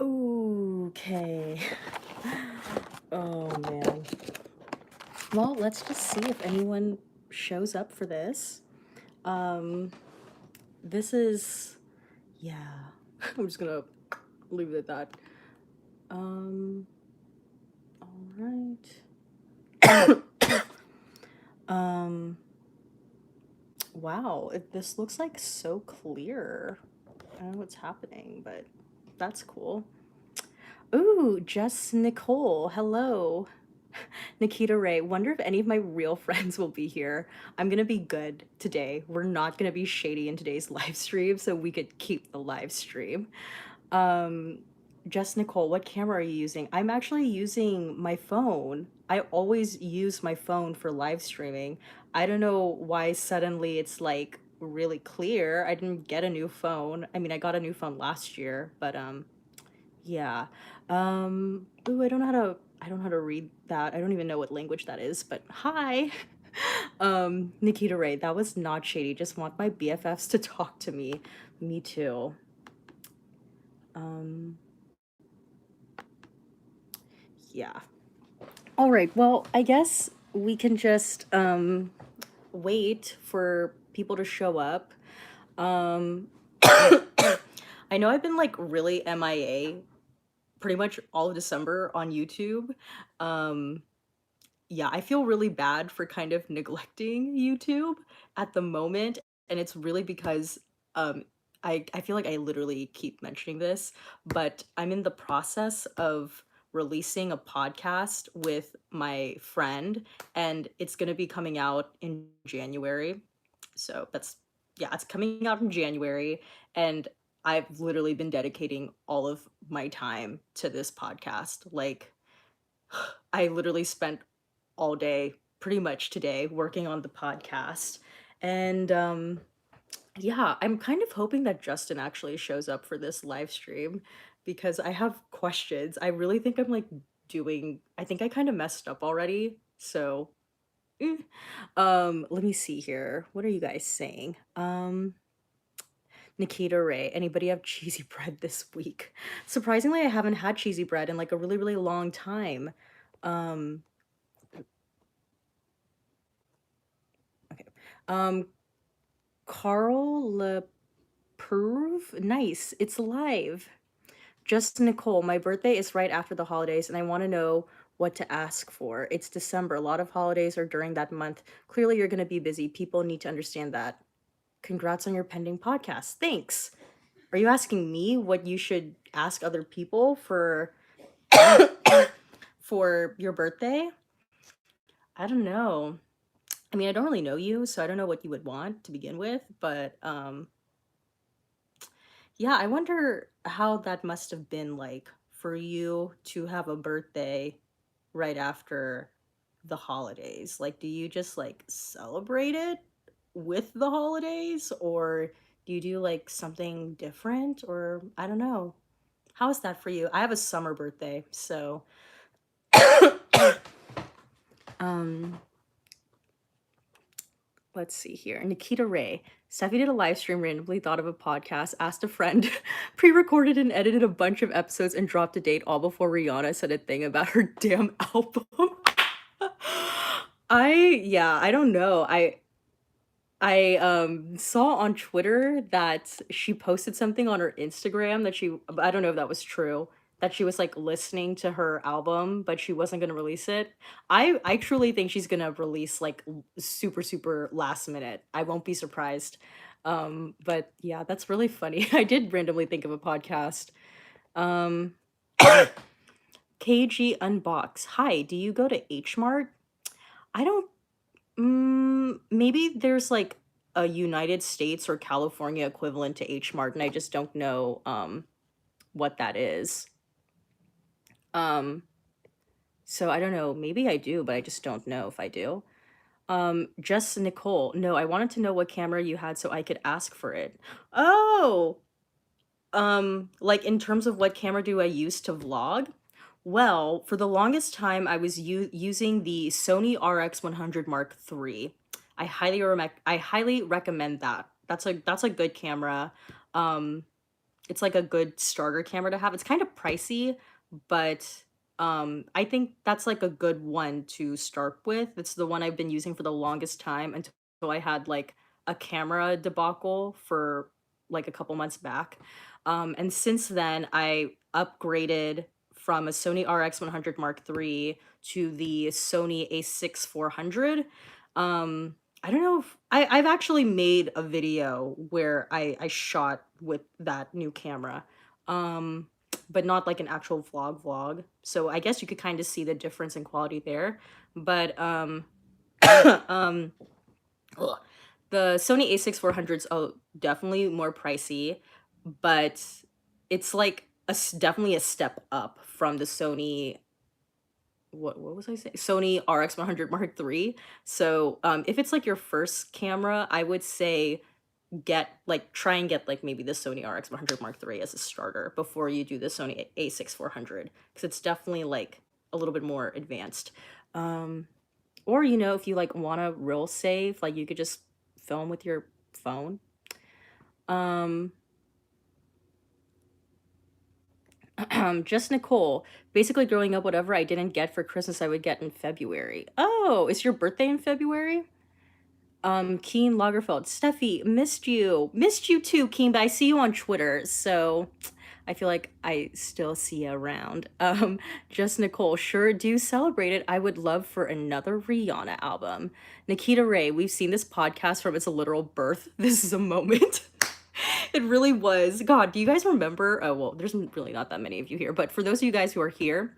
Okay. Oh man. Well, let's just see if anyone shows up for this. Um, this is, yeah. I'm just gonna leave it at that. Um, all right. um, wow, this looks like so clear. I don't know what's happening, but that's cool. Ooh, Just Nicole. Hello. Nikita Ray. Wonder if any of my real friends will be here. I'm gonna be good today. We're not gonna be shady in today's live stream, so we could keep the live stream. Um, Just Nicole, what camera are you using? I'm actually using my phone. I always use my phone for live streaming. I don't know why suddenly it's like really clear. I didn't get a new phone. I mean, I got a new phone last year, but yeah. Ooh, I don't know how to read that. I don't even know what language that is, but hi. Nikita Ray, that was not shady. Just want my BFFs to talk to me. Me too. Um, yeah. All right. Well, I guess we can just wait for people to show up. Um I know I've been like really MIA pretty much all of December on YouTube. Um yeah, I feel really bad for kind of neglecting YouTube at the moment, and it's really because um I feel like I literally keep mentioning this, but I'm in the process of releasing a podcast with my friend, and it's going to be coming out in January. So that's yeah, it's coming out in January, and I've literally been dedicating all of my time to this podcast. Like I literally spent all day, pretty much today, working on the podcast. And yeah, I'm kind of hoping that Justin actually shows up for this live stream because I have questions. I really think I'm like I think I kind of messed up already. So, eh. Let me see here. What are you guys saying? Nikita Ray, anybody have cheesy bread this week? Surprisingly, I haven't had cheesy bread in like a really, really long time. Um, okay. Um, Carl LeProuve? Nice. It's live. Just Nicole, my birthday is right after the holidays, and I want to know what to ask for. It's December. A lot of holidays are during that month. Clearly, you're going to be busy. People need to understand that. Congrats on your pending podcast. Thanks. Are you asking me what you should ask other people for your birthday? I don't know. I mean, I don't really know you, so I don't know what you would want to begin with, but yeah, I wonder how that must have been like for you to have a birthday right after the holidays. Like, do you just like celebrate it with the holidays, or do you do like something different, or I don't know. How is that for you? I have a summer birthday, so um let's see here. Nikita Ray. Steffi did a live stream, randomly thought of a podcast, asked a friend, pre recorded and edited a bunch of episodes, and dropped a date all before Rihanna said a thing about her damn album. Yeah, I don't know. I saw on Twitter that she posted something on her Instagram that I don't know if that was true, that she was like listening to her album, but she wasn't gonna release it. I truly think she's gonna release like super, super last minute. I won't be surprised. But yeah, that's really funny. I did randomly think of a podcast. Um KG Unbox. Hi, do you go to H Mart? I don't maybe there's like a United States or California equivalent to H Mart, and I just don't know what that is. Um, so I don't know. Maybe I do, but I just don't know if I do. Just Nicole. No, I wanted to know what camera you had so I could ask for it. Oh, like in terms of what camera do I use to vlog? Well, for the longest time, I was using the Sony RX100 Mark III. I highly recommend that. That's a good camera. Um, it's like a good starter camera to have. It's kind of pricey, but I think that's like a good one to start with. It's the one I've been using for the longest time until I had like a camera debacle for like a couple months back. And since then, I upgraded from a Sony RX100 Mark III to the Sony A6 400. I don't know if I've actually made a video where I shot with that new camera. Um, but not like an actual vlog. So I guess you could kind of see the difference in quality there. But um ugh. The Sony A6 400's definitely more pricey, but it's like definitely a step up from the Sony, what was I saying? Sony RX100 Mark III. So, if it's like your first camera, I would say try and get like maybe the Sony RX100 Mark III as a starter before you do the Sony A6 400, because it's definitely like a little bit more advanced. Um, or if you like want to real safe, like you could just film with your phone. Um, just Nicole. Basically, growing up, whatever I didn't get for Christmas, I would get in February. Oh, is your birthday in February? Keen Lagerfeld. Steffi, missed you. Missed you too, Keen, but I see you on Twitter, so I feel like I still see you around. Just Nicole, sure do celebrate it. I would love for another Rihanna album. Nikita Ray, we've seen this podcast from its literal birth. This is a moment. It really was. God, do you guys remember? Oh, well, there's really not that many of you here, but for those of you guys who are here,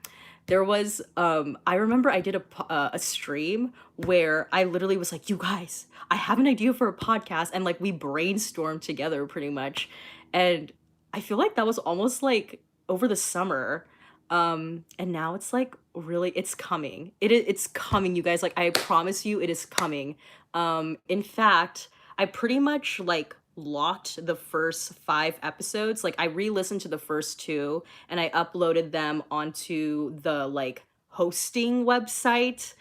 there was I remember I did a stream where I literally was like, "You guys, I have an idea for a podcast," and like we brainstormed together pretty much. And I feel like that was almost like over the summer. And now it's like really it's coming. It's coming, you guys. Like I promise you it is coming. In fact, I pretty much like locked the first 5 episodes. Like I re-listened to the first two and I uploaded them onto the like hosting website.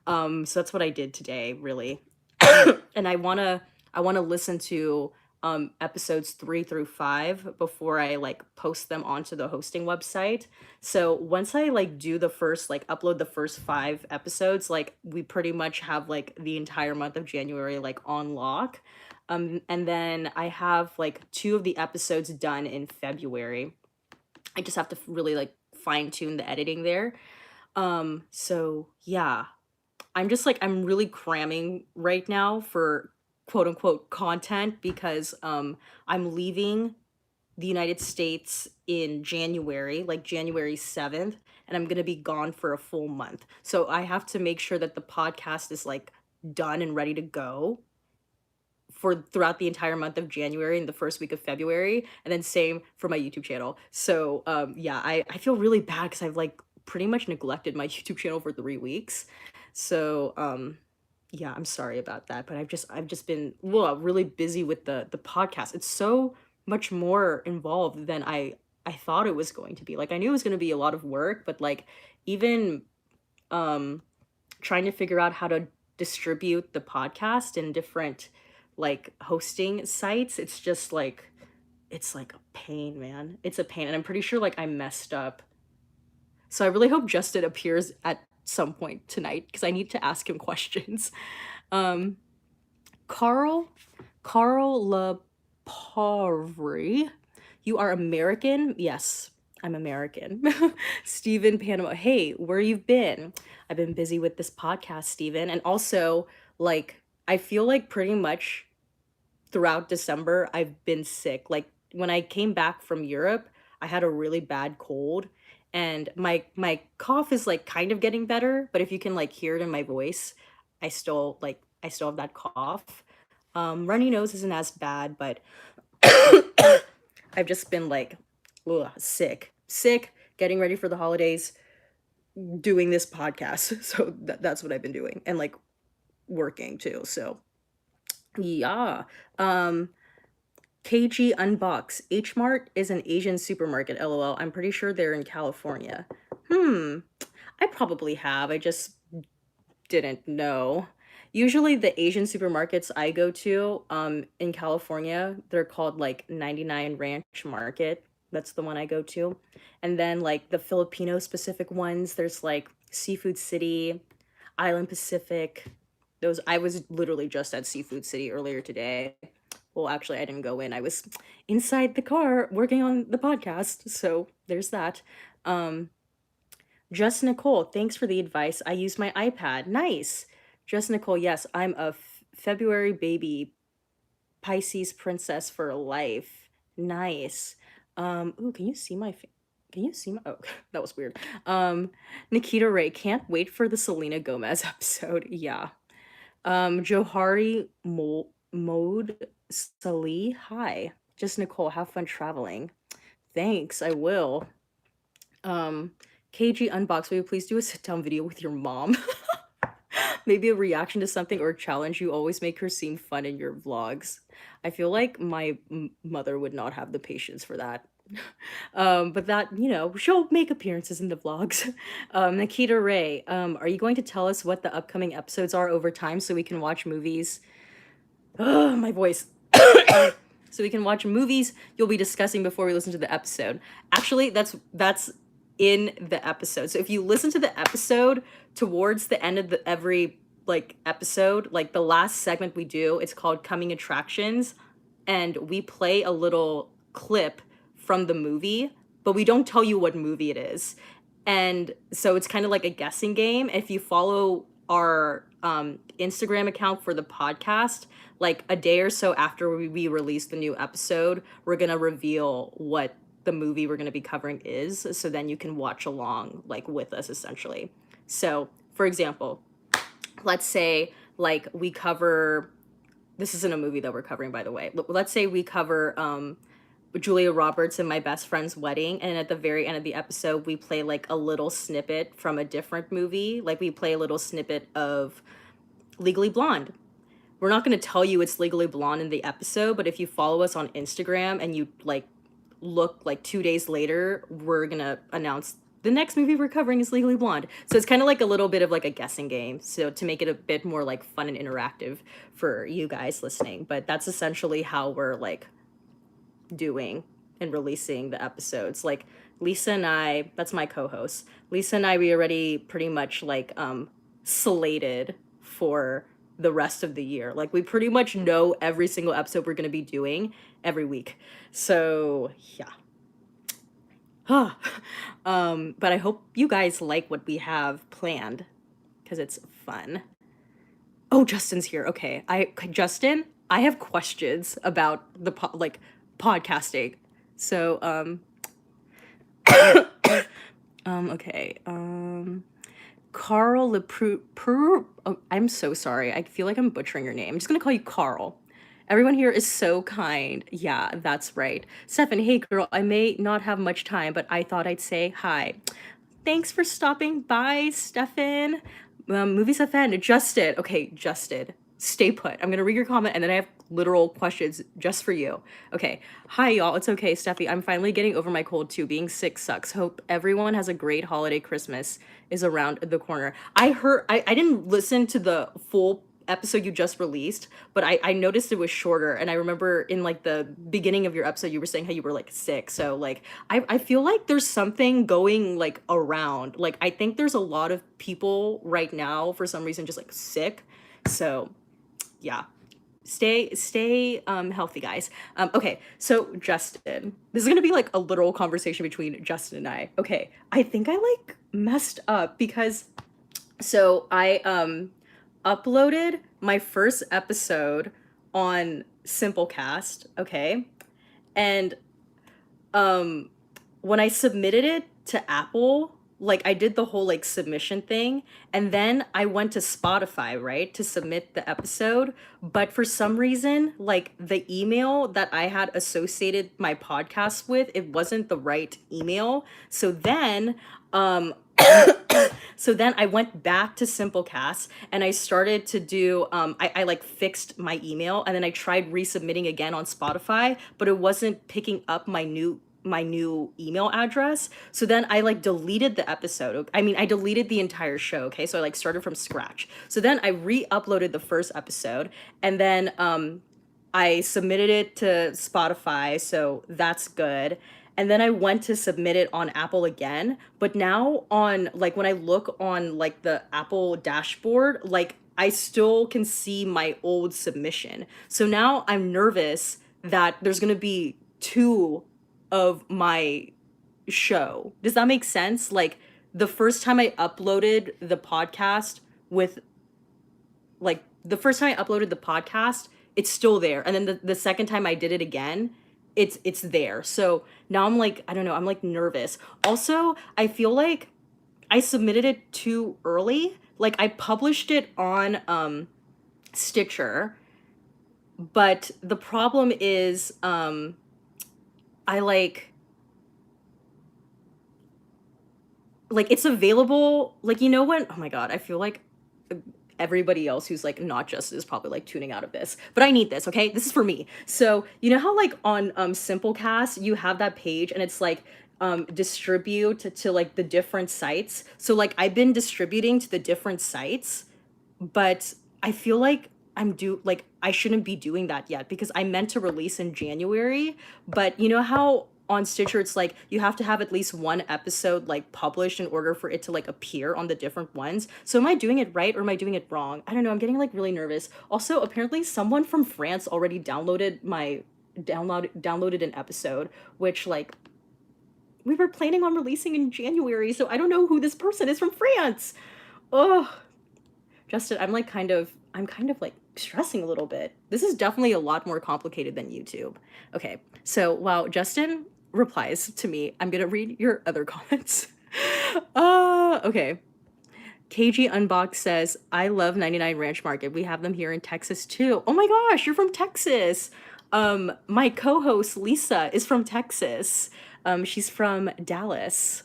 So that's what I did today, really. And I wanna listen to episodes 3 through 5 before I like post them onto the hosting website. So once I like do the first like upload the first 5 episodes, like we pretty much have like the entire month of January like on lock. And then I have like 2 of the episodes done in February. I just have to really like fine tune the editing there. So yeah, I'm really cramming right now for quote unquote content because I'm leaving the United States in January, like January 7th, and I'm going to be gone for a full month. So I have to make sure that the podcast is like done and ready to go for throughout the entire month of January and the first week of February, and then same for my YouTube channel. So yeah, I feel really bad because I've like pretty much neglected my YouTube channel for 3 weeks. So yeah, I'm sorry about that, but I've just been really busy with the podcast. It's so much more involved than I thought it was going to be. Like I knew it was going to be a lot of work, but like even um trying to figure out how to distribute the podcast in different like hosting sites, it's like a pain, man. It's a pain, and I'm pretty sure like I messed up. So I really hope Justin appears at some point tonight because I need to ask him questions. Um, Carl, Carl Lepavry, you are American? Yes, I'm American. Stephen Panama, hey, where you've been? I've been busy with this podcast, Stephen. And also, like, I feel like pretty much throughout December, I've been sick. Like, when I came back from Europe, I had a really bad cold. And my cough is like kind of getting better, but if you can like hear it in my voice, I still have that cough. Runny nose isn't as bad, but I've just been like sick, getting ready for the holidays, doing this podcast. So that's what I've been doing, and like working too. So yeah. KG Unbox. H Mart is an Asian supermarket. LOL. I'm pretty sure they're in California. I probably have. I just didn't know. Usually the Asian supermarkets I go to in California, they're called like 99 Ranch Market. That's the one I go to. And then like the Filipino specific ones, there's like Seafood City, Island Pacific. Those I was literally just at Seafood City earlier today. Well, actually I didn't go in. I was inside the car working on the podcast. So there's that. Um just Nicole, thanks for the advice. I use my iPad. Nice. Just Nicole, yes, I'm a February baby, Pisces princess for life. Nice. Ooh, can you see my can you see my oh that was weird. Nikita Ray, can't wait for the Selena Gomez episode. Yeah. Johari Mode Sali. Hi. Just Nicole, have fun traveling. Thanks, I will. Um, KG Unbox, will you please do a sit down video with your mom? Maybe a reaction to something or a challenge. You always make her seem fun in your vlogs. I feel like my mother would not have the patience for that. But that, she'll make appearances in the vlogs. Nikita Ray, are you going to tell us what the upcoming episodes are over time so we can watch movies? Ugh, my voice. So we can watch movies you'll be discussing before we listen to the episode. Actually, that's in the episode. So if you listen to the episode towards the end of every like episode, like the last segment we do, it's called Coming Attractions, and we play a little clip from the movie, but we don't tell you what movie it is. And so it's kind of like a guessing game. If you follow our Instagram account for the podcast, like a day or so after we release the new episode, we're gonna reveal what the movie we're gonna be covering is. So then you can watch along like with us essentially. So for example, let's say like we cover, this isn't a movie that we're covering, by the way. Let's say we cover Julia Roberts and My Best Friend's Wedding, and at the very end of the episode we play like a little snippet from a different movie. Like we play a little snippet of Legally Blonde. We're not going to tell you it's Legally Blonde in the episode, but if you follow us on Instagram and you like look like 2 days later, we're going to announce the next movie we're covering is Legally Blonde. So it's kind of like a little bit of like a guessing game. So to make it a bit more like fun and interactive for you guys listening. But that's essentially how we're like doing and releasing the episodes. Like Lisa and I, that's my co-host. Lisa and I, we already pretty much like slated for the rest of the year. Like we pretty much know every single episode we're going to be doing every week. So yeah. But I hope you guys like what we have planned because it's fun. Oh, Justin's here. Okay. Justin, I have questions about the podcasting. So okay. Carl LePru. Oh, I'm so sorry. I feel like I'm butchering your name. I'm just gonna call you Carl. Everyone here is so kind. Yeah, that's right. Stefan, hey girl, I may not have much time, but I thought I'd say hi. Thanks for stopping by, Stefan. Movies fan. Justin. Okay, Justin. Stay put. I'm gonna read your comment and then I have literal questions just for you. Okay. Hi y'all. It's okay, Steffi. I'm finally getting over my cold too. Being sick sucks. Hope everyone has a great holiday. Christmas is around the corner. I didn't listen to the full episode you just released, but I noticed it was shorter, and I remember in like the beginning of your episode you were saying how you were like sick. So like I feel like there's something going like around. Like I think there's a lot of people right now for some reason just like sick. So yeah. Stay healthy, guys. Okay, so Justin, this is gonna be like a literal conversation between Justin and I. Okay, I think I like messed up because so I uploaded my first episode on Simplecast, okay? And when I submitted it to Apple, like I did the whole like submission thing, and then I went to Spotify, right, to submit the episode, but for some reason like the email that I had associated my podcast with, it wasn't the right email. So then so then I went back to Simplecast and I started to do I like fixed my email, and then I tried resubmitting again on Spotify, but it wasn't picking up my new my new email address. So then I like deleted the episode. I mean, I deleted the entire show. Okay. So I like started from scratch. So then I re-uploaded the first episode, and then I submitted it to Spotify. So that's good. And then I went to submit it on Apple again. But now on like when I look on like the Apple dashboard, like I still can see my old submission. So now I'm nervous that there's going to be two of my show. Does that make sense? Like the first time I uploaded the podcast with like the first time I uploaded the podcast, it's still there. And then the second time I did it again, it's there. So now I'm like, I don't know, I'm like nervous. Also, I feel like I submitted it too early. Like I published it on Stitcher, but the problem is I like it's available, like, you know what, oh my god, I feel like everybody else who's like not just is probably like tuning out of this, but I need this. Okay, this is for me. So you know how like on Simplecast you have that page and it's like distribute to like the different sites. So like I've been distributing to the different sites, but I feel like I shouldn't be doing that yet because I meant to release in January. But you know how on Stitcher it's like you have to have at least one episode like published in order for it to like appear on the different ones. So am I doing it right or am I doing it wrong? I don't know. I'm getting like really nervous. Also, apparently someone from France already downloaded an episode, which like we were planning on releasing in January. So I don't know who this person is from France. Oh, Justin, I'm kind of like stressing a little bit. This is definitely a lot more complicated than YouTube. Okay, so while Justin replies to me, I'm gonna read your other comments. Okay. KG Unbox says, I love 99 Ranch Market. We have them here in Texas too. Oh my gosh, you're from Texas. My co-host Lisa is from Texas. She's from Dallas.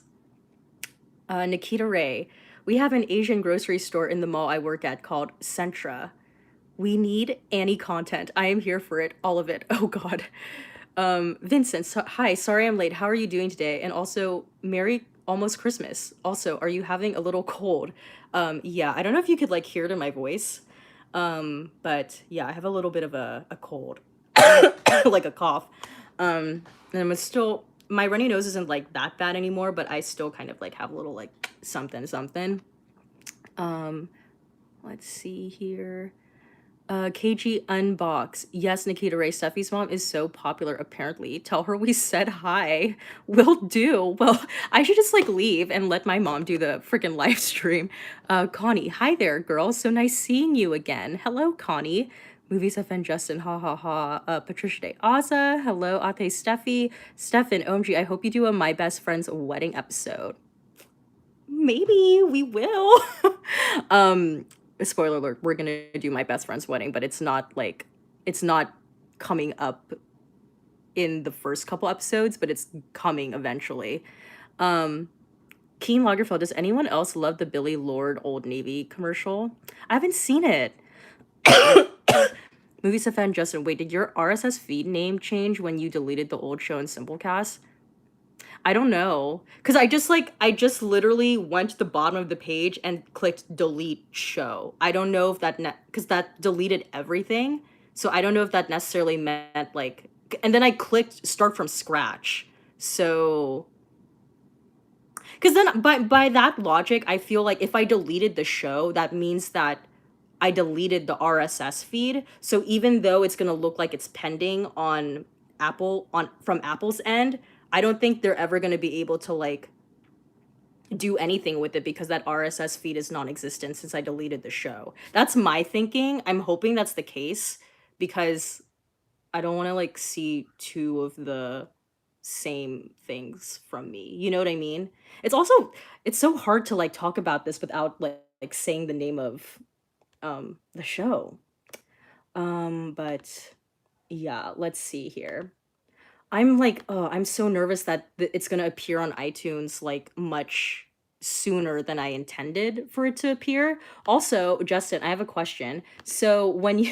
Nikita Ray. We have an Asian grocery store in the mall I work at called Centra. We need Annie content. I am here for it. All of it. Oh God. Vincent, hi. Sorry I'm late. How are you doing today? And also, Merry almost Christmas. Also, are you having a little cold? Yeah, I don't know if you could like hear it in my voice. But yeah, I have a little bit of a cold, like a cough. And I'm still, my runny nose isn't like that bad anymore, but I still kind of like have a little like something something. Let's see here. KG Unbox. Yes, Nikita Ray, Steffi's mom is so popular apparently. Tell her we said hi. Will do. Well, I should just like leave and let my mom do the freaking live stream. Connie, hi there, girl. So nice seeing you again. Hello, Connie. Movies FN Justin, ha ha ha. Patricia De Aza, hello, Ate Steffi. Stefan, OMG, I hope you do a My Best Friend's wedding episode. Maybe we will. Spoiler alert, we're gonna do My Best Friend's wedding, but it's not coming up in the first couple episodes, but it's coming eventually. Keen Lagerfeld, does anyone else love the Billy Lord Old Navy commercial? I haven't seen it. Movies fan Justin, wait, did your RSS feed name change when you deleted the old show in Simplecast? I don't know. Cause I just literally went to the bottom of the page and clicked delete show. I don't know if cause that deleted everything. So I don't know if that necessarily meant like, and then I clicked start from scratch. So, cause then by that logic, I feel like if I deleted the show, that means that I deleted the RSS feed. So even though it's gonna look like it's pending on from Apple's end, I don't think they're ever gonna be able to like do anything with it because that RSS feed is non-existent since I deleted the show. That's my thinking. I'm hoping that's the case because I don't want to like see two of the same things from me. You know what I mean? It's so hard to like talk about this without like saying the name of the show. But yeah, let's see here. I'm like, oh, I'm so nervous that it's gonna appear on iTunes like much sooner than I intended for it to appear. Also, Justin, I have a question. So when you,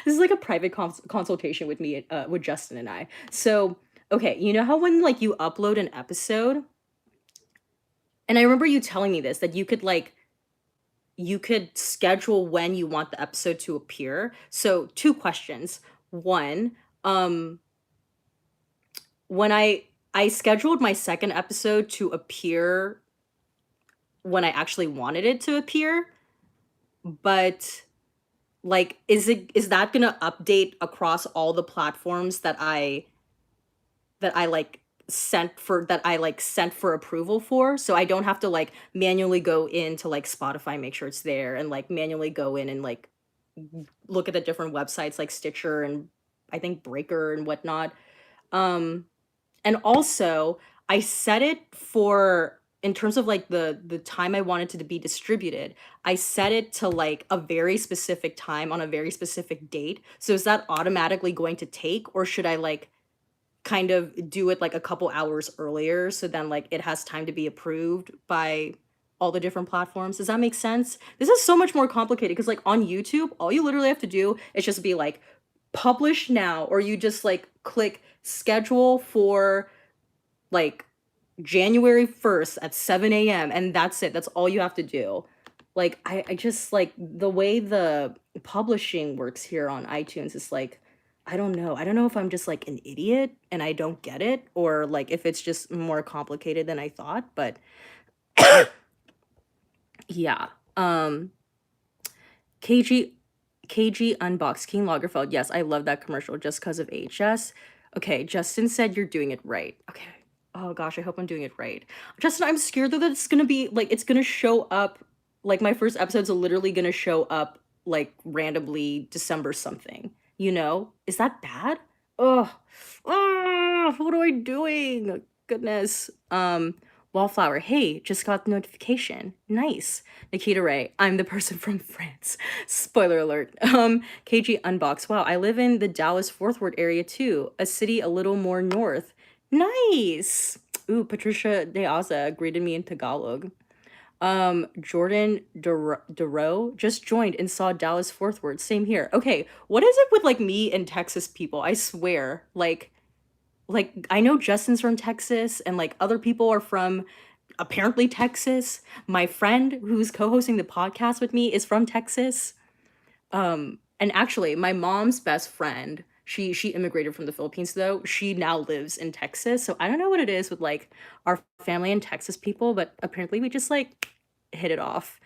this is like a private consultation with me, with Justin and I. So Okay, you know how when like you upload an episode, and I remember you telling me this, that you could schedule when you want the episode to appear. So, two questions. One, um when I scheduled my second episode to appear when I actually wanted it to appear, but like is that going to update across all the platforms that I like sent for approval for, so I don't have to like manually go into like Spotify, make sure it's there, and like manually go in and like look at the different websites like Stitcher and I think Breaker and whatnot. Um and also I set it for, in terms of like the time I wanted to be distributed, I set it to like a very specific time on a very specific date. So is that automatically going to take, or should I like kind of do it like a couple hours earlier so then like it has time to be approved by all the different platforms? Does that make sense? This is so much more complicated because like on YouTube, all you literally have to do is just be like publish now, or you just like click schedule for like January 1st at 7 a.m. and that's it. That's all you have to do. Like I just like the way the publishing works here on iTunes is like, I don't know. I don't know if I'm just like an idiot and I don't get it, or like if it's just more complicated than I thought, but yeah. KG KG Unbox King Lagerfeld. Yes, I love that commercial just because of HS. Okay, Justin said you're doing it right. Okay. Oh gosh, I hope I'm doing it right. Justin, I'm scared though that it's gonna be like it's gonna show up like my first episode's literally gonna show up like randomly December something. You know? Is that bad? Oh, what am I doing? Goodness. Wallflower, hey, just got the notification. Nice. Nikita Ray, I'm the person from France. Spoiler alert. KG Unbox. Wow, I live in the Dallas Fort Worth area too, a city a little more north. Nice. Ooh, Patricia De Aza greeted me in Tagalog. Jordan Duro just joined and saw Dallas Fort Worth. Same here. Okay, what is it with like me and Texas people? I swear, like I know Justin's from Texas and like other people are from apparently Texas. My friend who's co-hosting the podcast with me is from Texas. And actually my mom's best friend, she immigrated from the Philippines though. She now lives in Texas. So I don't know what it is with like our family and Texas people, but apparently we just like hit it off.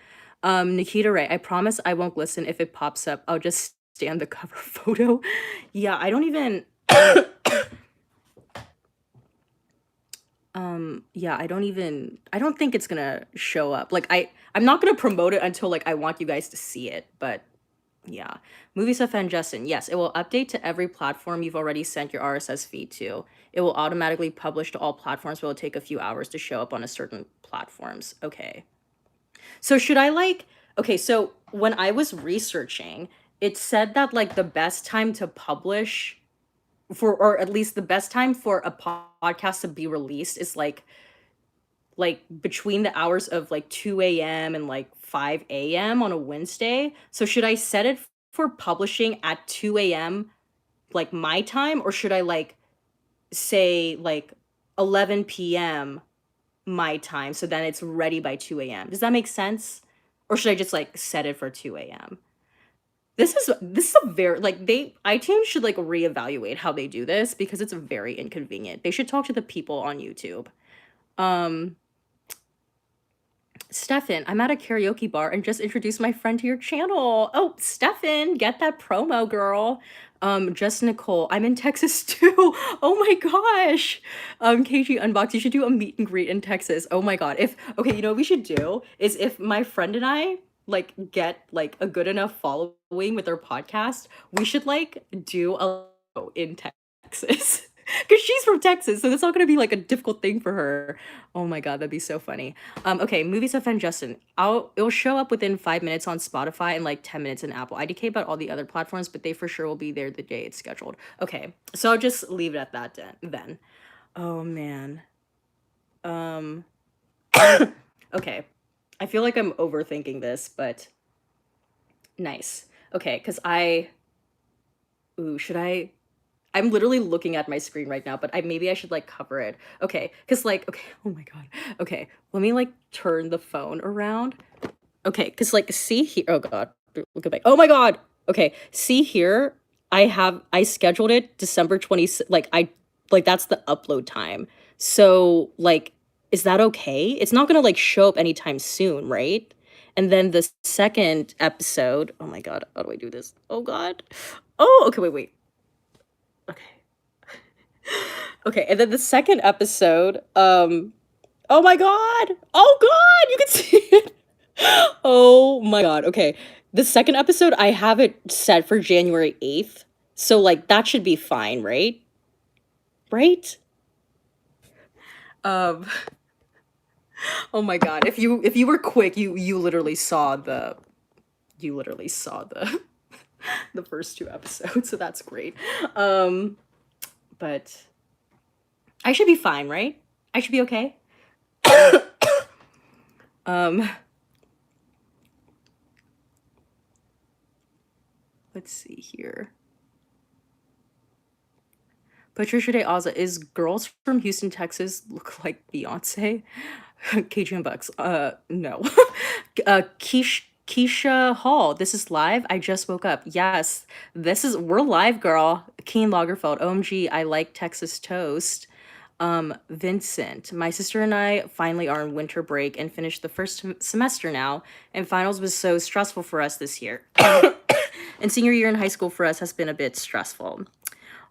Nikita Ray, I promise I won't listen if it pops up. I'll just stand the cover photo. Yeah, I don't even yeah, I don't think it's gonna show up. Like I'm not gonna promote it until like I want you guys to see it, but yeah. Movie Stuff and Justin, yes, it will update to every platform you've already sent your RSS feed to. It will automatically publish to all platforms, but it'll take a few hours to show up on a certain platforms. Okay. So should I like, okay, so when I was researching, it said that like the best time to publish for, or at least the best time for a podcast to be released is like between the hours of like 2 a.m. and like 5 a.m. on a Wednesday. So should I set it for publishing at 2 a.m. like my time, or should I like say like 11 p.m. my time so then it's ready by 2 a.m.? Does that make sense? Or should I just like set it for 2 a.m.? This is a very like they iTunes should like reevaluate how they do this because it's very inconvenient. They should talk to the people on YouTube. Um Stefan, I'm at a karaoke bar and just introduced my friend to your channel. Oh, Stefan, get that promo, girl. Just Nicole, I'm in Texas too. Oh my gosh. KG Unbox, you should do a meet and greet in Texas. Oh my god. If okay, you know what we should do is if my friend and I like get like a good enough following with our podcast, we should like do a in Texas. Because she's from Texas, so that's not gonna be like a difficult thing for her. Oh my god, that'd be so funny. Okay, Movie Stuff and Justin. It'll show up within 5 minutes on Spotify and like 10 minutes in Apple. IDK about all the other platforms, but they for sure will be there the day it's scheduled. Okay, so I'll just leave it at that then. Oh man. Um okay. I feel like I'm overthinking this, but nice. Okay, because ooh, should I I'm literally looking at my screen right now, but maybe I should like cover it. Okay, because like, okay, oh my God. Okay, let me like turn the phone around. Okay, because like, see here. Oh God, look at my. Oh my God. Okay, see here. I scheduled it December 20th. Like that's the upload time. So like, is that okay? It's not gonna like show up anytime soon, right? And then the second episode. Oh my God, how do I do this? Oh God. Oh, okay, wait. Okay. Okay, and then the second episode, oh my God! Oh God, you can see it. Oh my God. Okay. The second episode, I have it set for January 8th. So like that should be fine, right? Right? Um oh my God. If you were quick, you literally saw the the first two episodes, so that's great. Um but I should be fine, right? I should be okay. Um let's see here. Patricia de Aza, is girls from Houston, Texas look like Beyonce? Cajun Bucks. No. Keisha Hall. This is live. I just woke up. Yes, we're live, girl. Keen Lagerfeld. OMG, I like Texas toast. Vincent. My sister and I finally are on winter break and finished the first semester now, and finals was so stressful for us this year. And senior year in high school for us has been a bit stressful.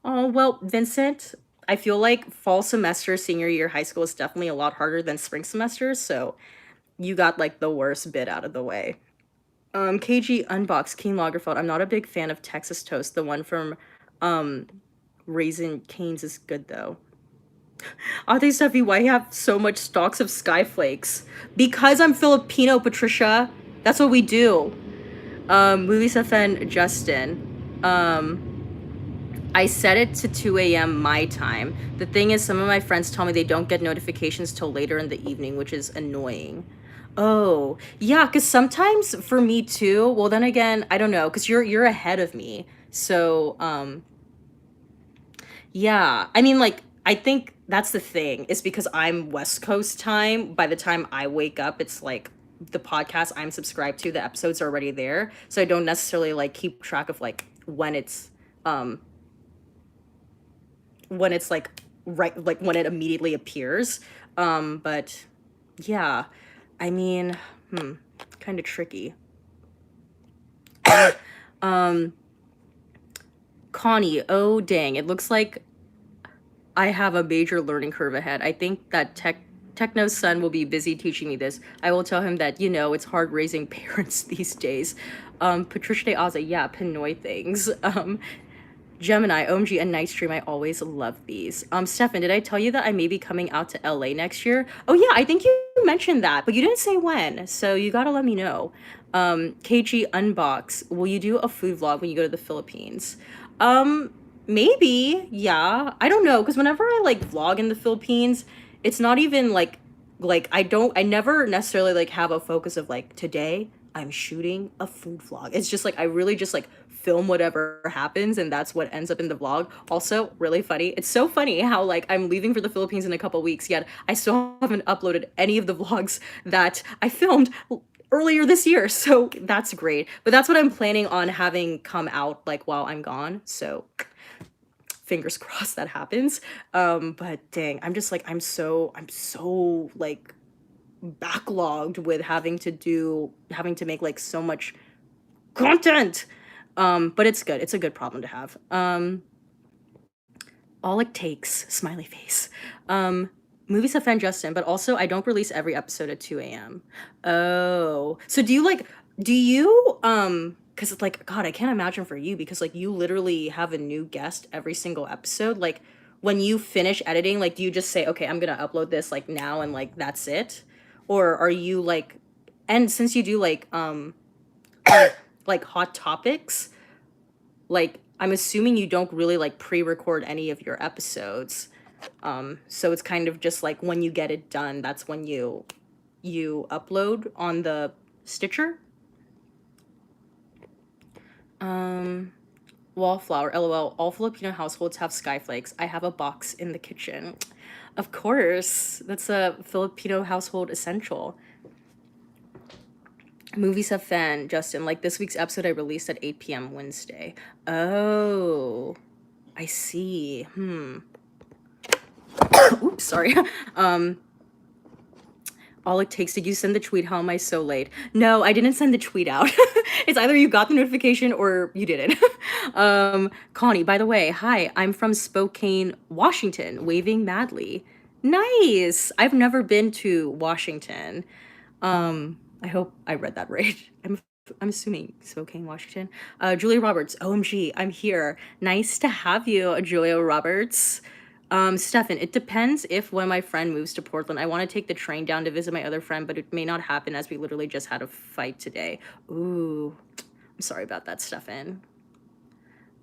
Oh, well, Vincent, I feel like fall semester, senior year high school is definitely a lot harder than spring semester, so you got like the worst bit out of the way. KG Unbox, Keen Lagerfeld. I'm not a big fan of Texas Toast. The one from um Raisin Cane's is good though. Ate Steffi, why you have so much stocks of Skyflakes? Because I'm Filipino, Patricia. That's what we do. Movie FN Justin. I set it to 2 a.m. my time. The thing is, some of my friends tell me they don't get notifications till later in the evening, which is annoying. Oh, yeah, because sometimes for me too. Well, then again, I don't know, because you're ahead of me. So, yeah. I mean, like, I think that's the thing, is because I'm West Coast time. By the time I wake up, it's like the podcast I'm subscribed to, the episodes are already there. So I don't necessarily like keep track of like um when it's like right, like when it immediately appears. But yeah, I mean, kind of tricky. um Connie, oh dang, it looks like I have a major learning curve ahead. I think that Techno's son will be busy teaching me this. I will tell him that, it's hard raising parents these days. Patricia de Aza, yeah, Pinoy things. Gemini, OMG, and Night Stream. I always love these. Stefan, did I tell you that I may be coming out to LA next year? Oh yeah, I think you mentioned that, but you didn't say when, so you gotta let me know. KG Unbox, will you do a food vlog when you go to the Philippines? Maybe, yeah. I don't know, because whenever I like vlog in the Philippines, it's not even like I never necessarily like have a focus of like today I'm shooting a food vlog. It's just like I really just like film whatever happens and that's what ends up in the vlog. Also, really funny. It's so funny how like I'm leaving for the Philippines in a couple weeks, yet I still haven't uploaded any of the vlogs that I filmed earlier this year. So that's great. But that's what I'm planning on having come out like while I'm gone. So fingers crossed that happens. But dang, I'm just like I'm so like backlogged with having to make like so much content. But it's good. It's a good problem to have. All it takes, smiley face. Movies offend Justin, but also I don't release every episode at 2 a.m. Oh. So do you because it's like God, I can't imagine for you because like you literally have a new guest every single episode. Like when you finish editing, like do you just say, okay, I'm gonna upload this like now and like that's it? Or are you like, and since you do like hot topics, like I'm assuming you don't really like pre-record any of your episodes. So it's kind of just like when you get it done, that's when you upload on the Stitcher. Um Wallflower, lol. All Filipino households have skyflakes. I have a box in the kitchen. Of course, that's a Filipino household essential. Movies have fan, Justin. Like this week's episode I released at 8 p.m. Wednesday. Oh, I see. Oops, sorry. All it takes. Did you send the tweet? How am I so late? No, I didn't send the tweet out. It's either you got the notification or you didn't. Connie, by the way, hi, I'm from Spokane, Washington, waving madly. Nice. I've never been to Washington. I hope I read that right. I'm assuming Spokane, Washington. Julia Roberts, OMG, I'm here. Nice to have you, Julia Roberts. Stefan, it depends if when my friend moves to Portland, I want to take the train down to visit my other friend, but it may not happen as we literally just had a fight today. Ooh, I'm sorry about that, Stefan.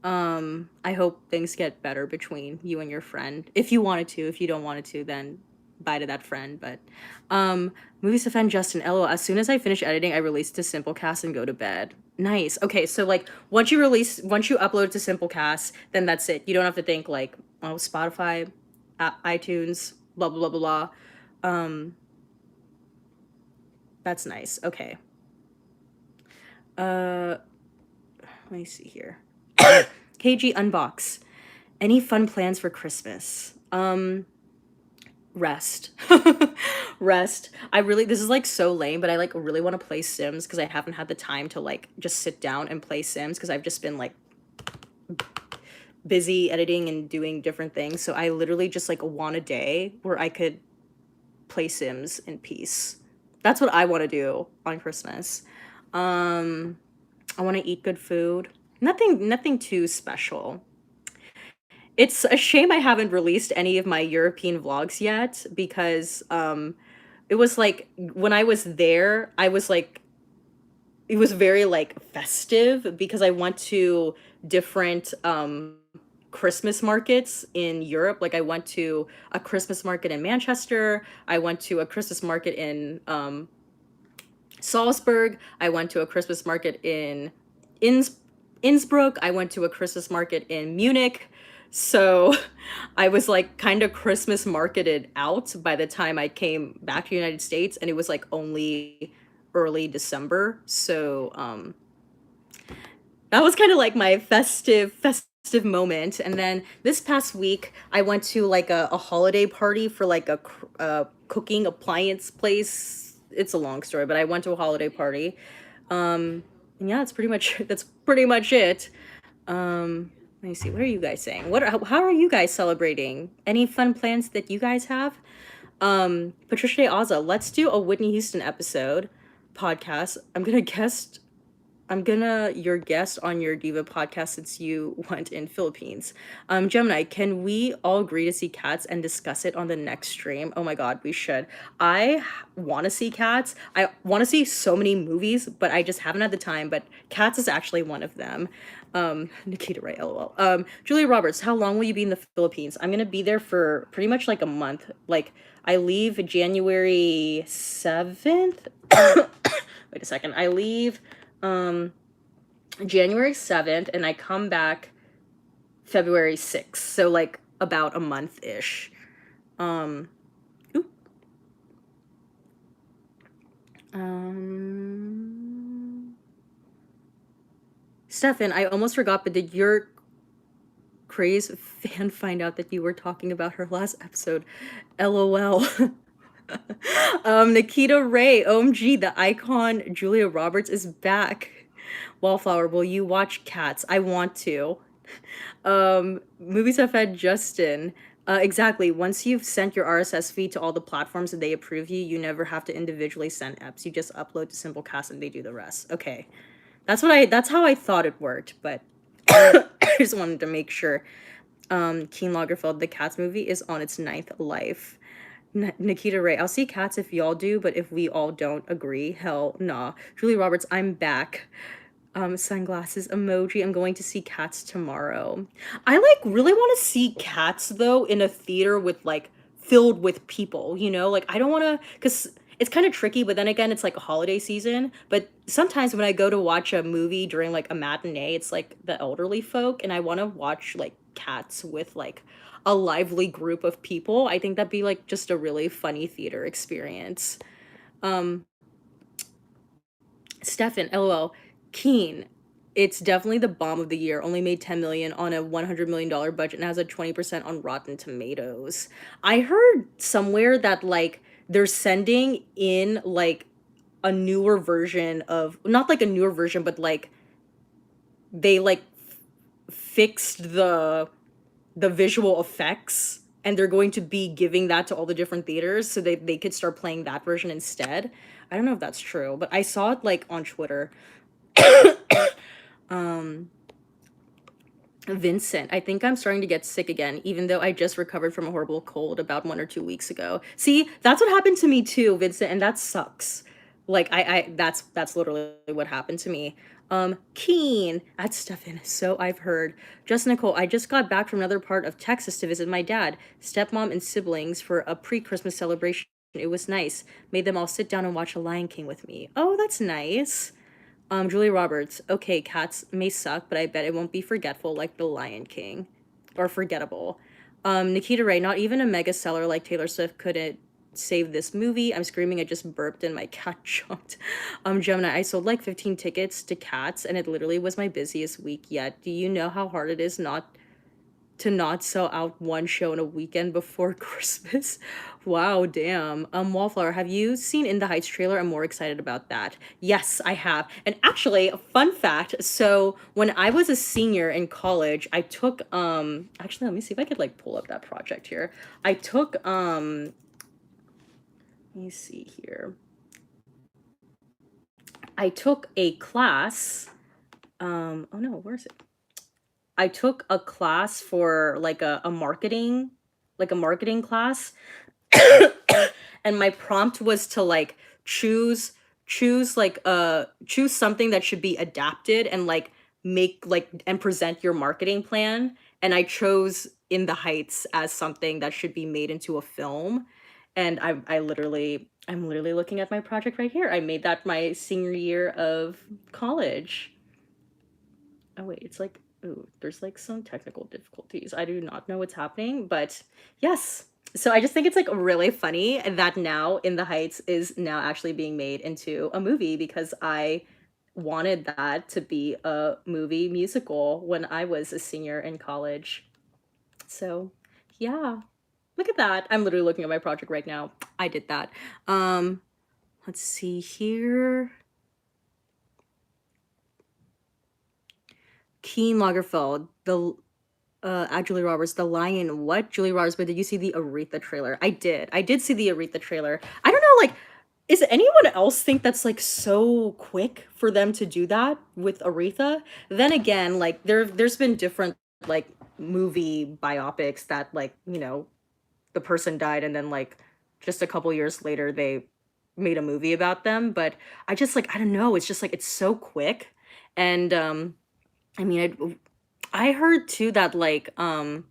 I hope things get better between you and your friend. If you wanted to, if you don't want it to, then bye to that friend. But movies to fan Justin, LOL. As soon as I finish editing, I release to Simplecast and go to bed. Nice. Okay, so like once you upload it to Simplecast, then that's it. You don't have to think like, oh, Spotify, iTunes, blah blah blah blah blah. That's nice. Okay. Let me see here. KG Unbox. Any fun plans for Christmas? Rest. Rest. This is like so lame, but I like really want to play Sims because I haven't had the time to like just sit down and play Sims because I've just been like busy editing and doing different things. So I literally just like want a day where I could play Sims in peace. That's what I want to do on Christmas. I want to eat good food. Nothing too special. It's a shame I haven't released any of my European vlogs yet because it was like when I was there, I was like it was very like festive because I went to different Christmas markets in Europe. Like I went to a Christmas market in Manchester, I went to a Christmas market in Salzburg, I went to a Christmas market in Innsbruck, I went to a Christmas market in Munich. So I was like kind of Christmas marketed out by the time I came back to the United States, and it was like only early December. So that was kind of like my festive moment. And then this past week I went to like a holiday party for like a cooking appliance place. It's a long story, but I went to a holiday party. And yeah, that's pretty much it. Let me see. What are you guys saying? How are you guys celebrating? Any fun plans that you guys have? Patricia De Aza, let's do a Whitney Houston episode podcast. I'm gonna your guest on your Diva podcast since you went in Philippines. Gemini, can we all agree to see Cats and discuss it on the next stream? Oh my god, we should. I want to see Cats. I want to see so many movies, but I just haven't had the time. But Cats is actually one of them. Nikita Ray, lol. Julia Roberts, how long will you be in the Philippines? I'm gonna be there for pretty much like a month. Like I leave January 7th. Wait a second. I leave January 7th and I come back February 6th. So like about a month-ish. Stefan, I almost forgot, but did your craze fan find out that you were talking about her last episode? LOL. Nikita Ray, OMG, the icon Julia Roberts is back. Wallflower, will you watch Cats? I want to. Movies have had Justin. Exactly. Once you've sent your RSS feed to all the platforms and they approve you, you never have to individually send apps. You just upload to Simplecast and they do the rest. Okay. That's how I thought it worked, but I just wanted to make sure. Keen Lagerfeld, the Cats movie is on its 9th life. Nikita Ray, I'll see Cats if y'all do, but if we all don't agree, hell nah. Julie Roberts, I'm back. Sunglasses emoji. I'm going to see Cats tomorrow. I like really want to see Cats though in a theater with like filled with people, you know? Like I don't want to, because it's kind of tricky, but then again, it's like a holiday season. But sometimes when I go to watch a movie during like a matinee, it's like the elderly folk, and I want to watch like Cats with like a lively group of people. I think that'd be like just a really funny theater experience. Um, Stefan, LOL, Keen. It's definitely the bomb of the year. Only made 10 million on a $100 million budget and has a 20% on Rotten Tomatoes. I heard somewhere that like they're sending in like a newer version of, not like a newer version, but like they like fixed the visual effects, and they're going to be giving that to all the different theaters so they could start playing that version instead. I don't know if that's true, but I saw it like on Twitter. um Vincent, I think I'm starting to get sick again, even though I just recovered from a horrible cold about 1 or 2 weeks ago. See, that's what happened to me too, Vincent, and that sucks. Like that's literally what happened to me. Keen, that's Stefan. So I've heard. Just Nicole, I just got back from another part of Texas to visit my dad, stepmom, and siblings for a pre-Christmas celebration. It was nice. Made them all sit down and watch The Lion King with me. Oh, that's nice. Julia Roberts. Okay, cats may suck, but I bet it won't be forgetful like The Lion King. Or forgettable. Nikita Ray, not even a mega seller like Taylor Swift couldn't save this movie. I'm screaming, I just burped and my cat jumped. Gemini, I sold like 15 tickets to Cats and it literally was my busiest week yet. Do you know how hard it is not sell out one show in a weekend before Christmas? Wow, damn. Wallflower, have you seen In the Heights trailer? I'm more excited about that. Yes, I have. And actually, a fun fact, so when I was a senior in college, I took actually let me see if I could like pull up that project here. I took let me see here. I took a class. Oh no, where is it? I took a class for like a marketing class. And my prompt was to like choose something that should be adapted and like make like and present your marketing plan, and I chose In the Heights as something that should be made into a film. And I'm literally looking at my project right here. I made that my senior year of college. Oh wait, it's like, ooh, there's like some technical difficulties. I do not know what's happening, but yes. So I just think it's like really funny that now In the Heights is now actually being made into a movie because I wanted that to be a movie musical when I was a senior in college. So, yeah. Look at that. I'm literally looking at my project right now. I did that. Um, let's see here. Keen Lagerfeld, Julie Roberts, The Lion. What? Julie Roberts, but did you see the Aretha trailer? I did. I did see the Aretha trailer. I don't know, like, is anyone else think that's like so quick for them to do that with Aretha? Then again, like there's been different like movie biopics that like, the person died and then like just a couple years later they made a movie about them, but I just like I don't know, it's just like it's so quick. And I mean, I heard too that like that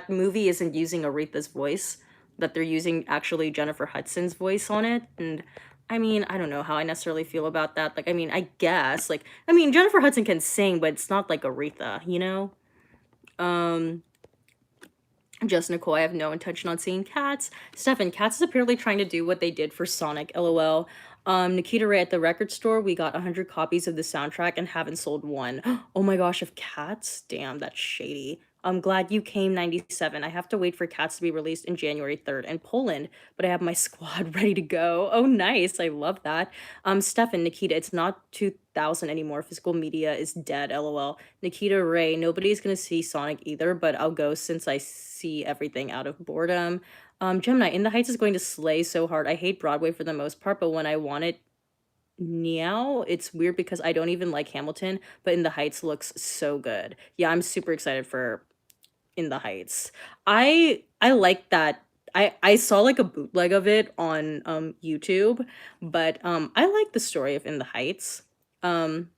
movie isn't using Aretha's voice, that they're using actually Jennifer Hudson's voice on it. And I mean, I don't know how I necessarily feel about that. Like, I mean, I guess like I mean, Jennifer Hudson can sing, but it's not like Aretha, you know? Um just Nicole, I have no intention on seeing Cats. Stefan, Cats is apparently trying to do what they did for Sonic, LOL. Nikita Ray, at the record store, we got 100 copies of the soundtrack and haven't sold one. Oh my gosh, of Cats? Damn, that's shady. I'm glad you came 97. I have to wait for Cats to be released in January 3rd in Poland, but I have my squad ready to go. Oh, nice. I love that. Stefan, Nikita, it's not 2000 anymore. Physical media is dead, LOL. Nikita Ray, nobody's gonna see Sonic either, but I'll go since I see everything out of boredom. Gemini, In the Heights is going to slay so hard. I hate Broadway for the most part, but when I want it now, it's weird because I don't even like Hamilton, but In the Heights looks so good. Yeah, I'm super excited for In the Heights. I like that. I saw like a bootleg of it on YouTube, but I like the story of In the Heights. Um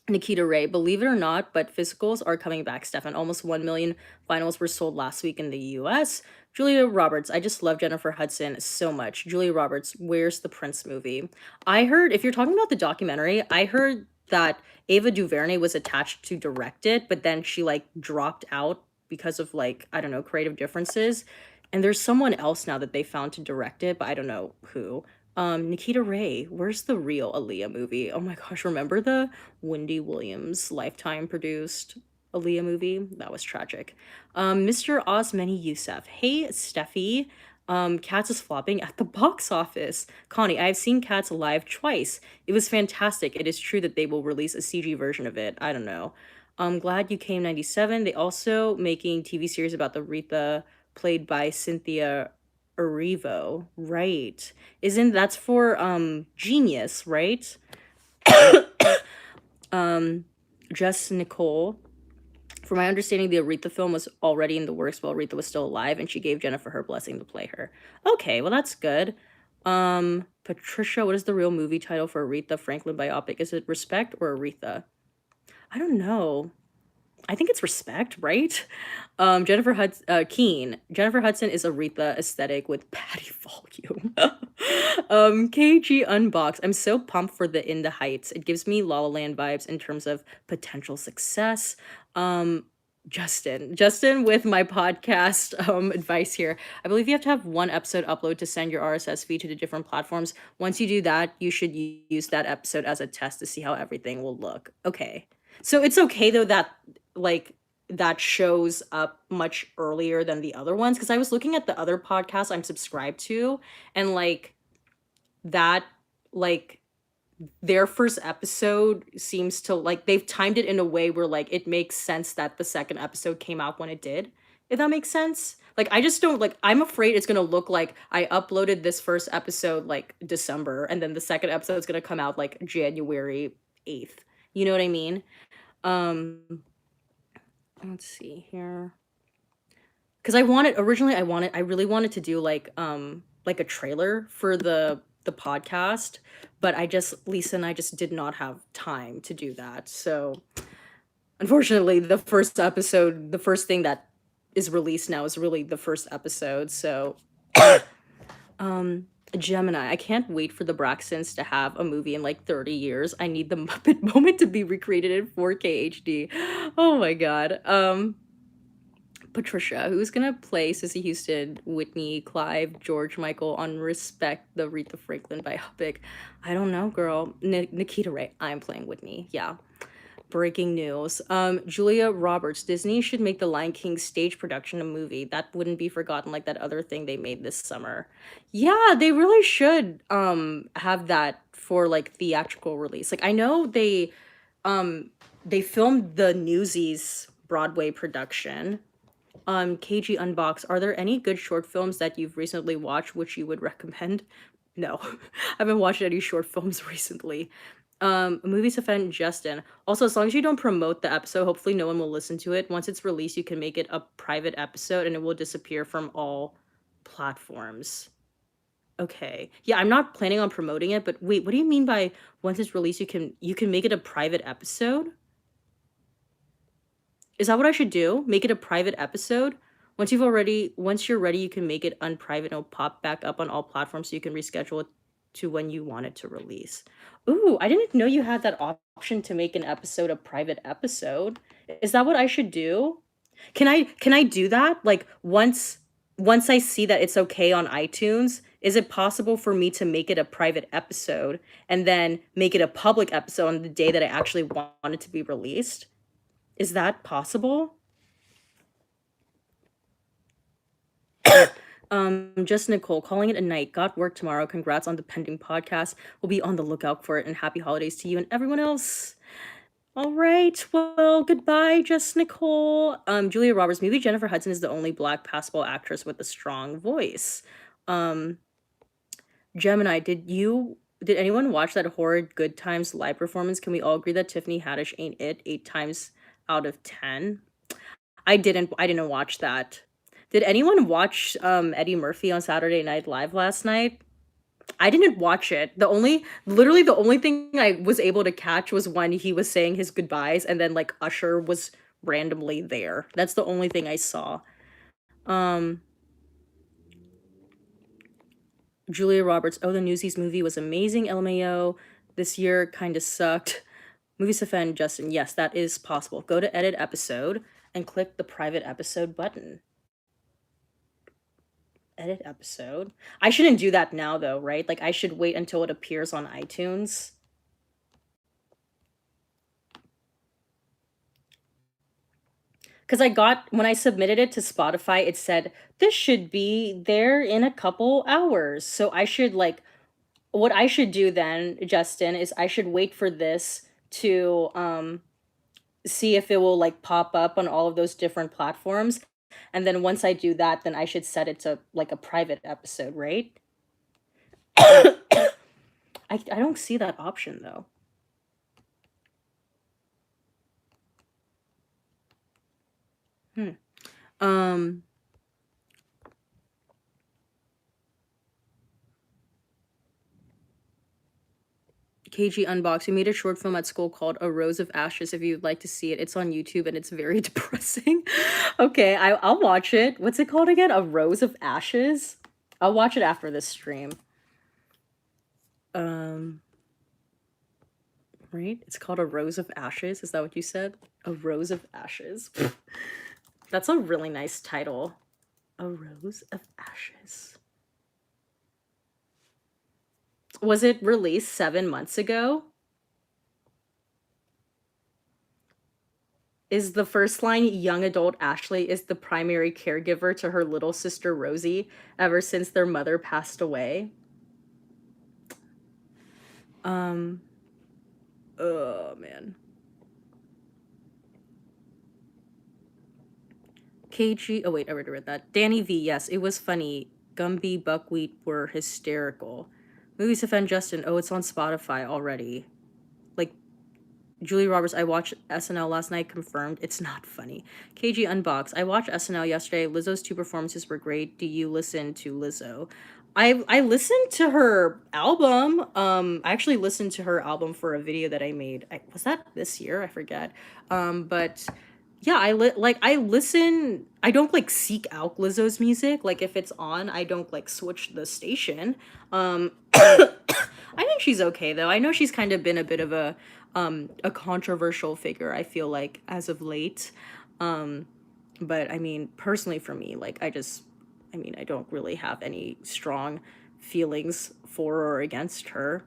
Nikita Ray, believe it or not, but physicals are coming back, Stefan. Almost 1 million vinyls were sold last week in the US. Julia Roberts, I just love Jennifer Hudson so much. Julia Roberts, where's the Prince movie? I heard, if you're talking about the documentary, I heard that Ava DuVernay was attached to direct it, but then she like dropped out because of like, I don't know, creative differences. And there's someone else now that they found to direct it, but I don't know who. Nikita Ray, where's the real Aaliyah movie? Oh my gosh, remember the Wendy Williams Lifetime produced Aaliyah movie? That was tragic. Mr. Osmani Youssef. Hey, Steffi. Cats is flopping at the box office. Connie, I've seen Cats live twice. It was fantastic. It is true that they will release a CG version of it. I don't know. I'm glad you came 97. They also making TV series about the Rita played by Cynthia Erivo. Right. Isn't that's for Genius, right? Just Nicole. From my understanding, the Aretha film was already in the works while Aretha was still alive, and she gave Jennifer her blessing to play her. Okay, well that's good. Patricia, what is the real movie title for Aretha Franklin biopic? Is it Respect or Aretha? I don't know. I think it's Respect, right? Keen. Jennifer Hudson is Aretha aesthetic with Patty volume. KG Unbox. I'm so pumped for the In the Heights. It gives me La La Land vibes in terms of potential success. Justin with my podcast advice here. I believe you have to have one episode upload to send your RSS feed to the different platforms. Once you do that, you should use that episode as a test to see how everything will look. Okay. So it's okay though that like that shows up much earlier than the other ones because I was looking at the other podcasts I'm subscribed to and like that like their first episode seems to like they've timed it in a way where like it makes sense that the second episode came out when it did. If that makes sense. Like I just don't like I'm afraid it's going to look like I uploaded this first episode like December and then the second episode is going to come out like January 8th. You know what I mean? Um let's see here. Cuz I really wanted to do like a trailer for the podcast, but Lisa and I just did not have time to do that. So, unfortunately, the first thing that is released now is really the first episode. So, um Gemini, I can't wait for the Braxtons to have a movie in like 30 years. I need the Muppet moment to be recreated in 4K HD. Oh my god. Patricia, who's gonna play Sissy Houston, Whitney, Clive, George Michael on Respect, the Aretha Franklin biopic? I don't know, girl. Nikita Ray, I'm playing Whitney. Yeah. Breaking news. Julia Roberts, Disney should make the Lion King stage production a movie. That wouldn't be forgotten like that other thing they made this summer. Yeah, they really should have that for like theatrical release. Like I know they filmed the Newsies Broadway production. KG Unbox, are there any good short films that you've recently watched which you would recommend? No, I haven't watched any short films recently. Movies offend Justin. Also, as long as you don't promote the episode, hopefully no one will listen to it. Once it's released, you can make it a private episode and it will disappear from all platforms. Okay. Yeah, I'm not planning on promoting it, but wait, what do you mean by once it's released, you can make it a private episode? Is that what I should do? Make it a private episode? Once you're ready, you can make it unprivate and it'll pop back up on all platforms so you can reschedule it to when you want it to release. Ooh, I didn't know you had that option to make an episode a private episode. Is that what I should do? Can I do that? Like once I see that it's okay on iTunes, is it possible for me to make it a private episode and then make it a public episode on the day that I actually want it to be released? Is that possible? Just Nicole, calling it a night. Got work tomorrow. Congrats on the pending podcast. We'll be on the lookout for it, and happy holidays to you and everyone else. All right. Well, goodbye, Just Nicole. Julia Roberts, maybe Jennifer Hudson is the only black passable actress with a strong voice. Gemini, did anyone watch that horrid Good Times live performance? Can we all agree that Tiffany Haddish ain't it 8 times out of 10? I didn't watch that. Did anyone watch Eddie Murphy on Saturday Night Live last night? I didn't watch it. Literally the only thing I was able to catch was when he was saying his goodbyes and then like Usher was randomly there. That's the only thing I saw. Um, Julia Roberts, oh, the Newsies movie was amazing. LMAO, this year kind of sucked. Movies to offend Justin. Yes, that is possible. Go to edit episode and click the private episode button. Edit episode. I shouldn't do that now though, right? Like I should wait until it appears on iTunes. Because when I submitted it to Spotify, it said, this should be there in a couple hours. So I should, like, what I should do then, Justin, is I should wait for this to see if it will, like, pop up on all of those different platforms. And then once I do that, then I should set it to, like, a private episode, right? I don't see that option, though. Um, KG Unbox. We made a short film at school called A Rose of Ashes. If you'd like to see it, it's on YouTube and it's very depressing. Okay, I'll watch it. What's it called again? A Rose of Ashes? I'll watch it after this stream. Right? It's called A Rose of Ashes. Is that what you said? A Rose of Ashes. That's a really nice title. A Rose of Ashes. Was it released 7 months ago? Is the first line young adult Ashley is the primary caregiver to her little sister Rosie ever since their mother passed away? Oh man. KG, oh wait, I already read that. Danny V, yes, it was funny. Gumby, Buckwheat were hysterical. Movies offend Justin, oh, it's on Spotify already. Like, Julie Roberts, I watched SNL last night, confirmed it's not funny. KG Unbox, I watched SNL yesterday. Lizzo's 2 performances were great. Do you listen to Lizzo? I listened to her album. I actually listened to her album for a video that I made. Was that this year? I forget. But yeah, I listen. I don't like seek out Lizzo's music. Like if it's on, I don't like switch the station. I think she's okay though. I know she's kind of been a bit of a controversial figure, I feel like, as of late. But I mean, personally for me, like I don't really have any strong feelings for or against her.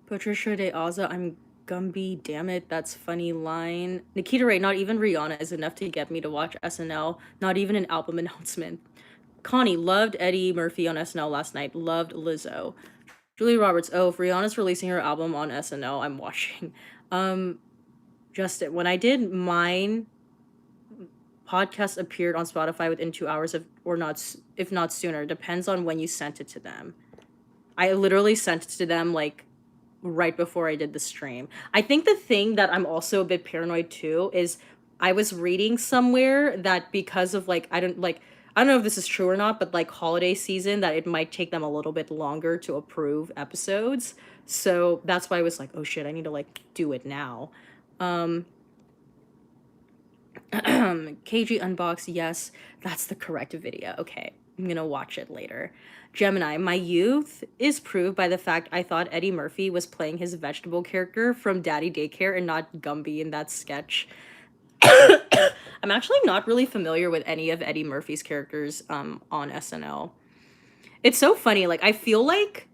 Patricia de Aza, I'm Gumby, damn it, that's funny line. Nikita Ray, not even Rihanna is enough to get me to watch SNL, not even an album announcement. Connie, loved Eddie Murphy on SNL last night, loved Lizzo. Julie Roberts, oh, if Rihanna's releasing her album on SNL, I'm watching. Justin, when I did mine, podcast appeared on Spotify within 2 hours of, or not, if not sooner. Depends on when you sent it to them. I literally sent it to them like right before I did the stream. I think the thing that I'm also a bit paranoid too is I was reading somewhere that because of like I don't know if this is true or not, but like holiday season that it might take them a little bit longer to approve episodes. So that's why I was like, oh shit, I need to like do it now. KG Unbox, yes, that's the correct video. Okay, I'm gonna watch it later. Gemini, my youth is proved by the fact I thought Eddie Murphy was playing his vegetable character from Daddy Daycare and not Gumby in that sketch. I'm actually not really familiar with any of Eddie Murphy's characters on SNL. It's so funny, like I feel like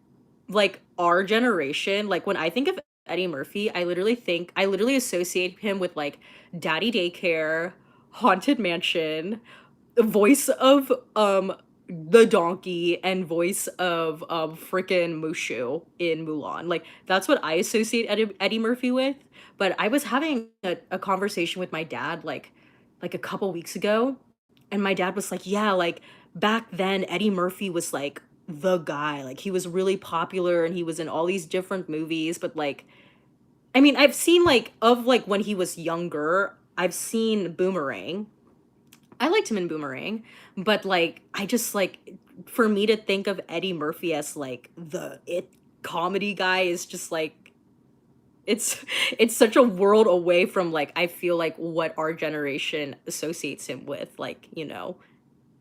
our generation, like when I think of Eddie Murphy, I literally associate him with like Daddy Daycare, Haunted Mansion, voice of the donkey, and voice of freaking Mushu in Mulan. Like that's what I associate Eddie Murphy with. But I was having a conversation with my dad like a couple weeks ago, and my dad was like, yeah, like back then Eddie Murphy was like the guy. Like he was really popular and he was in all these different movies, but like I mean, I've seen like of like when he was younger, I've seen Boomerang. I liked him in Boomerang, but like I just like for me to think of Eddie Murphy as like the it comedy guy is just like it's it's such a world away from like I feel like what our generation associates him with, like, you know,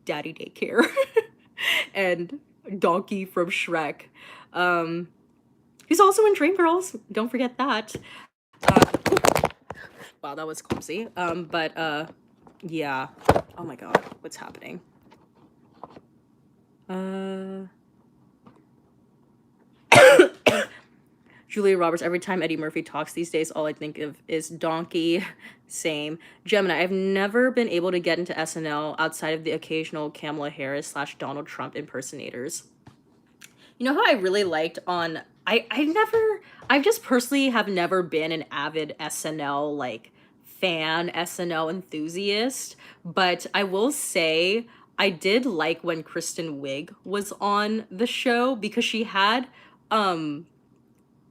Daddy Daycare and Donkey from Shrek. Um he's also in Dreamgirls. Don't forget that. Wow, that was clumsy. But yeah. Oh my god, what's happening? Uh Julia Roberts, every time Eddie Murphy talks these days, all I think of is Donkey. Same. Gemini, I've never been able to get into SNL outside of the occasional Kamala Harris slash Donald Trump impersonators. You know how I really liked on I just personally have never been an avid SNL like fan, SNL enthusiast, but I will say I did like when Kristen Wiig was on the show because she had um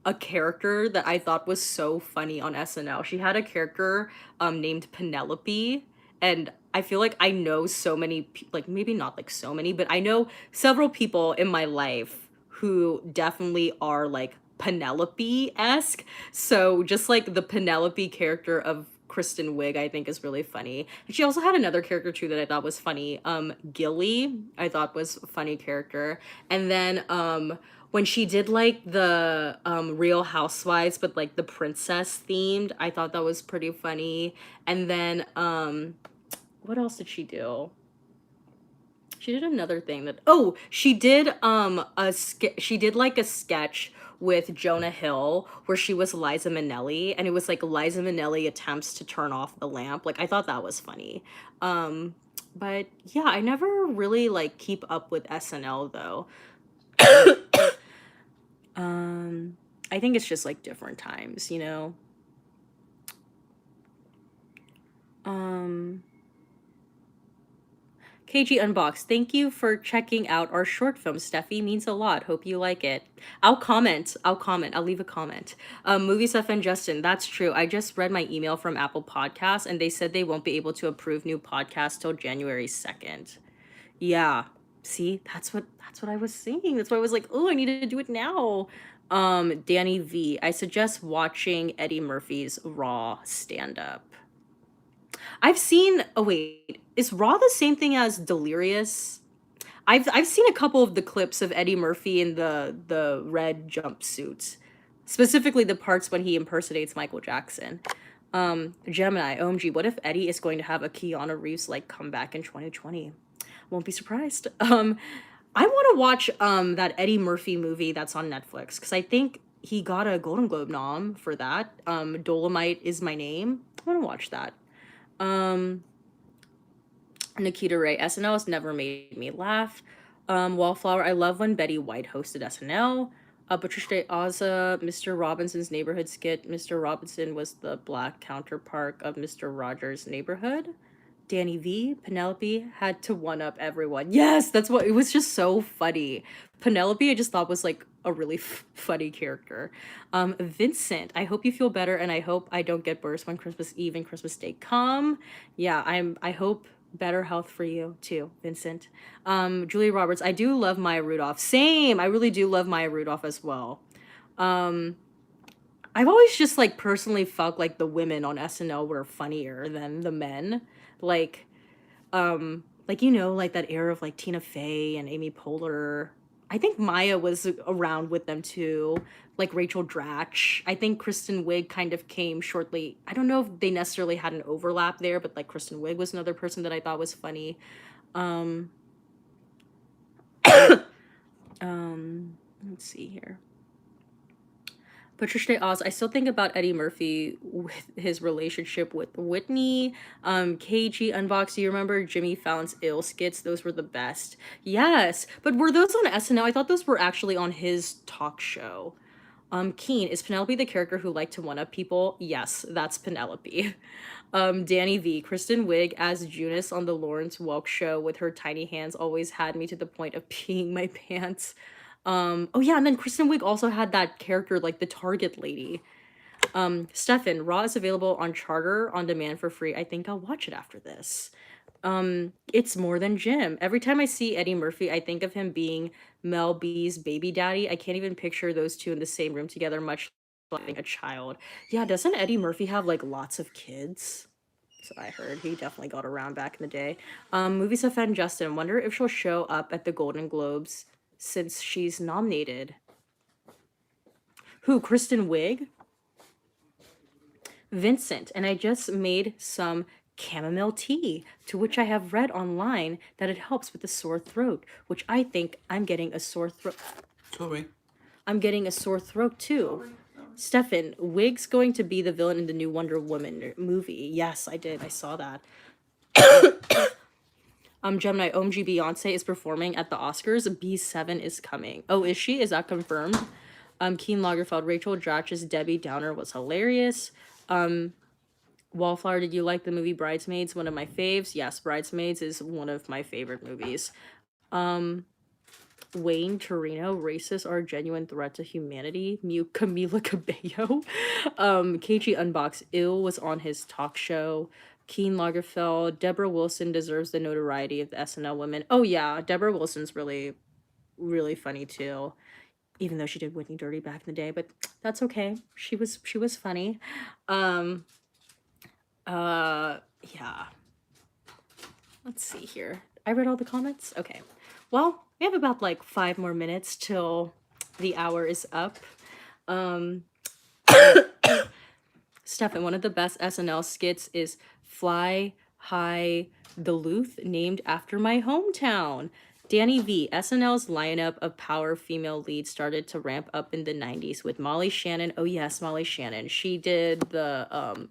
a character that I thought was so funny on SNL. She had a character named Penelope, and I feel like I know so many like maybe not like so many, but I know several people in my life who definitely are like Penelope-esque. So just like the Penelope character of Kristen Wiig, I think is really funny. And she also had another character too that I thought was funny. Gilly, I thought was a funny character. And then when she did like the Real Housewives but like the princess themed, I thought that was pretty funny. And then what else did she do? She did another thing that she did she did like a sketch with Jonah Hill where she was Liza Minnelli, and it was like Liza Minnelli attempts to turn off the lamp. Like I thought that was funny. But yeah, I never really like keep up with SNL though. I think it's just like different times, you know. KG Unboxed, thank you for checking out our short film, Steffi. Means a lot. Hope you like it. I'll comment. I'll leave a comment. Movie Stuff and Justin, that's true. I just read my email from Apple Podcasts and they said they won't be able to approve new podcasts till January 2nd. Yeah. See, that's what I was saying. That's why I was like, oh, I need to do it now. Danny V. I suggest watching Eddie Murphy's Raw stand-up. I've seen oh wait, is Raw the same thing as Delirious? I've seen a couple of the clips of Eddie Murphy in the red jumpsuit. Specifically the parts when he impersonates Michael Jackson. Gemini, OMG, what if Eddie is going to have a Keanu Reeves like comeback in 2020? Won't be surprised. I want to watch that Eddie Murphy movie that's on Netflix because I think he got a Golden Globe nom for that. Dolomite is My Name. I want to watch that. Nikita Ray, SNL has never made me laugh. Wallflower, I love when Betty White hosted SNL. Patricia de Aza, Mr. Robinson's Neighborhood skit. Mr. Robinson was the black counterpart of Mr. Rogers' Neighborhood. Danny V, Penelope had to one up everyone. Yes, that's what it was just so funny. Penelope, I just thought was like a really funny character. Vincent, I hope you feel better and I hope I don't get worse when Christmas Eve and Christmas Day come. Yeah, I hope better health for you too, Vincent. Julia Roberts, I do love Maya Rudolph. Same, I really do love Maya Rudolph as well. I've always just like personally felt like the women on SNL were funnier than the men. Like, like you know, like that era of like Tina Fey and Amy Poehler. I think Maya was around with them too, like Rachel Dratch. I think Kristen Wiig kind of came shortly. I don't know if they necessarily had an overlap there, but like Kristen Wiig was another person that I thought was funny. Let's see here. Patricia de Oz, I still think about Eddie Murphy with his relationship with Whitney. KG Unbox, do you remember Jimmy Fallon's ill skits? Those were the best. Yes, but were those on SNL? I thought those were actually on his talk show. Keen, is Penelope the character who liked to one-up people? Yes, that's Penelope. Danny V, Kristen Wiig as Junice on the Lawrence Welk show with her tiny hands always had me to the point of peeing my pants. Oh yeah, and then Kristen Wiig also had that character like the Target lady. Stefan, Raw is available on Charter on demand for free. I think I'll watch it after this. It's more than Jim. Every time I see Eddie Murphy, I think of him being Mel B's baby daddy. I can't even picture those two in the same room together, much like a child. Yeah, doesn't Eddie Murphy have like lots of kids? So I heard he definitely got around back in the day. Movies offend Justin. Wonder if she'll show up at the Golden Globes since she's nominated. Who? Kristen Wiig? Vincent, and I just made some chamomile tea, to which I have read online that it helps with the sore throat, which I think I'm getting a sore throat. Sorry. I'm getting a sore throat too. Stefan, Wig's going to be the villain in the new Wonder Woman movie. Yes, I did. I saw that. Gemini, OMG Beyonce is performing at the Oscars. B7 is coming. Oh, is she? Is that confirmed? Keen Lagerfeld, Rachel Dratch's Debbie Downer was hilarious. Wallflower, did you like the movie Bridesmaids? One of my faves. Yes, Bridesmaids is one of my favorite movies. Wayne Torino, racists are a genuine threat to humanity. Camila Cabello. KG Unbox Ill was on his talk show. Keen Lagerfeld, Deborah Wilson deserves the notoriety of the SNL women. Oh yeah, Deborah Wilson's really, really funny too. Even though she did Whitney dirty back in the day, but that's okay. She was funny. Yeah. Let's see here. I read all the comments? Okay. Well, we have about like 5 more minutes till the hour is up. Stefan, one of the best SNL skits is Fly High Duluth, named after my hometown. Danny V, SNL's lineup of power female leads started to ramp up in the 90s with Molly Shannon. Oh yes, Molly Shannon. She did the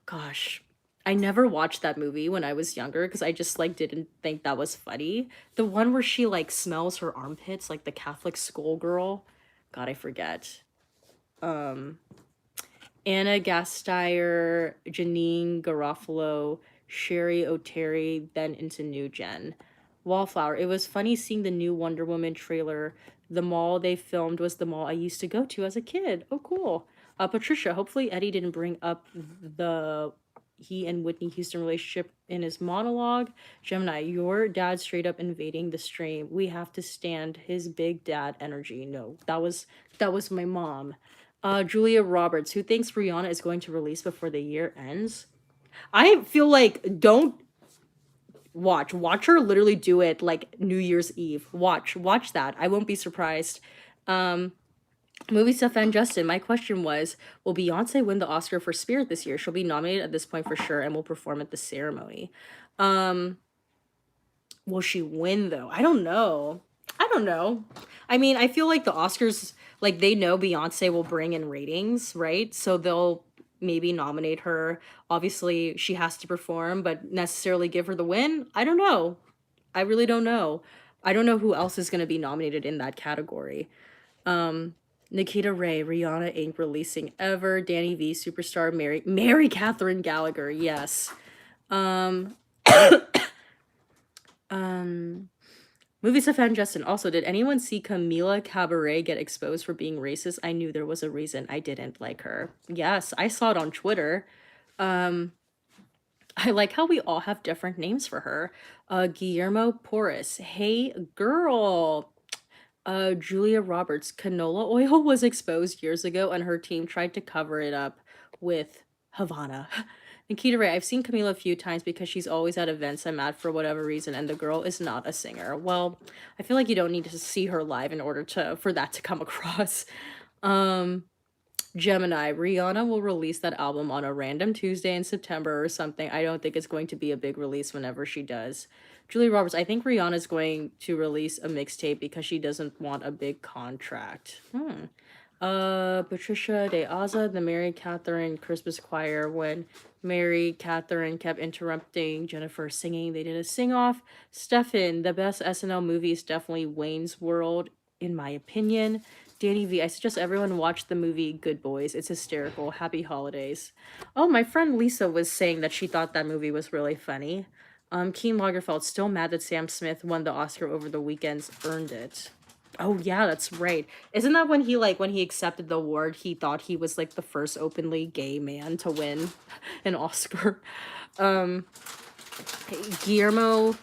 gosh, I never watched that movie when I was younger because I just like didn't think that was funny. The one where she like smells her armpits, like the Catholic schoolgirl. God, I forget. Anna Gasteyer, Janine Garofalo, Sherry O'Terry, then into New Gen. Wallflower. It was funny seeing the new Wonder Woman trailer. The mall they filmed was the mall I used to go to as a kid. Oh, cool. Patricia, hopefully Eddie didn't bring up the he and Whitney Houston relationship in his monologue. Gemini, your dad straight up invading the stream. We have to stand his big dad energy. No, that was my mom. Julia Roberts, who thinks Rihanna is going to release before the year ends. I feel like don't watch her literally do it like New Year's Eve. Watch that. I won't be surprised. Movie stuff and Justin. My question was, will Beyonce win the Oscar for Spirit this year? She'll be nominated at this point for sure and will perform at the ceremony. Will she win though? I don't know. I mean, I feel like the Oscars, like they know Beyonce will bring in ratings, right? So they'll maybe nominate her. Obviously, she has to perform, but necessarily give her the win? I don't know. I really don't know. I don't know who else is going to be nominated in that category. Nikita Ray, Rihanna ain't releasing ever. Danny V, superstar Mary Catherine Gallagher. Yes. Movie stuff and Justin. Also, did anyone see Camila Cabret get exposed for being racist? I knew there was a reason I didn't like her. Yes, I saw it on Twitter. I like how we all have different names for her. Guillermo Porras. Hey, girl. Julia Roberts. Canola oil was exposed years ago, and her team tried to cover it up with Havana. Nikita Ray, I've seen Camila a few times because she's always at events I'm at for whatever reason, and the girl is not a singer. Well, I feel like you don't need to see her live in order for that to come across. Gemini, Rihanna will release that album on a random Tuesday in September or something. I don't think it's going to be a big release whenever she does. Julie Roberts, I think Rihanna's going to release a mixtape because she doesn't want a big contract. Patricia De Aza, the Mary Catherine Christmas choir. When Mary Catherine kept interrupting Jennifer singing, they did a sing-off. Stefan, the best SNL movie is definitely Wayne's World, in my opinion. Danny V, I suggest everyone watch the movie Good Boys. It's hysterical. Happy holidays. Oh, my friend Lisa was saying that she thought that movie was really funny. Keen Lagerfeld, still mad that Sam Smith won the Oscar over the weekends. Earned it. Oh yeah, that's right. Isn't that when he accepted the award, he thought he was like the first openly gay man to win an Oscar? Guillermo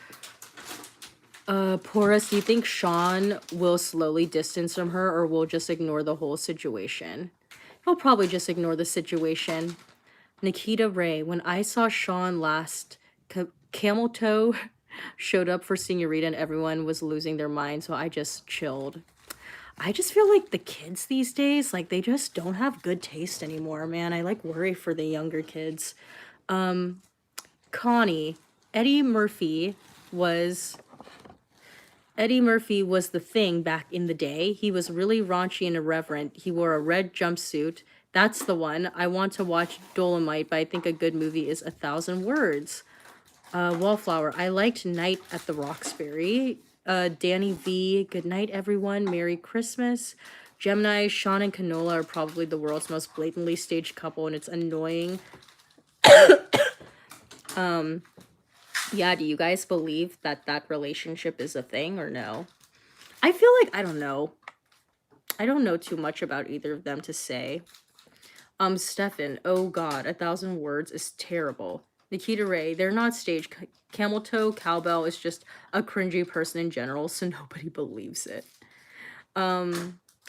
Porras, do you think Sean will slowly distance from her or will just ignore the whole situation? He'll probably just ignore the situation. Nikita Ray, when I saw Sean last, Camel Toe showed up for Senorita and everyone was losing their mind, so I just chilled. I just feel like the kids these days, like, they just don't have good taste anymore, man. I, like, worry for the younger kids. Connie, Eddie Murphy was the thing back in the day. He was really raunchy and irreverent. He wore a red jumpsuit. That's the one. I want to watch Dolomite, but I think a good movie is 1,000 Words. Wallflower, I liked Night at the Roxbury. Danny V, good night, everyone. Merry Christmas. Gemini, Sean and Canola are probably the world's most blatantly staged couple, and it's annoying. Yeah, do you guys believe that that relationship is a thing or no? I feel like, I don't know. I don't know too much about either of them to say. Stefan, oh god, 1,000 Words is terrible. Nikita Ray, they're not staged. Camel Toe Cowbell is just a cringy person in general, so nobody believes it.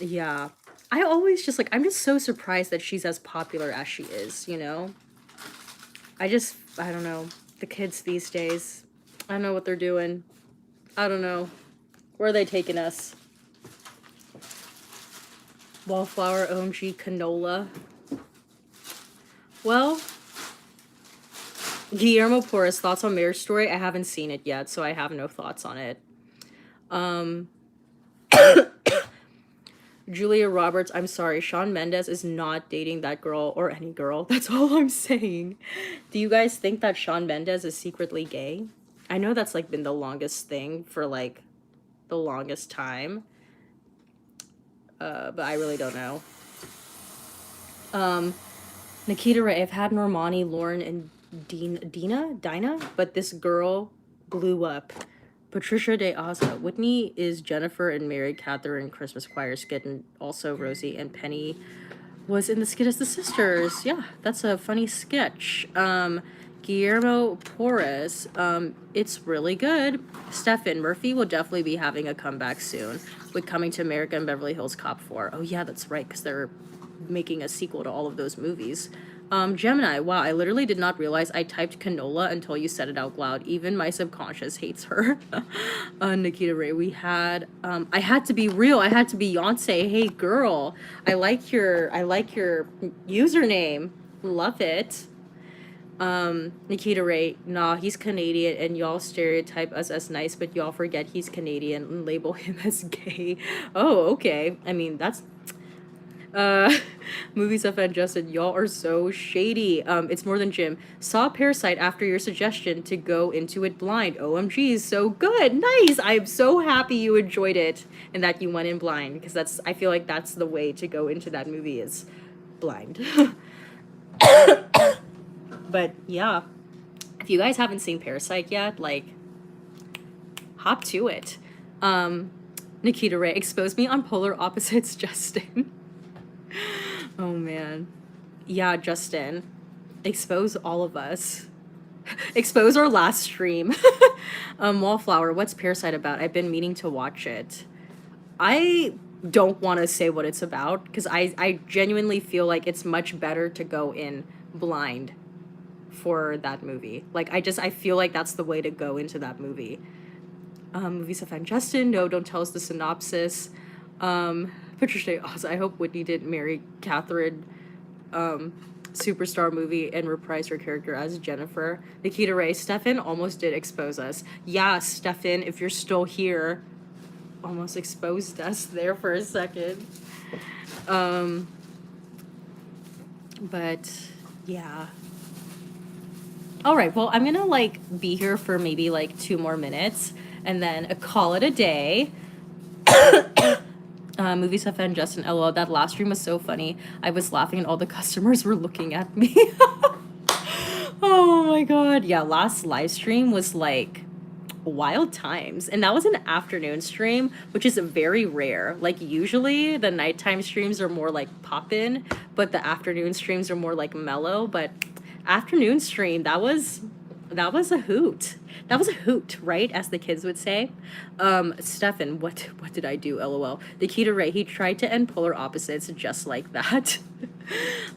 Yeah. I always just, like, I'm just so surprised that she's as popular as she is, you know? I don't know. The kids these days, I don't know what they're doing. I don't know. Where are they taking us? Wallflower, OMG, Canola. Well, Guillermo Porras, thoughts on Marriage Story? I haven't seen it yet, so I have no thoughts on it. Julia Roberts, I'm sorry, Shawn Mendes is not dating that girl or any girl. That's all I'm saying. Do you guys think that Shawn Mendes is secretly gay? I know that's, like, been the longest thing for, like, the longest time. But I really don't know. Nikita Ray, I've had Normani, Lauren, and Dinah, but this girl blew up. Patricia de Aza, Whitney is Jennifer and married Catherine Christmas choir skit, and also Rosie and Penny was in the skit as the sisters. Yeah, that's a funny sketch. Guillermo Porras, it's really good. Stefan, Murphy will definitely be having a comeback soon with Coming to America and Beverly Hills Cop 4. Oh yeah, that's right, because they're making a sequel to all of those movies. Gemini, wow, I literally did not realize I typed canola until you said it out loud. Even my subconscious hates her. Nikita Ray, we had, I had to be real. I had to be Beyonce. Hey girl, I like your username. Love it. Nikita Ray, nah, he's Canadian and y'all stereotype us as nice, but y'all forget he's Canadian and label him as gay. Oh, okay. I mean, that's, movies of Justin, y'all are so shady. It's more than Jim. Saw Parasite after your suggestion to go into it blind. OMG, so good. Nice. I'm so happy you enjoyed it and that you went in blind, because I feel like that's the way to go into that movie, is blind. But yeah, if you guys haven't seen Parasite yet, like, hop to it. Nikita Ray, expose me on Polar Opposites, Justin. Oh man. Yeah, Justin. Expose all of us. Expose our last stream. Wallflower, what's Parasite about? I've been meaning to watch it. I don't want to say what it's about, because I genuinely feel like it's much better to go in blind for that movie. Like, I feel like that's the way to go into that movie. Movies of Justin, no, don't tell us the synopsis. Patricia, I hope Whitney didn't marry Catherine, superstar movie, and reprise her character as Jennifer. Nikita Ray, Stefan almost did expose us. Yeah, Stefan, if you're still here, almost exposed us there for a second. But yeah. All right, well, I'm gonna, like, be here for maybe, like, 2 more minutes and then call it a day. Movies have found Justin, LOL. That last stream was so funny. I was laughing and all the customers were looking at me. Oh my god. Yeah, last live stream was, like, wild times. And that was an afternoon stream, which is very rare. Like, usually the nighttime streams are more, like, poppin', but the afternoon streams are more, like, mellow. But afternoon stream, that was That was a hoot. That was a hoot, right? As the kids would say. Stefan, what did I do? LOL. Nikita Ray, he tried to end polar opposites just like that.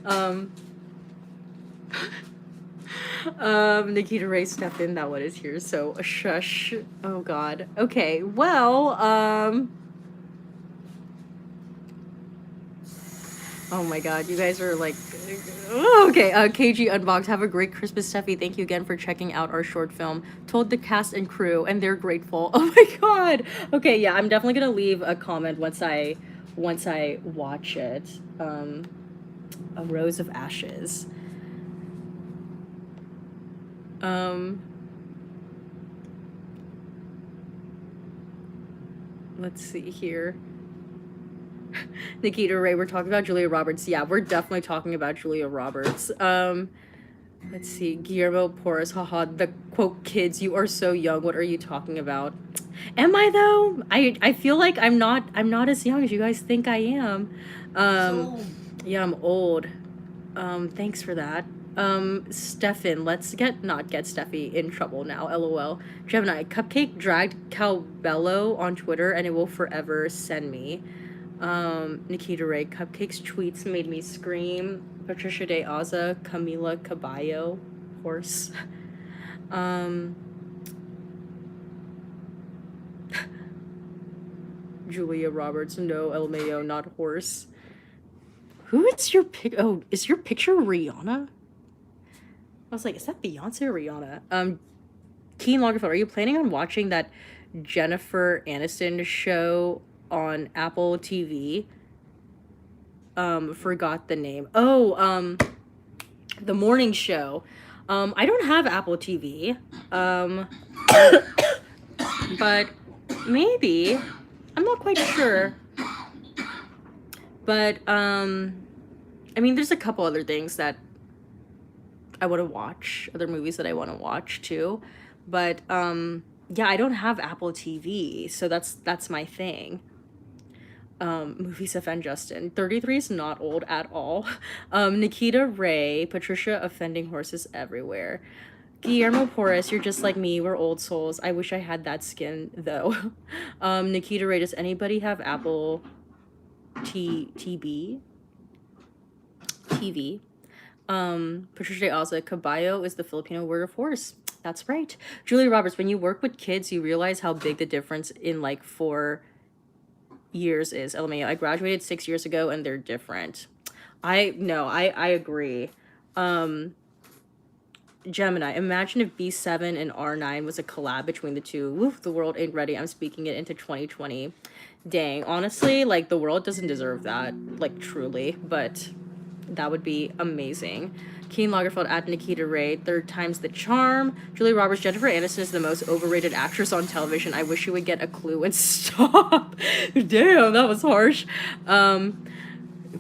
um, Nikita Ray, Stefan, that one is here. So shush. Oh God. Okay. Well. Oh my God, you guys are like, okay. KG Unboxed, have a great Christmas, Steffi. Thank you again for checking out our short film. Told the cast and crew, and they're grateful. Oh my God. Okay, yeah, I'm definitely gonna leave a comment once I watch it. A Rose of Ashes. Let's see here. Nikita Ray, we're talking about Julia Roberts. Yeah, we're definitely talking about Julia Roberts. Let's see. Guillermo Porras, haha, the quote, kids, you are so young. What are you talking about? Am I though? I feel like I'm not as young as you guys think I am. Yeah, I'm old. Thanks for that. Stefan, let's not get Steffi in trouble now, lol. Gemini, Cupcake dragged Calbello on Twitter and it will forever send me. Nikita Ray, Cupcake's tweets made me scream. Patricia de Aza, Camila Caballo, horse. Julia Roberts, no, El Mayo, not horse. Who is your pic? Oh, is your picture Rihanna? I was like, is that Beyonce or Rihanna? Keen Lagerfeld, are you planning on watching that Jennifer Aniston show on Apple TV? Forgot the name. Oh, the morning show. I don't have Apple TV. But maybe. I'm not quite sure. But, I mean, there's a couple other things that I want to watch, other movies that I want to watch too. But, yeah, I don't have Apple TV, so that's my thing. Movies offend Justin. 33 is not old at all. Nikita Ray, Patricia offending horses everywhere. Guillermo Porras, you're just like me. We're old souls. I wish I had that skin though. Nikita Ray, does anybody have Apple TV? Patricia de Alza, caballo is the Filipino word of horse. That's right. Julia Roberts, when you work with kids, you realize how big the difference in like 4 years is. LMAO, I graduated 6 years ago and they're different. I agree. Gemini, imagine if B7 and R9 was a collab between the two. Woof, the world ain't ready. I'm speaking it into 2020. Dang, honestly, like the world doesn't deserve that, like truly, but that would be amazing. Keen Lagerfeld at Nikita Ray, third time's the charm. Julia Roberts, Jennifer Aniston is the most overrated actress on television. I wish you would get a clue and stop. Damn, that was harsh.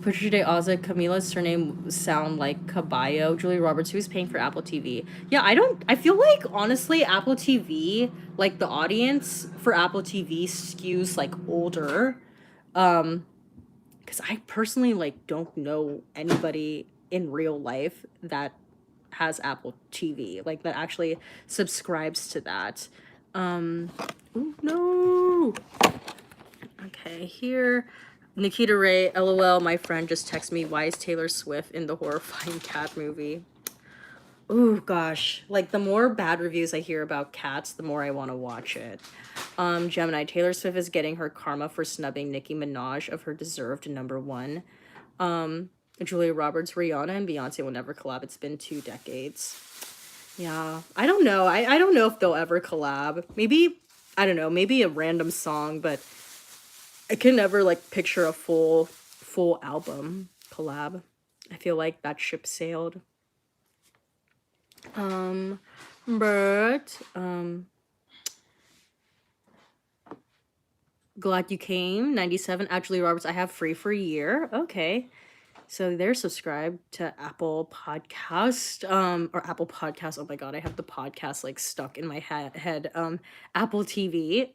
Patricia de Aza, Camila's surname sound like Caballo. Julia Roberts, who's paying for Apple TV? Yeah, I feel like, honestly, Apple TV, like, the audience for Apple TV skews, like, older. Because I personally, like, don't know anybody in real life that has Apple TV, like, that actually subscribes to that. Ooh, no! Okay, here... Nikita Ray, LOL, my friend just texted me, why is Taylor Swift in the horrifying cat movie? Ooh, gosh. Like, the more bad reviews I hear about cats, the more I want to watch it. Gemini, Taylor Swift is getting her karma for snubbing Nicki Minaj of her deserved #1. Julia Roberts, Rihanna and Beyonce will never collab. It's been 2 decades. Yeah, I don't know. I don't know if they'll ever collab. Maybe, I don't know, maybe a random song, but... I can never, like, picture a full album collab. I feel like that ship sailed. Glad you came. 97, Julia Roberts, I have free for a year. Okay. So they're subscribed to Apple Podcast, or Apple Podcast. Oh my God, I have the podcast, like, stuck in my head. Apple TV.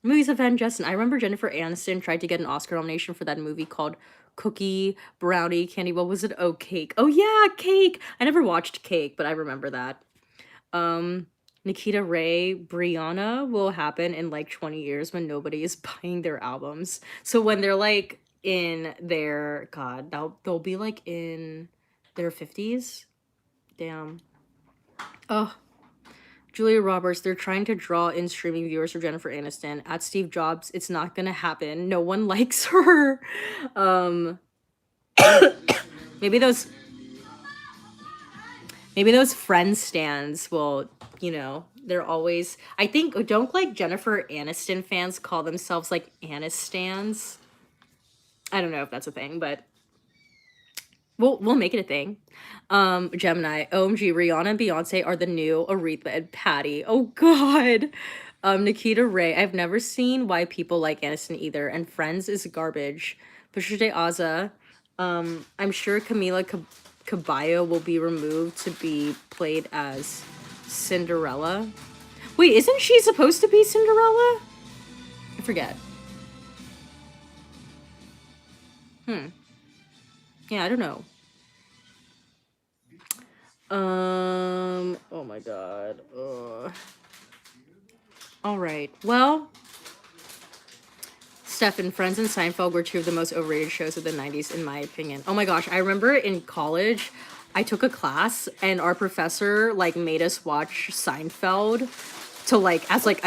Movies of Van Justin. I remember Jennifer Aniston tried to get an Oscar nomination for that movie called Cookie, Brownie, Candy. What was it? Oh, Cake. Oh, yeah, Cake. I never watched Cake, but I remember that. Um, Nikita Ray, Brianna will happen in like 20 years when nobody is buying their albums. So when they're like in their God, they'll be like in their 50s. Damn. Oh, Julia Roberts, they're trying to draw in streaming viewers for Jennifer Aniston. At Steve Jobs, it's not gonna happen. No one likes her. Um maybe those maybe those friend stands will, they're always, I think, don't like Jennifer Aniston fans call themselves like Anistans? I don't know if that's a thing, but we'll make it a thing. Gemini, OMG, Rihanna and Beyonce are the new Aretha and Patty. Oh god. Nikita Ray, I've never seen why people like Aniston either, and Friends is garbage. Patricia de Aza, I'm sure Caballo will be removed to be played as Cinderella. Wait, isn't she supposed to be Cinderella? I forget. Yeah, I don't know. Oh my god. Ugh. All right. Well, Stefan, Friends and Seinfeld were two of the most overrated shows of the 90s, in my opinion. Oh my gosh, I remember in college, I took a class and our professor like made us watch Seinfeld to like as like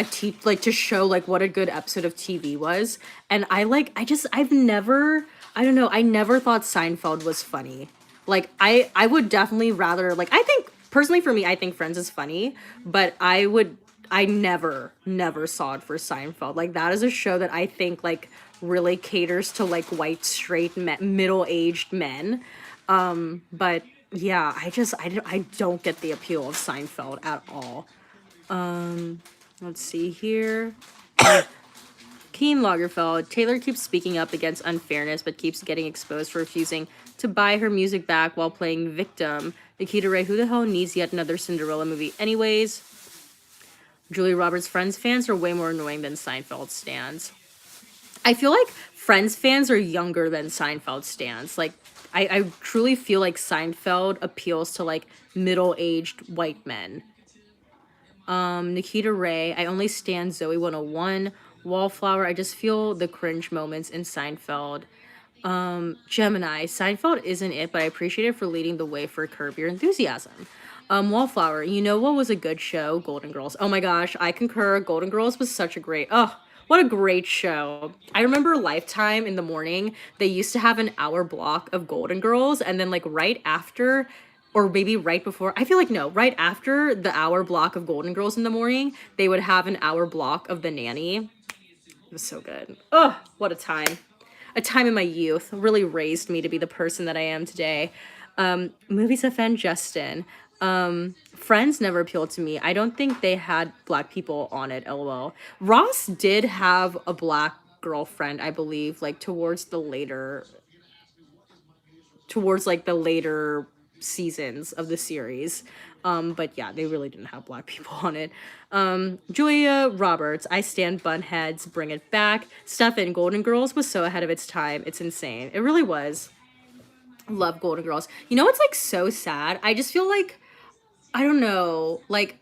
like to show like what a good episode of TV was. And I've never, I don't know, I never thought Seinfeld was funny. Like I would definitely rather, like, I think personally for me, I think Friends is funny, but I never saw it for Seinfeld. Like that is a show that I think like really caters to like white straight middle-aged men. But yeah, I don't get the appeal of Seinfeld at all. Let's see here. Keen Lagerfeld, Taylor keeps speaking up against unfairness but keeps getting exposed for refusing to buy her music back while playing victim. Nikita Ray, who the hell needs yet another Cinderella movie anyways? Julia Roberts, Friends fans are way more annoying than Seinfeld stans. I feel like Friends fans are younger than Seinfeld stans. Like, I truly feel like Seinfeld appeals to like middle-aged white men. Nikita Ray, I only stand Zoe 101. Wallflower, I just feel the cringe moments in Seinfeld. Gemini, Seinfeld isn't it, but I appreciate it for leading the way for Curb Your Enthusiasm. Wallflower, you know what was a good show? Golden Girls. Oh my gosh, I concur. Golden Girls was such a great, oh, what a great show. I remember Lifetime in the morning, they used to have an hour block of Golden Girls, and then like right after, or maybe right before, I feel like no, right after the hour block of Golden Girls in the morning, they would have an hour block of The Nanny. It was so good. Oh, what a time. A time in my youth really raised me to be the person that I am today. Movies offend Justin. Friends never appealed to me. I don't think they had black people on it, lol. Ross did have a black girlfriend, I believe, like towards like the later seasons of the series. But yeah, they really didn't have black people on it. Julia Roberts, I stand Bunheads, bring it back. Stuff in Golden Girls was so ahead of its time. It's insane. It really was. Love Golden Girls. You know, it's like so sad. I just feel like, I don't know, like,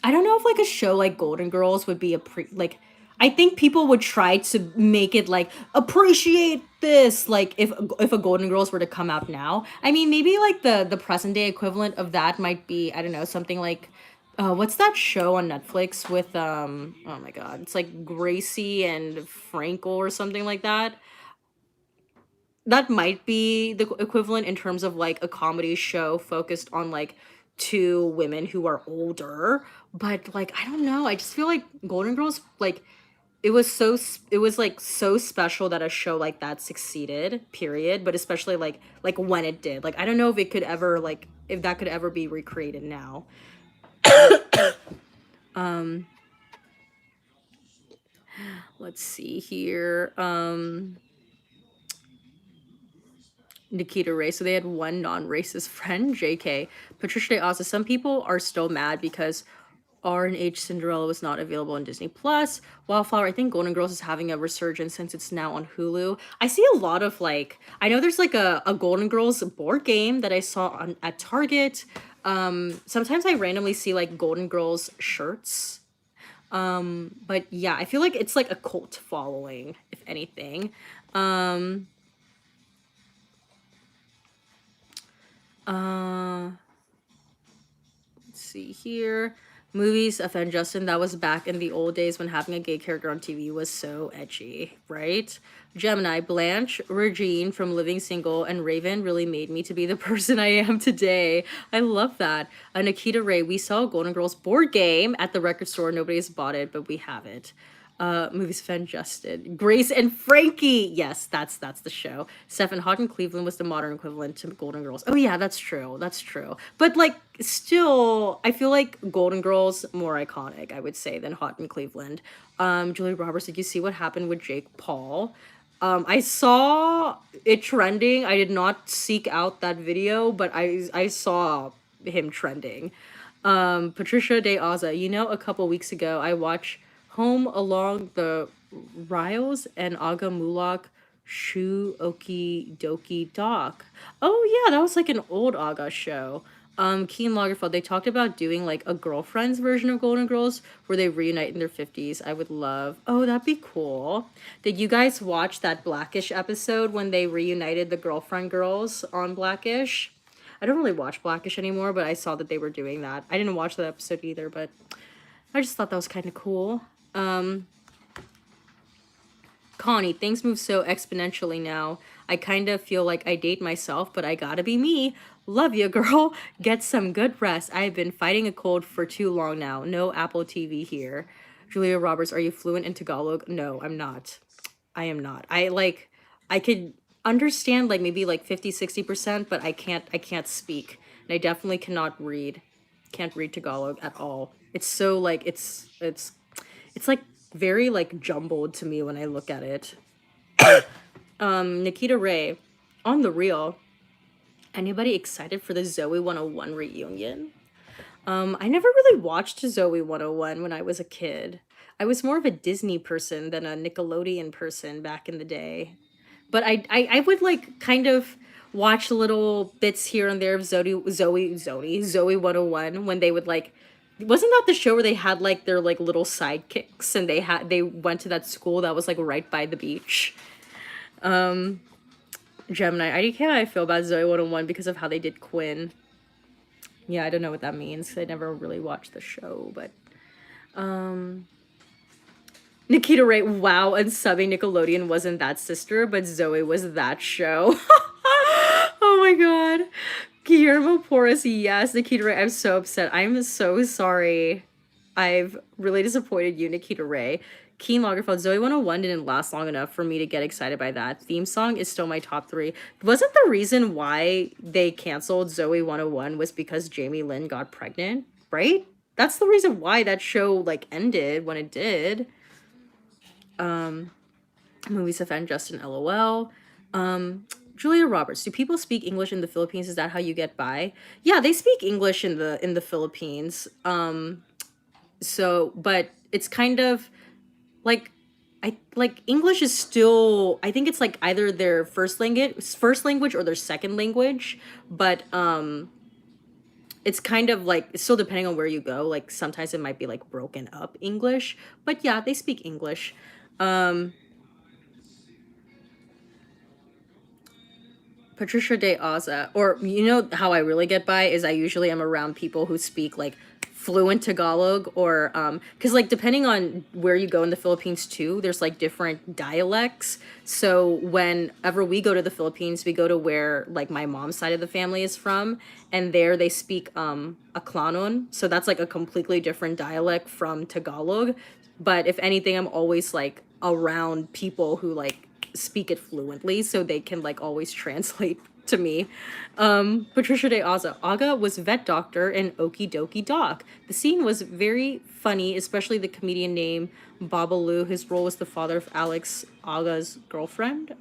I don't know if like a show like Golden Girls would be like, I think people would try to make it like appreciate this, like if a Golden Girls were to come out now. I mean, maybe like the present day equivalent of that might be, I don't know, something like what's that show on Netflix with oh my god, it's like Gracie and Frankel or something like that. That might be the equivalent in terms of like a comedy show focused on like two women who are older, but like I don't know, I just feel like Golden Girls, like it was like so special that a show like that succeeded, period, but especially like when it did, like I don't know if it could ever, like if that could ever be recreated now. Let's see here. Nikita Ray. So they had one non-racist friend, JK. Patricia de Asa. Some people are still mad because R&H Cinderella was not available on Disney Plus. Wildflower, I think Golden Girls is having a resurgence since it's now on Hulu. I see a lot of like, I know there's like a Golden Girls board game that I saw at Target. Sometimes I randomly see like Golden Girls shirts. But yeah, I feel like it's like a cult following, if anything. Um, uh, let's see here. Movies offend Justin. That was back in the old days when having a gay character on TV was so edgy, right? Gemini, Blanche, Regine from Living Single, and Raven really made me to be the person I am today. I love that. Nikita Ray, we saw a Golden Girls board game at the record store. Nobody has bought it, but we have it. Movies offend Justin. Grace and Frankie. Yes, that's the show. Stephen Hawk in Cleveland was the modern equivalent to Golden Girls. Oh yeah, that's true. That's true. But like, still, I feel like Golden Girls more iconic, I would say, than Hot in Cleveland. Julia Roberts, did you see what happened with Jake Paul? I saw it trending. I did not seek out that video, but I saw him trending. Patricia De Aza, you know, a couple weeks ago, I watched Home Along the Riles and Aga Mulak Shu Oki Doki Doc. Oh yeah, that was like an old Aga show. Keen Lagerfeld, they talked about doing like a girlfriends version of Golden Girls where they reunite in their 50s. I would love. Oh, that'd be cool. Did you guys watch that Blackish episode when they reunited the girlfriend girls on Blackish? I don't really watch Blackish anymore, but I saw that they were doing that. I didn't watch that episode either, but I just thought that was kind of cool. Connie, things move so exponentially now. I kind of feel like I date myself, but I gotta be me. Love you, girl. Get some good rest. I've been fighting a cold for too long now. No Apple TV here. Julia Roberts, are you fluent in Tagalog? No, I'm not. I am not. I could understand like maybe like 50-60%, but I can't speak. And I definitely cannot read. Can't read Tagalog at all. It's so like it's like very like jumbled to me when I look at it. Nikita Ray, on the real, anybody excited for the Zoe 101 reunion? I never really watched Zoe 101 when I was a kid. I was more of a Disney person than a Nickelodeon person back in the day. But I would like kind of watch little bits here and there of Zoe 101 when they would like, wasn't that the show where they had like their like little sidekicks and they went to that school that was like right by the beach. Gemini, IDK, I feel about Zoe 101 because of how they did Quinn. Yeah, I don't know what that means. I never really watched the show, but Nikita Ray, wow, unsubbing Nickelodeon wasn't that sister, but Zoe was that show. Oh my god. Guillermo Porras, yes, Nikita Ray, I'm so upset. I'm so sorry. I've really disappointed you, Nikita Ray. Keen Lagerfeld, Zoe 101 didn't last long enough for me to get excited by that. Theme song is still my top 3. Wasn't the reason why they canceled Zoe 101 was because Jamie Lynn got pregnant, right? That's the reason why that show like ended when it did. Movies offend Justin, LOL. Julia Roberts, do people speak English in the Philippines? Is that how you get by? Yeah, they speak English in the Philippines. So but it's kind of like I like English is still, I think it's like either their first language or their second language, but it's kind of like it's still depending on where you go. Like sometimes it might be like broken up English, but yeah, they speak English. Patricia De Aza, or you know how I really get by is I usually am around people who speak like fluent Tagalog or because like depending on where you go in the Philippines too, there's like different dialects. So whenever we go to the Philippines, we go to where like my mom's side of the family is from, and there they speak Aklanon. So that's like a completely different dialect from Tagalog. But if anything, I'm always like around people who like speak it fluently so they can like always translate to me. Patricia De Aza, Aga was vet doctor in Okie Dokie Doc. The scene was very funny, especially the comedian named Babalu. His role was the father of Alex Aga's girlfriend.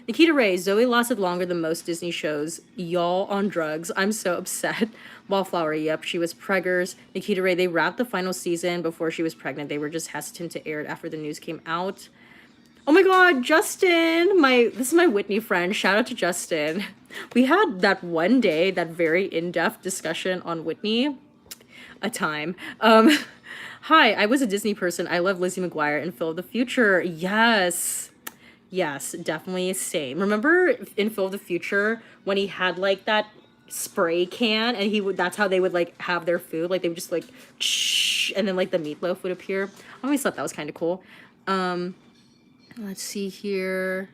Nikita Ray, Zoe lasted longer than most Disney shows. Y'all on drugs. I'm so upset. Wallflower, yep, she was preggers. Nikita Ray, they wrapped the final season before she was pregnant. They were just hesitant to air it after the news came out. Oh my god, Justin! This is my Whitney friend. Shout out to Justin. We had that one day, that very in-depth discussion on Whitney. A time. Hi, I was a Disney person. I love Lizzie McGuire and Phil of the Future. Yes. Yes, definitely same. Remember in Phil of the Future when he had like that spray can and he would that's how they would like have their food, like they would just like shh, and then like the meatloaf would appear. I always thought that was kind of cool. Let's see here.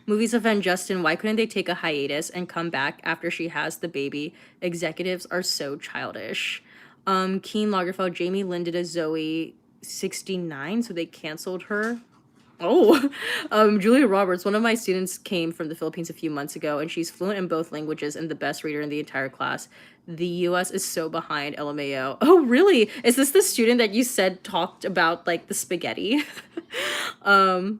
Movies of Van Justin, why couldn't they take a hiatus and come back after she has the baby? Executives are so childish. Keen Lagerfeld, Jamie Lynn did a Zoe 69, so they canceled her. Oh, Julia Roberts, one of my students came from the Philippines a few months ago, and she's fluent in both languages and the best reader in the entire class. The US is so behind, LMAO. Oh, really? Is this the student that you said talked about, like, the spaghetti? A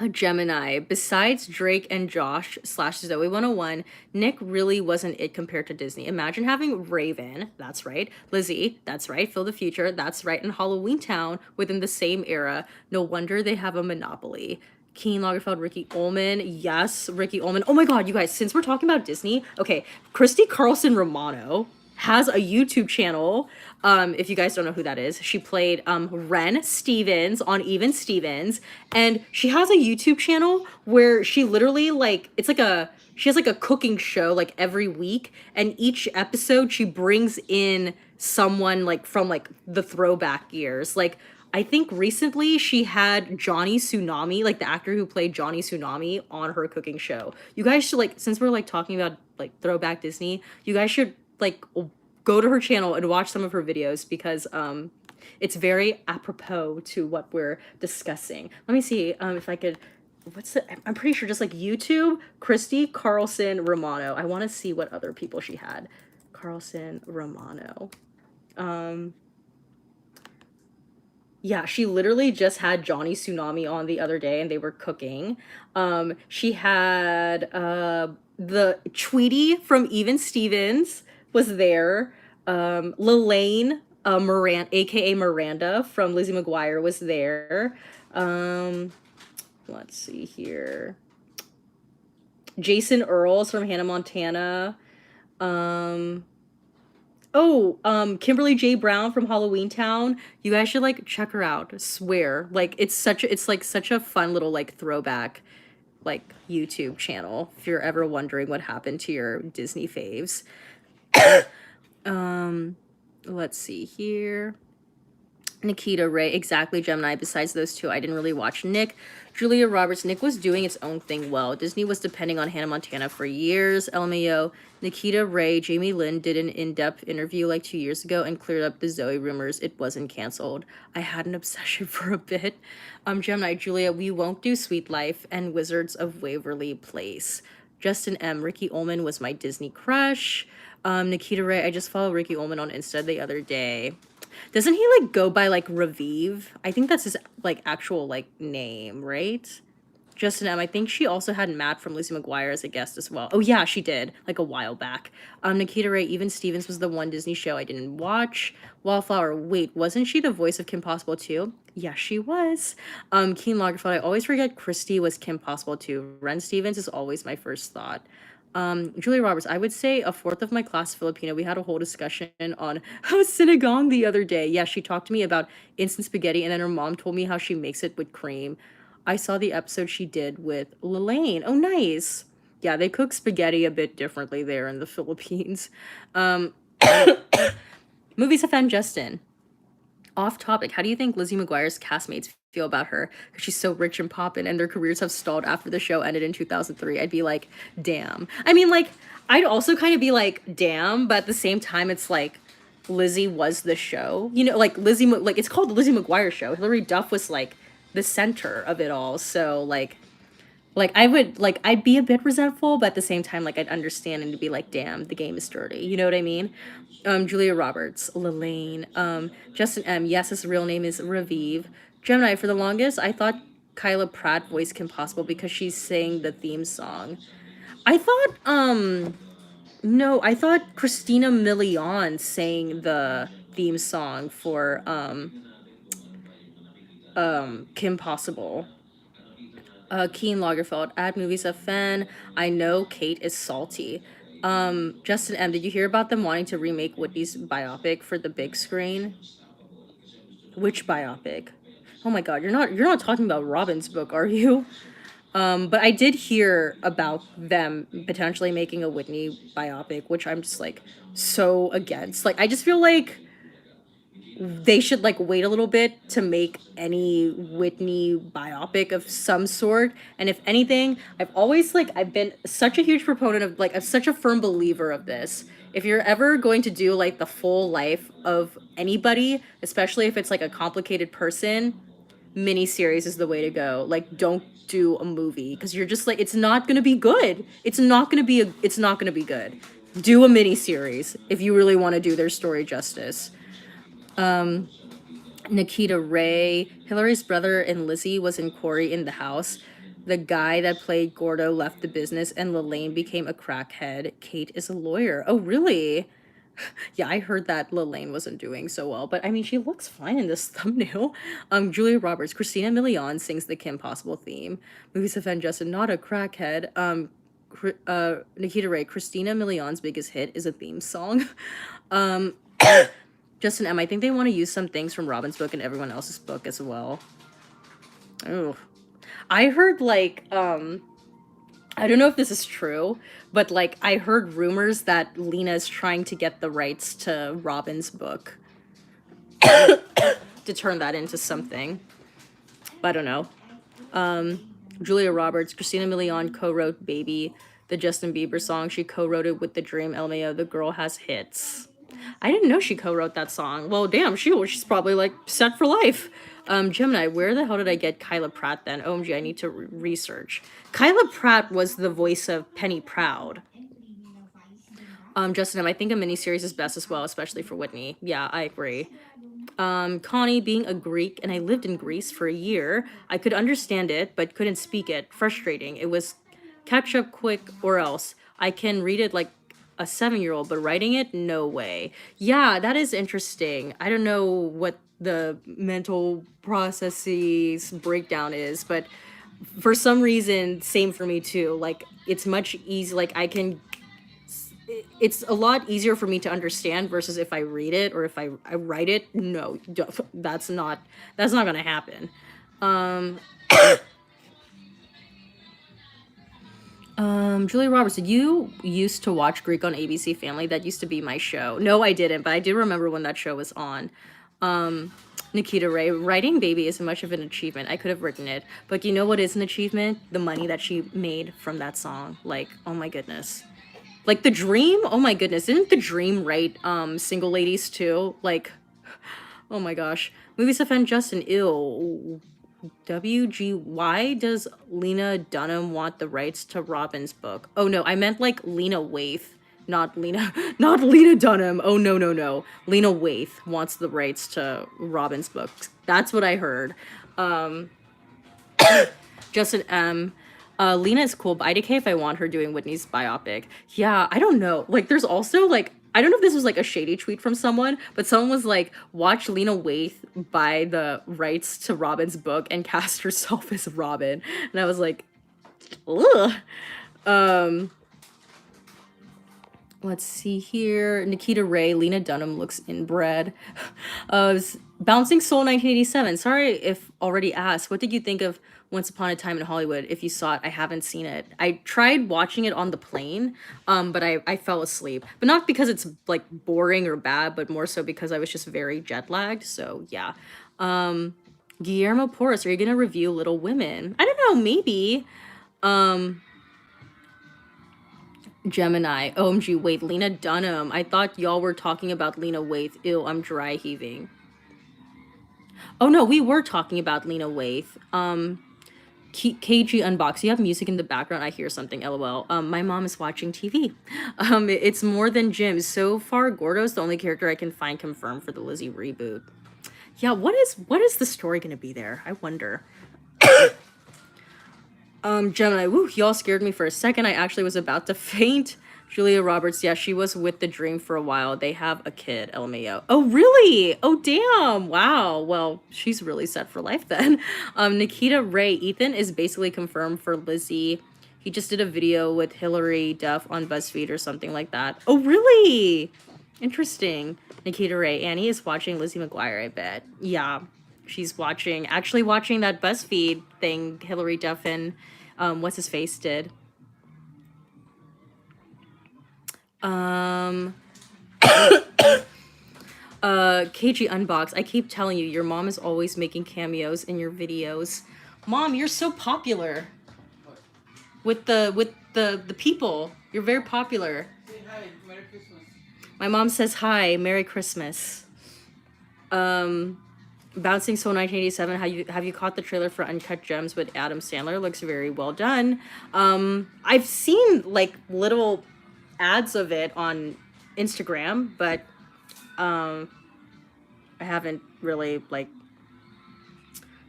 Gemini. Besides Drake and Josh slash Zoe 101, Nick really wasn't it compared to Disney. Imagine having Raven, that's right, Lizzie, that's right, Phil the Future, that's right, and Halloween Town within the same era. No wonder they have a monopoly. Keen Lagerfeld, Ricky Ullman. Yes, Ricky Ullman. Oh my god, you guys, since we're talking about Disney, okay, Christy Carlson Romano has a YouTube channel. If you guys don't know who that is, she played Ren Stevens on Even Stevens, and she has a YouTube channel where she literally like she has like a cooking show like every week, and each episode she brings in someone like from like the throwback years. Like I think recently she had Johnny Tsunami, like the actor who played Johnny Tsunami, on her cooking show. You guys should like, since we're like talking about like throwback Disney, you guys should like go to her channel and watch some of her videos because it's very apropos to what we're discussing. Let me see if I could. I'm pretty sure just like YouTube, Christy Carlson Romano. I want to see what other people she had. Carlson Romano. Yeah, she literally just had Johnny Tsunami on the other day and they were cooking. She had the Tweety from Even Stevens was there. Lelaine aka Miranda from Lizzie McGuire was there. Let's see here. Jason Earls from Hannah Montana. Kimberly J. Brown from Halloween Town. You guys should like check her out. I swear. Like it's like such a fun little like throwback like YouTube channel if you're ever wondering what happened to your Disney faves. Let's see here. Nikita Ray, exactly, Gemini. Besides those two, I didn't really watch Nick. Julia Roberts, Nick was doing its own thing well. Disney was depending on Hannah Montana for years. LMAO, Nikita Ray, Jamie Lynn did an in-depth interview like 2 years ago and cleared up the Zoe rumors. It wasn't canceled. I had an obsession for a bit. Gemini, Julia, we won't do Sweet Life and Wizards of Waverly Place. Justin M, Ricky Ullman was my Disney crush. Nikita Ray, I just followed Ricky Ullman on Insta the other day. Doesn't he like go by like Raviv? I think that's his like actual like name, right? Justin M. I think she also had Matt from Lizzie McGuire as a guest as well. Oh yeah, she did like a while back. Nikita Ray, Even Stevens was the one Disney show I didn't watch. Wallflower, wait, wasn't she the voice of Kim Possible too? Yeah, she was. Keen Lagerfeld, I always forget Christy was Kim Possible too. Ren Stevens is always my first thought. Julia Roberts, I would say a fourth of my class Filipino. We had a whole discussion on sinigang the other day. Yeah, she talked to me about instant spaghetti, and then her mom told me how she makes it with cream. I saw the episode she did with Lelaine. Oh, nice. Yeah, they cook spaghetti a bit differently there in the Philippines. Movies of Fan Justin. Off topic, how do you think Lizzie McGuire's castmates feel about her? Because she's so rich and poppin', and their careers have stalled after the show ended in 2003. I'd be like, damn. I mean, like, I'd also kind of be like, damn, but at the same time, it's like, Lizzie was the show. You know, like, like, it's called the Lizzie McGuire Show. Hilary Duff was, like, the center of it all. So, like I would like I'd be a bit resentful, but at the same time, like I'd understand and to be like, damn, the game is dirty. You know what I mean? Julia Roberts, Lelaine, Justin M. Yes, his real name is Raviv. Gemini, for the longest, I thought Kyla Pratt voiced Kim Possible because she's sang the theme song. I thought no, I thought Christina Milian sang the theme song for Kim Possible. Keen Lagerfeld, at Movies a fan. I know Kate is salty. Justin M, did you hear about them wanting to remake Whitney's biopic for the big screen? Which biopic? Oh my god, you're not talking about Robin's book, are you? But I did hear about them potentially making a Whitney biopic, which I'm just like so against. Like I just feel like they should like wait a little bit to make any Whitney biopic of some sort. And if anything, I've been such a huge proponent of like I'm such a firm believer of this. If you're ever going to do like the full life of anybody, especially if it's like a complicated person, miniseries is the way to go. Like don't do a movie because you're just like it's not gonna be good. It's not gonna be good. Do a miniseries if you really want to do their story justice. Nikita Ray, Hillary's brother and Lizzie was in Corey in the House. The guy that played Gordo left the business and Lelaine became a crackhead. Kate is a lawyer. Oh, really? Yeah, I heard that Lelaine wasn't doing so well, but I mean, she looks fine in this thumbnail. Julia Roberts, Christina Milian sings the Kim Possible theme. Movies of Justin, not a crackhead. Nikita Ray, Christina Milian's biggest hit is a theme song. Justin M, I think they want to use some things from Robin's book and everyone else's book as well. Oh, I heard like I don't know if this is true, but like I heard rumors that Lena is trying to get the rights to Robin's book to turn that into something. But I don't know. Julia Roberts, Christina Milian co-wrote Baby, the Justin Bieber song. She co-wrote it with The Dream LMAO. The girl has hits. I didn't know she co-wrote that song. Well, damn, she's probably like set for life. Gemini, where the hell did I get Kyla Pratt then? OMG, I need to research. Kyla Pratt was the voice of Penny Proud. Justin, I think a miniseries is best as well, especially for Whitney. Yeah, I agree. Connie, being a Greek, and I lived in Greece for a year, I could understand it, but couldn't speak it. Frustrating. It was catch up quick or else. I can read it like a 7-year-old, but writing it, no way. Yeah, that is interesting. I don't know what the mental processes breakdown is, but for some reason, same for me too. Like it's much easy. Like it's a lot easier for me to understand versus if I read it or if I write it. No, that's not gonna happen. Julia Roberts, did you used to watch Greek on ABC Family? That used to be my show. No, I didn't, but I do remember when that show was on. Nikita Ray, writing Baby isn't much of an achievement. I could have written it, but you know what is an achievement? The money that she made from that song. Like, oh my goodness. Like The Dream, oh my goodness, didn't The Dream write Single Ladies too? Like, oh my gosh. Movies offend Justin, ill. WG, why does Lena Dunham want the rights to Robin's book? Oh no, I meant like Lena Waithe, not Lena, not Lena Dunham. Oh no, no, no. Lena Waithe wants the rights to Robin's book. That's what I heard. Justin M. Lena is cool, but IDK if I want her doing Whitney's biopic. Yeah, I don't know. Like, there's also like I don't know if this was like a shady tweet from someone, but someone was like, watch Lena Waithe buy the rights to Robin's book and cast herself as Robin. And I was like, ugh. Let's see here. Nikita Ray, Lena Dunham looks inbred. Bouncing Soul 1987. Sorry if already asked. What did you think of Once Upon a Time in Hollywood? If you saw it, I haven't seen it. I tried watching it on the plane, but I fell asleep. But not because it's like boring or bad, but more so because I was just very jet lagged. So yeah. Guillermo Porras, are you gonna review Little Women? I don't know, maybe. Gemini. OMG, wait, Lena Dunham. I thought y'all were talking about Lena Waithe. Ew, I'm dry heaving. Oh no, we were talking about Lena Waithe. KG Unbox. You have music in the background. I hear something. LOL. My mom is watching TV. It's more than Jim. So far, Gordo's the only character I can find confirmed for the Lizzie reboot. Yeah, what is the story gonna be there? I wonder. Gemini, woo, y'all scared me for a second. I actually was about to faint. Julia Roberts, yeah, she was with the Dream for a while. They have a kid, LMAO. Oh, really? Oh, damn. Wow. Well, she's really set for life then. Nikita Ray, Ethan is basically confirmed for Lizzie. He just did a video with Hillary Duff on BuzzFeed or something like that. Oh, really? Interesting. Nikita Ray, Annie is watching Lizzie McGuire, I bet. Yeah, she's actually watching that BuzzFeed thing Hillary Duff and what's his face did. KG Unbox, I keep telling you, your mom is always making cameos in your videos. Mom, you're so popular with the people. You're very popular. Say hi, Merry Christmas. My mom says hi, Merry Christmas. Bouncing Soul 1987, have you caught the trailer for Uncut Gems with Adam Sandler? Looks very well done. I've seen like little ads of it on Instagram, but I haven't really like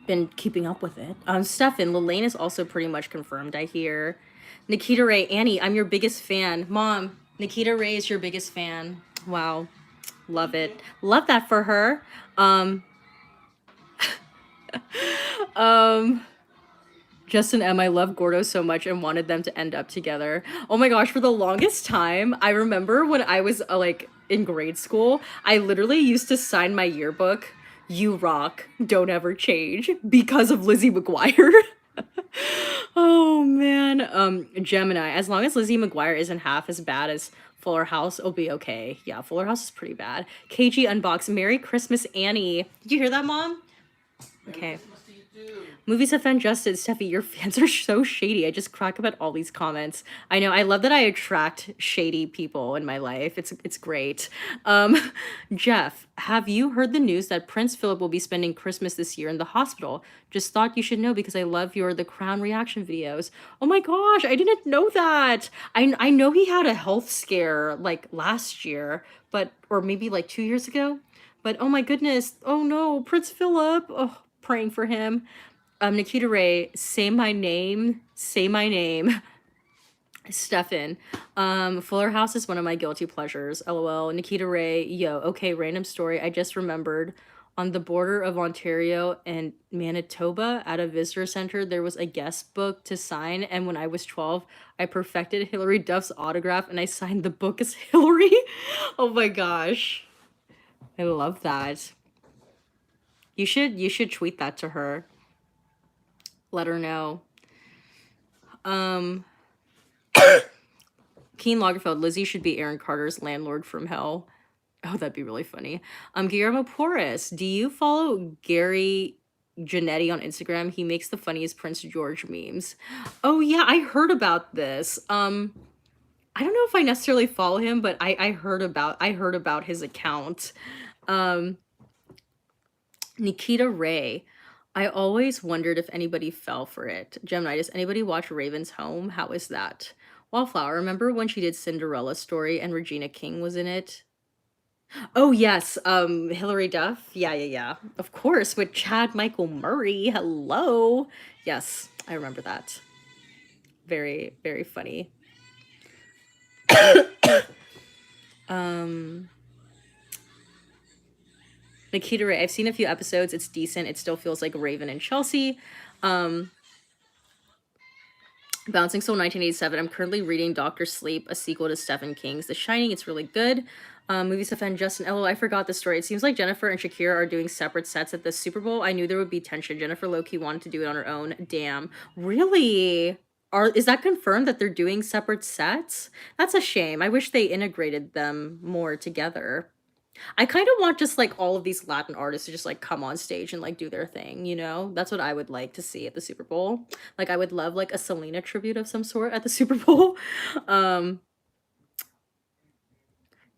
been keeping up with it. Stefan, Lelaine is also pretty much confirmed, I hear. Nikita Ray, Annie, I'm your biggest fan. Mom, Nikita Ray is your biggest fan. Wow. Love it. Love that for her. Justin M, I love Gordo so much and wanted them to end up together. Oh my gosh, for the longest time, I remember when I was like in grade school, I literally used to sign my yearbook, "You rock, don't ever change," because of Lizzie McGuire. Oh man. Gemini, as long as Lizzie McGuire isn't half as bad as Fuller House, it'll be okay. Yeah, Fuller House is pretty bad. KG Unbox, Merry Christmas, Annie. Did you hear that, Mom? Okay. Movies have found justice. Steffi, your fans are so shady. I just crack up at all these comments. I know. I love that I attract shady people in my life. It's great. Jeff, have you heard the news that Prince Philip will be spending Christmas this year in the hospital? Just thought you should know because I love your The Crown reaction videos. Oh my gosh, I didn't know that. I know he had a health scare like last year, or maybe like 2 years ago. But oh my goodness. Oh no, Prince Philip. Oh, praying for him. Nikita Ray, say my name. Say my name. Stefan. Fuller House is one of my guilty pleasures. LOL. Nikita Ray, yo, okay, random story. I just remembered on the border of Ontario and Manitoba at a visitor center, there was a guest book to sign. And when I was 12, I perfected Hillary Duff's autograph and I signed the book as Hillary. Oh my gosh. I love that. You should tweet that to her. Let her know. Keen Lagerfeld, Lizzie should be Aaron Carter's landlord from hell. Oh, that'd be really funny. Guillermo Porras, do you follow Gary Janetti on Instagram? He makes the funniest Prince George memes. Oh yeah, I heard about this. I don't know if I necessarily follow him, but I heard about his account. Nikita Ray. I always wondered if anybody fell for it. Gemini, does anybody watch Raven's Home? How is that? Wallflower, remember when she did Cinderella Story and Regina King was in it? Oh yes, Hilary Duff. Yeah. Of course, with Chad Michael Murray. Hello. Yes, I remember that. Very, very funny. Nikita Ray, I've seen a few episodes. It's decent. It still feels like Raven and Chelsea. Bouncing Soul 1987. I'm currently reading Doctor Sleep, a sequel to Stephen King's The Shining. It's really good. Movies have found Justin. LO, I forgot the story. It seems like Jennifer and Shakira are doing separate sets at the Super Bowl. I knew there would be tension. Jennifer low-key wanted to do it on her own. Damn. Really? Is that confirmed that they're doing separate sets? That's a shame. I wish they integrated them more together. I kind of want just like all of these Latin artists to just like come on stage and like do their thing, you know? That's what I would like to see at the Super Bowl. Like I would love like a Selena tribute of some sort at the Super Bowl.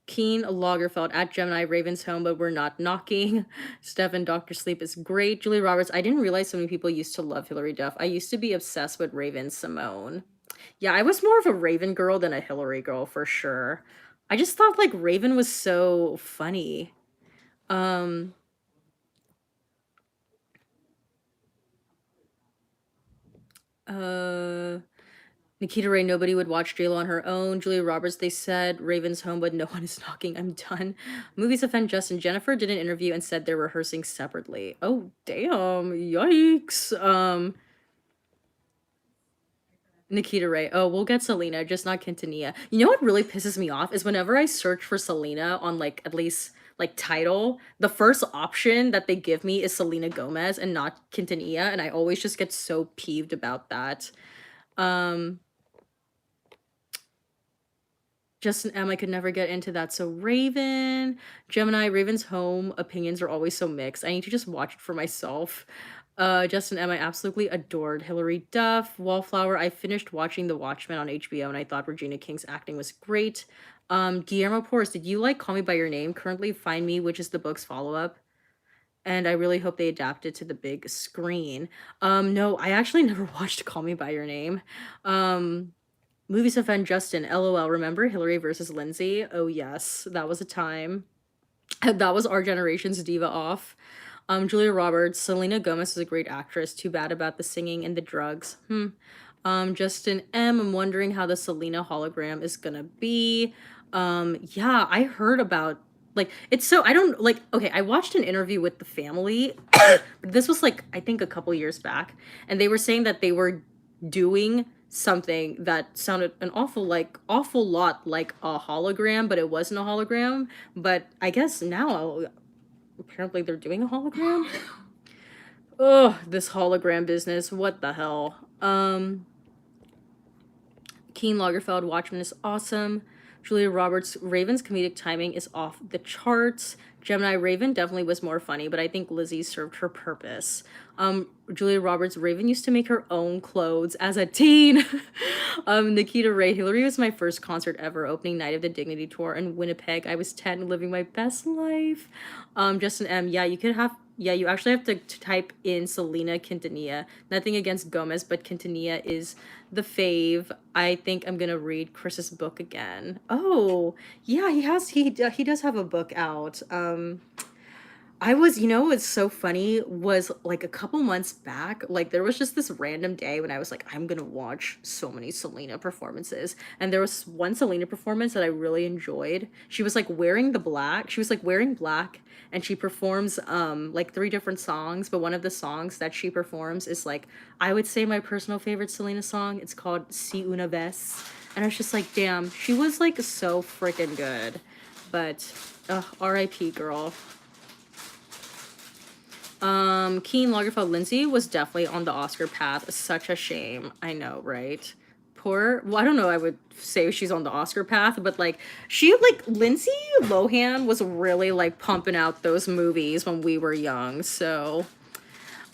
Keen Lagerfeld at Gemini Raven's Home, but we're not knocking. Stefan Dr. Sleep is great. Julie Roberts, I didn't realize so many people used to love Hillary Duff. I used to be obsessed with Raven Simone. Yeah, I was more of a Raven girl than a Hillary girl for sure. I just thought like Raven was so funny. Nikita Ray, nobody would watch JLo on her own. Julia Roberts, they said Raven's home, but no one is knocking. I'm done. Movies offend Justin. Jennifer did an interview and said they're rehearsing separately. Oh, damn. Yikes. Nikita Ray. Oh, we'll get Selena, just not Quintanilla. You know what really pisses me off is whenever I search for Selena on like at least like title, the first option that they give me is Selena Gomez and not Quintanilla, and I always just get so peeved about that. Um Justin M, I could never get into that. So Raven, Gemini, Raven's home opinions are always so mixed. I need to just watch it for myself. Justin M, I absolutely adored Hilary Duff. Wallflower, I finished watching The Watchmen on HBO and I thought Regina King's acting was great. Guillermo Porras, did you like Call Me by Your Name? Currently Find Me, which is the book's follow-up. And I really hope they adapt it to the big screen. No, I actually never watched Call Me by Your Name. Movies offend Justin. LOL. Remember Hillary versus Lindsay? Oh yes, that was a time. That was our generation's diva off. Julia Roberts. Selena Gomez is a great actress. Too bad about the singing and the drugs. Justin M. I'm wondering how the Selena hologram is gonna be. Yeah, I heard about like it's so I don't like okay, I watched an interview with the family. This was like I think a couple years back, and they were saying that they were doing something that sounded an awful lot like a hologram, but it wasn't a hologram. But I guess now apparently they're doing a hologram. Oh, this hologram business, what the hell. Keen Lagerfeld, Watchmen is awesome. Julia Roberts, Raven's comedic timing is off the charts. Gemini, Raven definitely was more funny, but I think Lizzie served her purpose. Julia Roberts, Raven used to make her own clothes as a teen. Nikita Ray, Hillary was my first concert ever, opening night of the Dignity Tour in Winnipeg. I was 10, living my best life. Justin M, yeah, you actually have to type in Selena Quintanilla. Nothing against Gomez, but Quintanilla is the fave. I think I'm gonna read Chris's book again. Oh, yeah, he does have a book out. I was, what's so funny was like a couple months back, like there was just this random day when I was like, I'm gonna watch so many Selena performances. And there was one Selena performance that I really enjoyed. She was like wearing black and she performs like three different songs, but one of the songs that she performs is like, I would say my personal favorite Selena song. It's called Si Una Vez. And I was just like, damn, she was like so freaking good. But R.I.P. girl. Keen Lagerfeld Lindsay was definitely on the Oscar path. Such a shame. I know, right? Well, I don't know, I would say she's on the Oscar path, but like Lindsay Lohan was really like pumping out those movies when we were young. So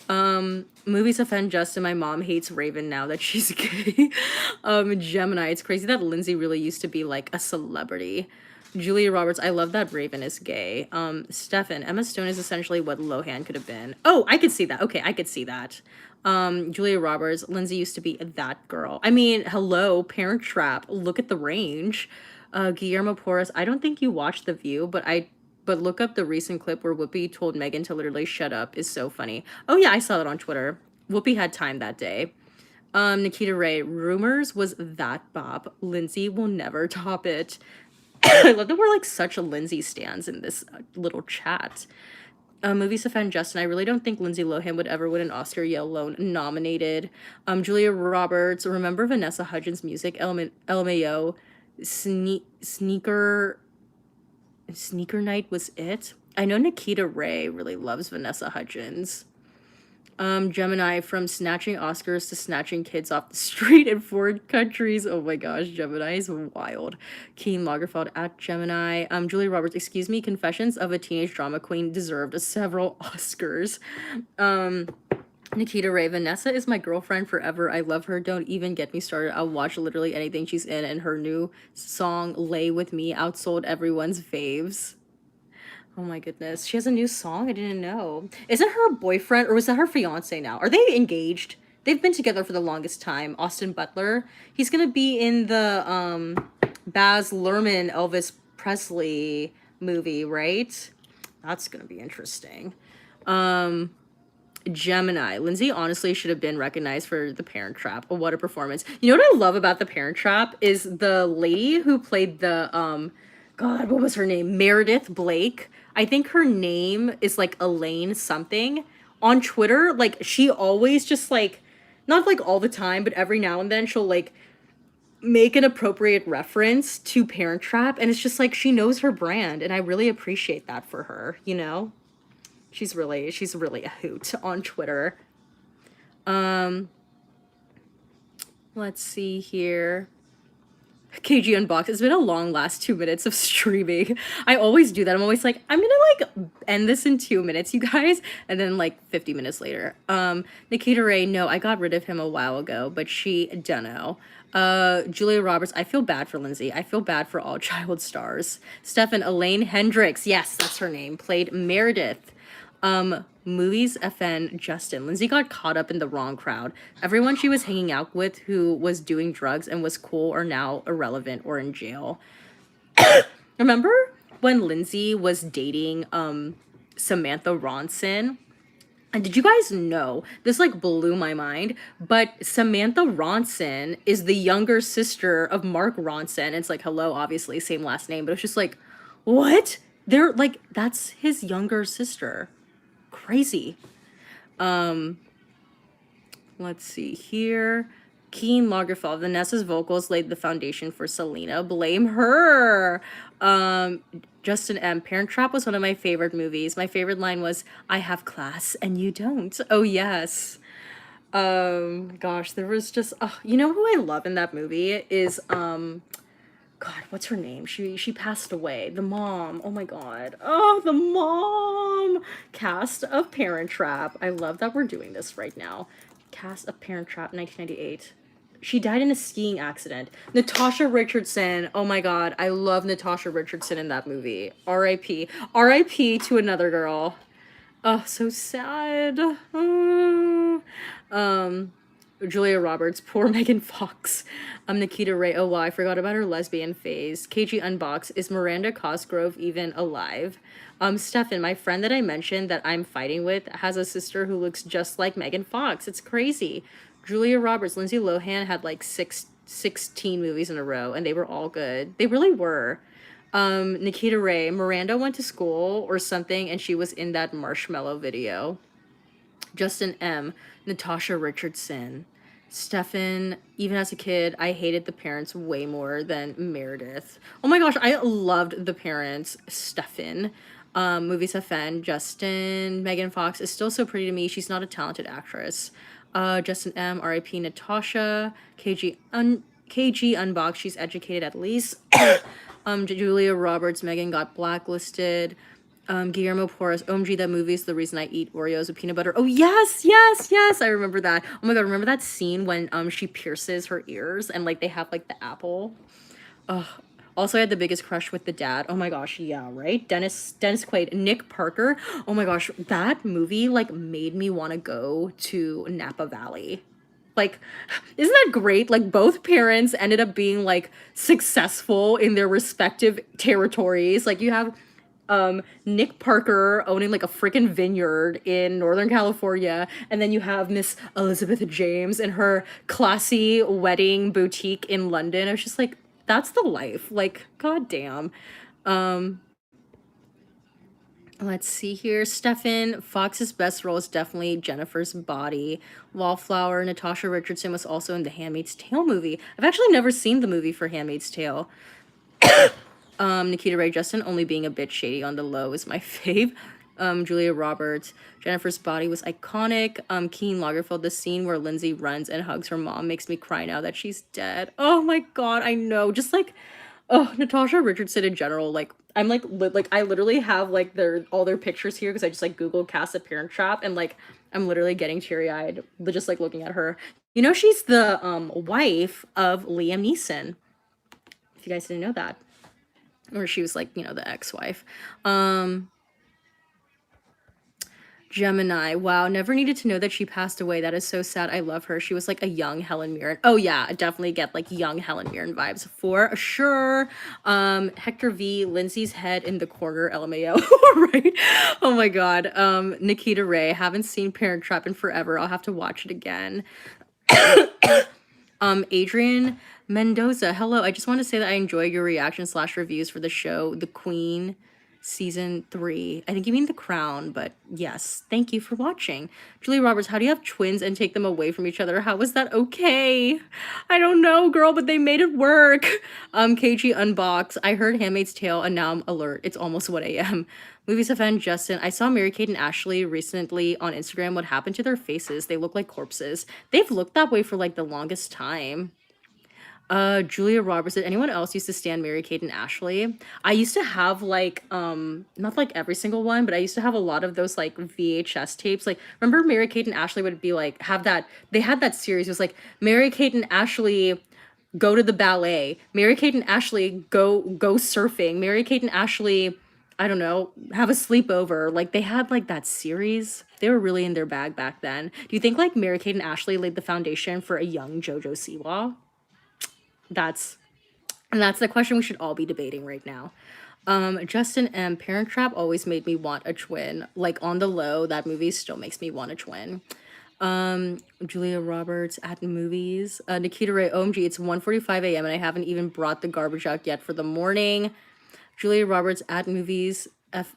movies offend Justin. My mom hates Raven now that she's gay. Gemini, it's crazy that Lindsay really used to be like a celebrity. Julia Roberts, I love that Raven is gay. Stefan, Emma Stone is essentially what Lohan could have been. Oh, I could see that. Okay, I could see that. Julia Roberts, Lindsay used to be that girl. I mean, hello, Parent Trap. Look at the range. Guillermo Porras, I don't think you watched The View, but look up the recent clip where Whoopi told Megan to literally shut up is so funny. Oh yeah, I saw that on Twitter. Whoopi had time that day. Nikita Ray, Rumors was that bop. Lindsay will never top it. I love that we're like such a Lindsay stans in this little chat. Movies offend Justin. I really don't think Lindsay Lohan would ever win an Oscar, yet alone nominated. Julia Roberts. Remember Vanessa Hudgens' music? LMAO. Sneaker Night was it. I know Nikita Ray really loves Vanessa Hudgens. Gemini, from snatching Oscars to snatching kids off the street in foreign countries. Oh my gosh, Gemini is wild. Keen Lagerfeld at Gemini. Julia Roberts, excuse me, Confessions of a Teenage Drama Queen deserved several Oscars. Nikita Ray, Vanessa is my girlfriend forever. I love her. Don't even get me started. I'll watch literally anything she's in, and her new song, Lay With Me, outsold everyone's faves. Oh my goodness. She has a new song? I didn't know. Isn't her boyfriend, or was that her fiance now? Are they engaged? They've been together for the longest time. Austin Butler. He's gonna be in the Baz Luhrmann Elvis Presley movie, right? That's gonna be interesting. Gemini. Lindsay honestly should have been recognized for The Parent Trap. Oh, what a performance. You know what I love about The Parent Trap is the lady who played the God, what was her name? Meredith Blake. I think her name is like Elaine something. On Twitter, like she always just like not like all the time, but every now and then she'll like make an appropriate reference to Parent Trap, and it's just like she knows her brand, and I really appreciate that for her, you know? She's really a hoot on Twitter. Um, let's see here. KG Unbox. It's been a long last 2 minutes of streaming. I always do that. I'm always like, I'm gonna like end this in 2 minutes, you guys, and then like 50 minutes later. Nikita Ray, no, I got rid of him a while ago, but she dunno. Julia Roberts, I feel bad for Lindsay. I feel bad for all child stars. Stefan Elaine Hendricks, yes, that's her name, played Meredith. Movies FN Justin. Lindsay got caught up in the wrong crowd. Everyone she was hanging out with who was doing drugs and was cool are now irrelevant or in jail. Remember when Lindsay was dating Samantha Ronson? And did you guys know this like blew my mind? But Samantha Ronson is the younger sister of Mark Ronson. It's like, hello, obviously, same last name, but it's just like, what? They're like, that's his younger sister. Crazy. Let's see here. Keen Lagerfeld. Vanessa's vocals laid the foundation for Selena. Blame her. Justin M. Parent Trap was one of my favorite movies. My favorite line was, I have class and you don't. Oh, yes. Gosh, there was just, you know who I love in that movie is, God, what's her name? She passed away. The mom. Oh my God. Oh, the mom. Cast of Parent Trap. I love that we're doing this right now. Cast of Parent Trap, 1998. She died in a skiing accident. Natasha Richardson. Oh my God. I love Natasha Richardson in that movie. R.I.P. R.I.P. to another girl. Oh, so sad. Julia Roberts, poor Megan Fox. Nikita Ray. Oh, wow, I forgot about her lesbian phase. KG Unbox. Is Miranda Cosgrove even alive? Stefan, my friend that I mentioned that I'm fighting with has a sister who looks just like Megan Fox. It's crazy. Julia Roberts, Lindsay Lohan had like 16 movies in a row, and they were all good. They really were. Nikita Ray, Miranda went to school or something, and she was in that Marshmallow video. Justin M, Natasha Richardson. Stefan, even as a kid, I hated the parents way more than Meredith. Oh my gosh, I loved the parents. Stefan. Movies FN. Justin, Megan Fox is still so pretty to me. She's not a talented actress. Justin M, RIP Natasha. KG Unbox, she's educated at least. Julia Roberts, Megan got blacklisted. Guillermo Porras, OMG, that movie is the reason I eat Oreos with peanut butter. Oh, yes, yes, yes, I remember that. Oh my God, remember that scene when she pierces her ears and like they have like the apple? Ugh. Also, I had the biggest crush with the dad. Oh my gosh, yeah, right? Dennis Quaid, Nick Parker. Oh my gosh, that movie like made me want to go to Napa Valley. Like, isn't that great? Like both parents ended up being like successful in their respective territories. Like you have Nick Parker owning like a freaking vineyard in Northern California, and then you have Miss Elizabeth James and her classy wedding boutique in London. I was just like, that's the life. Like, goddamn. Let's see here. Stefan Fox's best role is definitely Jennifer's Body. Wallflower, Natasha Richardson was also in the Handmaid's Tale movie. I've actually never seen the movie for Handmaid's Tale. Nikita Ray, Justin only being a bit shady on the low is my fave. Julia Roberts, Jennifer's Body was iconic. Keen Lagerfeld, the scene where Lindsay runs and hugs her mom makes me cry now that she's dead. Oh my God, I know. Just like, oh, Natasha Richardson in general, like, I'm like, I literally have like all their pictures here because I just like Googled cast of Parent Trap, and like I'm literally getting teary-eyed just like looking at her. You know, she's the wife of Liam Neeson. If you guys didn't know that. Or she was like, you know, the ex-wife. Gemini. Wow, never needed to know that she passed away. That is so sad. I love her. She was like a young Helen Mirren. Oh yeah, I definitely get like young Helen Mirren vibes for sure. Hector V, Lindsay's head in the corner, LMAO. Right? Oh my god. Nikita Ray. Haven't seen Parent Trap in forever. I'll have to watch it again. Adrian Mendoza. Hello. I just want to say that I enjoy your reaction slash reviews for the show, The Queen season 3. I think you mean The Crown, but yes, thank you for watching. Julia Roberts, how do you have twins and take them away from each other? How was that okay? I don't know, girl, but they made it work. KG Unbox, I heard Handmaid's Tale and now I'm alert. It's almost 1 a.m. Movies offend Justin. I saw Mary-Kate and Ashley recently on Instagram. What happened to their faces? They look like corpses. They've looked that way for like the longest time. Julia Roberts. Did anyone else used to stand Mary-Kate and Ashley? I used to have like not like every single one, but I used to have a lot of those like VHS tapes. Like remember Mary-Kate and Ashley would be like have that they had that series. It was like Mary-Kate and Ashley go to the ballet. Mary-Kate and Ashley go surfing. Mary-Kate and Ashley, I don't know, have a sleepover. Like they had like that series. They were really in their bag back then. Do you think like Mary-Kate and Ashley laid the foundation for a young JoJo Siwa? That's the question we should all be debating right now. Justin M. Parent Trap always made me want a twin. Like on the low, that movie still makes me want a twin. Julia Roberts at movies. Nikita Ray, OMG, it's 1:45 a.m. and I haven't even brought the garbage out yet for the morning. Julia Roberts at movies.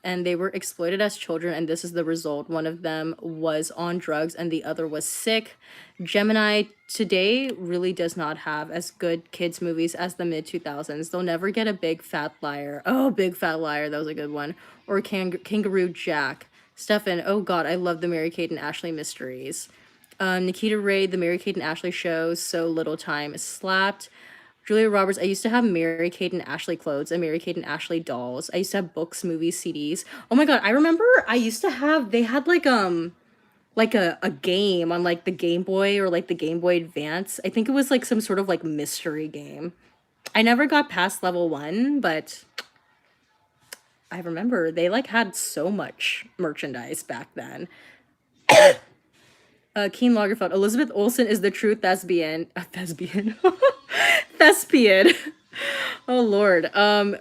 And they were exploited as children, and this is the result. One of them was on drugs and the other was sick. Gemini today really does not have as good kids movies as the mid 2000s. They'll never get a Big Fat Liar. Oh, Big Fat Liar, that was a good one. Or Kangaroo Jack. Stefan, oh god, I love the Mary-Kate and Ashley mysteries. Nikita Ray, the Mary-Kate and Ashley show, So Little Time slapped. Julia Roberts, I used to have Mary-Kate and Ashley clothes and Mary-Kate and Ashley dolls. I used to have books, movies, CDs. Oh my god, I remember I used to have, they had like a game on like the Game Boy or like the Game Boy Advance. I think it was like some sort of like mystery game. I never got past level 1, but I remember they like had so much merchandise back then. Keen Lagerfeld, Elizabeth Olsen is the true thespian. Thespian. Thespian. Oh lord.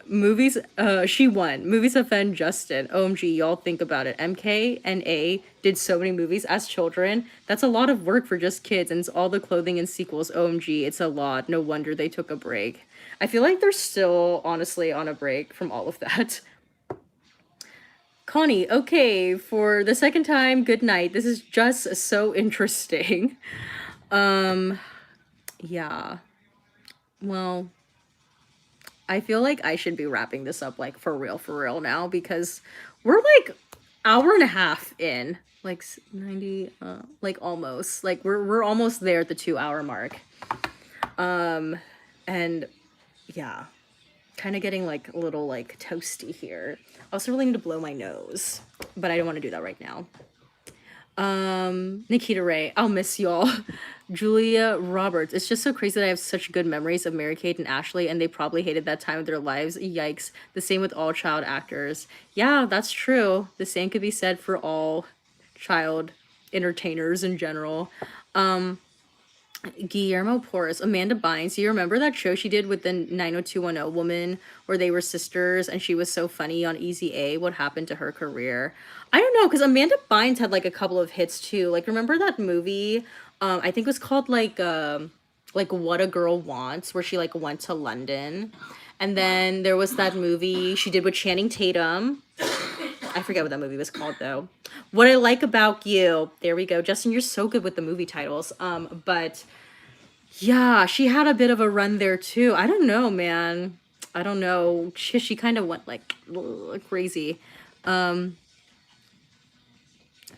Movies, she won. Movies offend Justin. OMG, y'all think about it. MK and A did so many movies as children. That's a lot of work for just kids, and it's all the clothing and sequels. OMG, it's a lot. No wonder they took a break. I feel like they're still honestly on a break from all of that. Connie, okay, for the second time, good night. This is just so interesting. Yeah. Well, I feel like I should be wrapping this up like for real now because we're like hour and a half in, like 90 like almost. Like we're almost there at the 2-hour mark. And yeah, kind of getting like a little like toasty here. I also really need to blow my nose, but I don't want to do that right now. Nikita Ray, I'll miss y'all. Julia Roberts, it's just so crazy that I have such good memories of Mary-Kate and Ashley, and they probably hated that time of their lives. Yikes. The same with all child actors. Yeah, that's true. The same could be said for all child entertainers in general. Guillermo Porras, Amanda Bynes. Do you remember that show she did with the 90210 woman where they were sisters and she was so funny on Easy A? What happened to her career? I don't know, because Amanda Bynes had like a couple of hits too. Like, remember that movie? I think it was called like What a Girl Wants, where she like went to London. And then there was that movie she did with Channing Tatum. I forget what that movie was called though. What I Like About You. There we go. Justin, you're so good with the movie titles. But yeah, she had a bit of a run there too. I don't know, man. I don't know. She kind of went like crazy.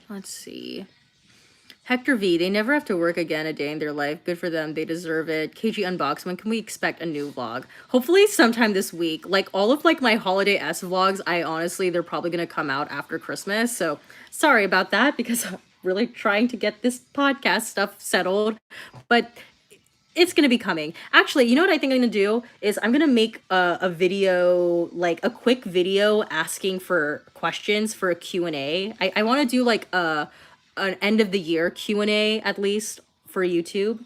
Let's see. Hector V, they never have to work again a day in their life. Good for them. They deserve it. KG Unbox, when can we expect a new vlog? Hopefully sometime this week. Like all of like my holiday S vlogs, they're probably going to come out after Christmas. So sorry about that because I'm really trying to get this podcast stuff settled. But it's gonna be coming. Actually, you know what I think I'm gonna do is I'm gonna make a video, like a quick video asking for questions for a Q&A. I want to do like an end of the year Q&A at least for YouTube.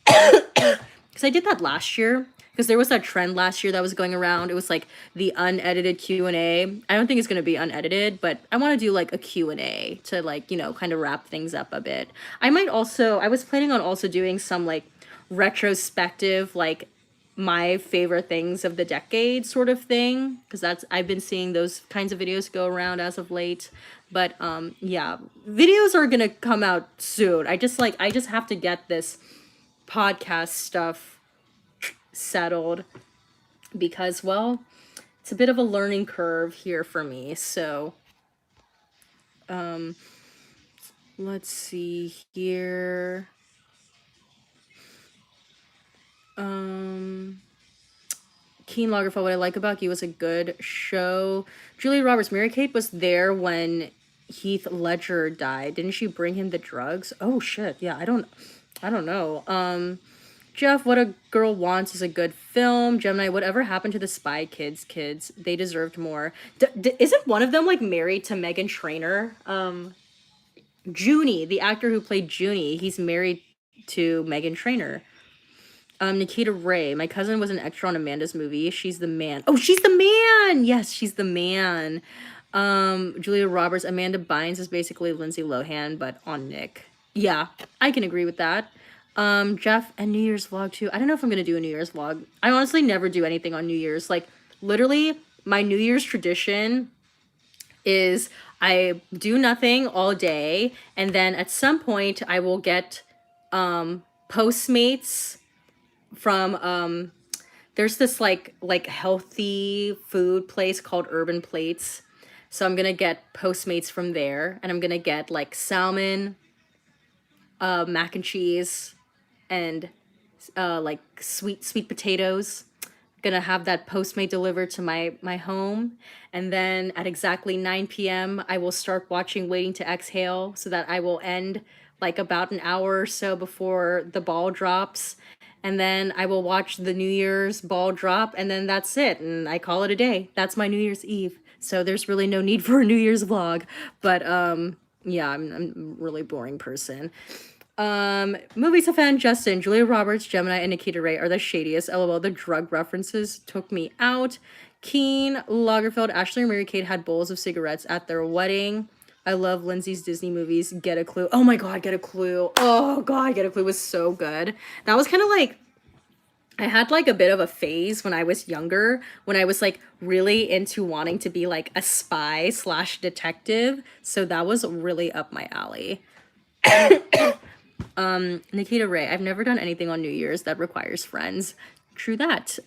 Because I did that last year. Because there was that trend last year that was going around. It was like the unedited Q&A. I don't think it's going to be unedited, but I want to do like a Q&A to like, you know, kind of wrap things up a bit. I was planning on also doing some like retrospective, like my favorite things of the decade sort of thing. Because I've been seeing those kinds of videos go around as of late. But yeah, videos are going to come out soon. I just have to get this podcast stuff settled because, well, it's a bit of a learning curve here for me. So let's see here. Keen Lagerfeld, what I like about you was a good show. Julia Roberts, Mary Kate was there when Heath Ledger died. Didn't she bring him the drugs? Oh shit. Yeah, I don't know. Jeff, What a Girl Wants is a good film. Gemini, whatever happened to the Spy Kids kids? They deserved more. Isn't one of them like married to Meghan Trainor? Junie, the actor who played Junie, he's married to Meghan Trainor. Nikita Ray, my cousin was an extra on Amanda's movie. She's the man. Oh, she's the man. Yes, she's the man. Julia Roberts, Amanda Bynes is basically Lindsay Lohan, but on Nick. Yeah, I can agree with that. Jeff, and New Year's vlog too. I don't know if I'm gonna do a New Year's vlog. I honestly never do anything on New Year's. Like, literally, my New Year's tradition is I do nothing all day, and then at some point I will get Postmates from there's this like healthy food place called Urban Plates. So I'm gonna get Postmates from there, and I'm gonna get like salmon, mac and cheese, and like sweet potatoes. Gonna have that Postmate delivered to my home, and then at exactly 9 p.m. I will start watching Waiting to Exhale, so that I will end like about an hour or so before the ball drops, and then I will watch the New Year's ball drop, and then that's it, and I call it a day. That's my New Year's Eve. So there's really no need for a New Year's vlog, but yeah, I'm a really boring person. Movies a fan, Justin, Julia Roberts, Gemini, and Nikita Ray are the shadiest. LOL, the drug references took me out. Keen, Lagerfeld, Ashley and Mary Kate had bowls of cigarettes at their wedding. I love Lindsay's Disney movies. Get a Clue. Oh my god, Get a Clue. Oh god, Get a Clue was so good. That was kind of like, I had like a bit of a phase when I was younger, when I was like really into wanting to be like a spy slash detective. So that was really up my alley. Nikita Ray, I've never done anything on New Year's that requires friends. True that.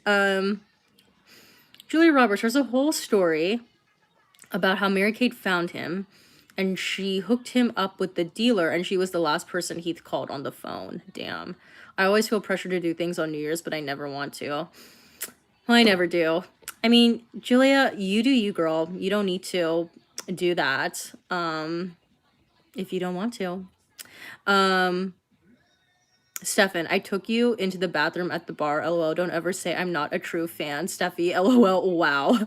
Julia Roberts, there's a whole story about how Mary Kate found him, and she hooked him up with the dealer, and she was the last person Heath called on the phone. Damn. I always feel pressure to do things on New Year's, but I never want to. Well, I never do. I mean, Julia, you do you, girl. You don't need to do that if you don't want to. Stefan, I took you into the bathroom at the bar. LOL, don't ever say I'm not a true fan. Steffi, LOL, wow.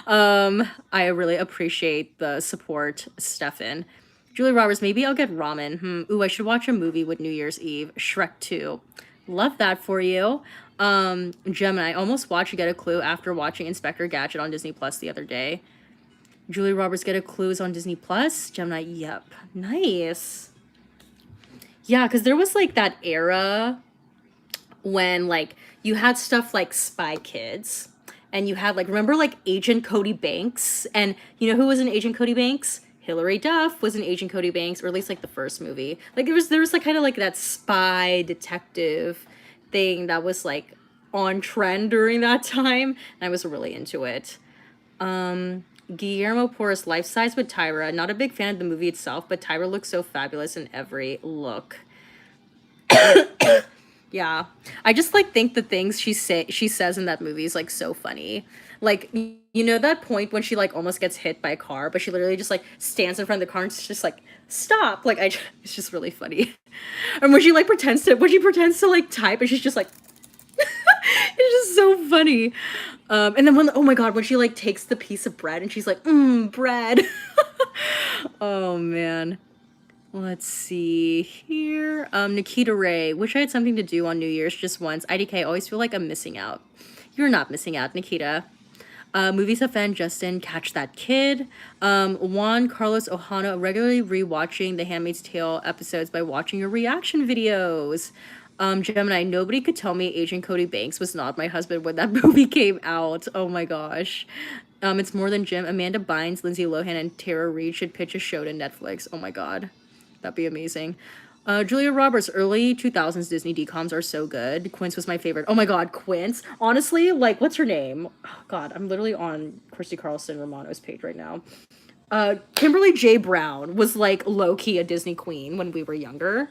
I really appreciate the support, Stefan. Julie Roberts, maybe I'll get ramen. Ooh, I should watch a movie with New Year's Eve. Shrek 2. Love that for you. Gemini, I almost watched Get a Clue after watching Inspector Gadget on Disney Plus the other day. Julie Roberts, Get a Clue is on Disney Plus. Gemini, yep. Nice. Yeah, because there was like that era when like you had stuff like Spy Kids, and you had like, remember like Agent Cody Banks? And you know who was in Agent Cody Banks? Hilary Duff was in Agent Cody Banks, or at least like the first movie. Like there was like kind of like that spy detective thing that was like on trend during that time, and I was really into it. Guillermo Porras, Life Size with Tyra. Not a big fan of the movie itself, but Tyra looks so fabulous in every look. Yeah. I just like think the things she says in that movie is like so funny. Like you know that point when she like almost gets hit by a car, but she literally just like stands in front of the car and it's just like stop. It's just really funny. And when she pretends to like type and she's just like it's just so funny. And then when oh my god, when she like takes the piece of bread and she's like, bread. Oh man. Let's see here. Nikita Ray. Wish I had something to do on New Year's just once. IDK, always feel like I'm missing out. You're not missing out, Nikita. Movies of fan Justin, Catch That Kid. Juan Carlos Ohana, regularly rewatching the Handmaid's Tale episodes by watching your reaction videos. Gemini, nobody could tell me Agent Cody Banks was not my husband when that movie came out. Oh my gosh. It's more than Jim. Amanda Bynes, Lindsay Lohan, and Tara Reid should pitch a show to Netflix. Oh my god. That'd be amazing. Julia Roberts, early 2000s Disney DComs are so good. Quince was my favorite. Oh my god, Quince. Honestly, like, what's her name? Oh god, I'm literally on Christy Carlson Romano's page right now. Kimberly J. Brown was like low-key a Disney queen when we were younger.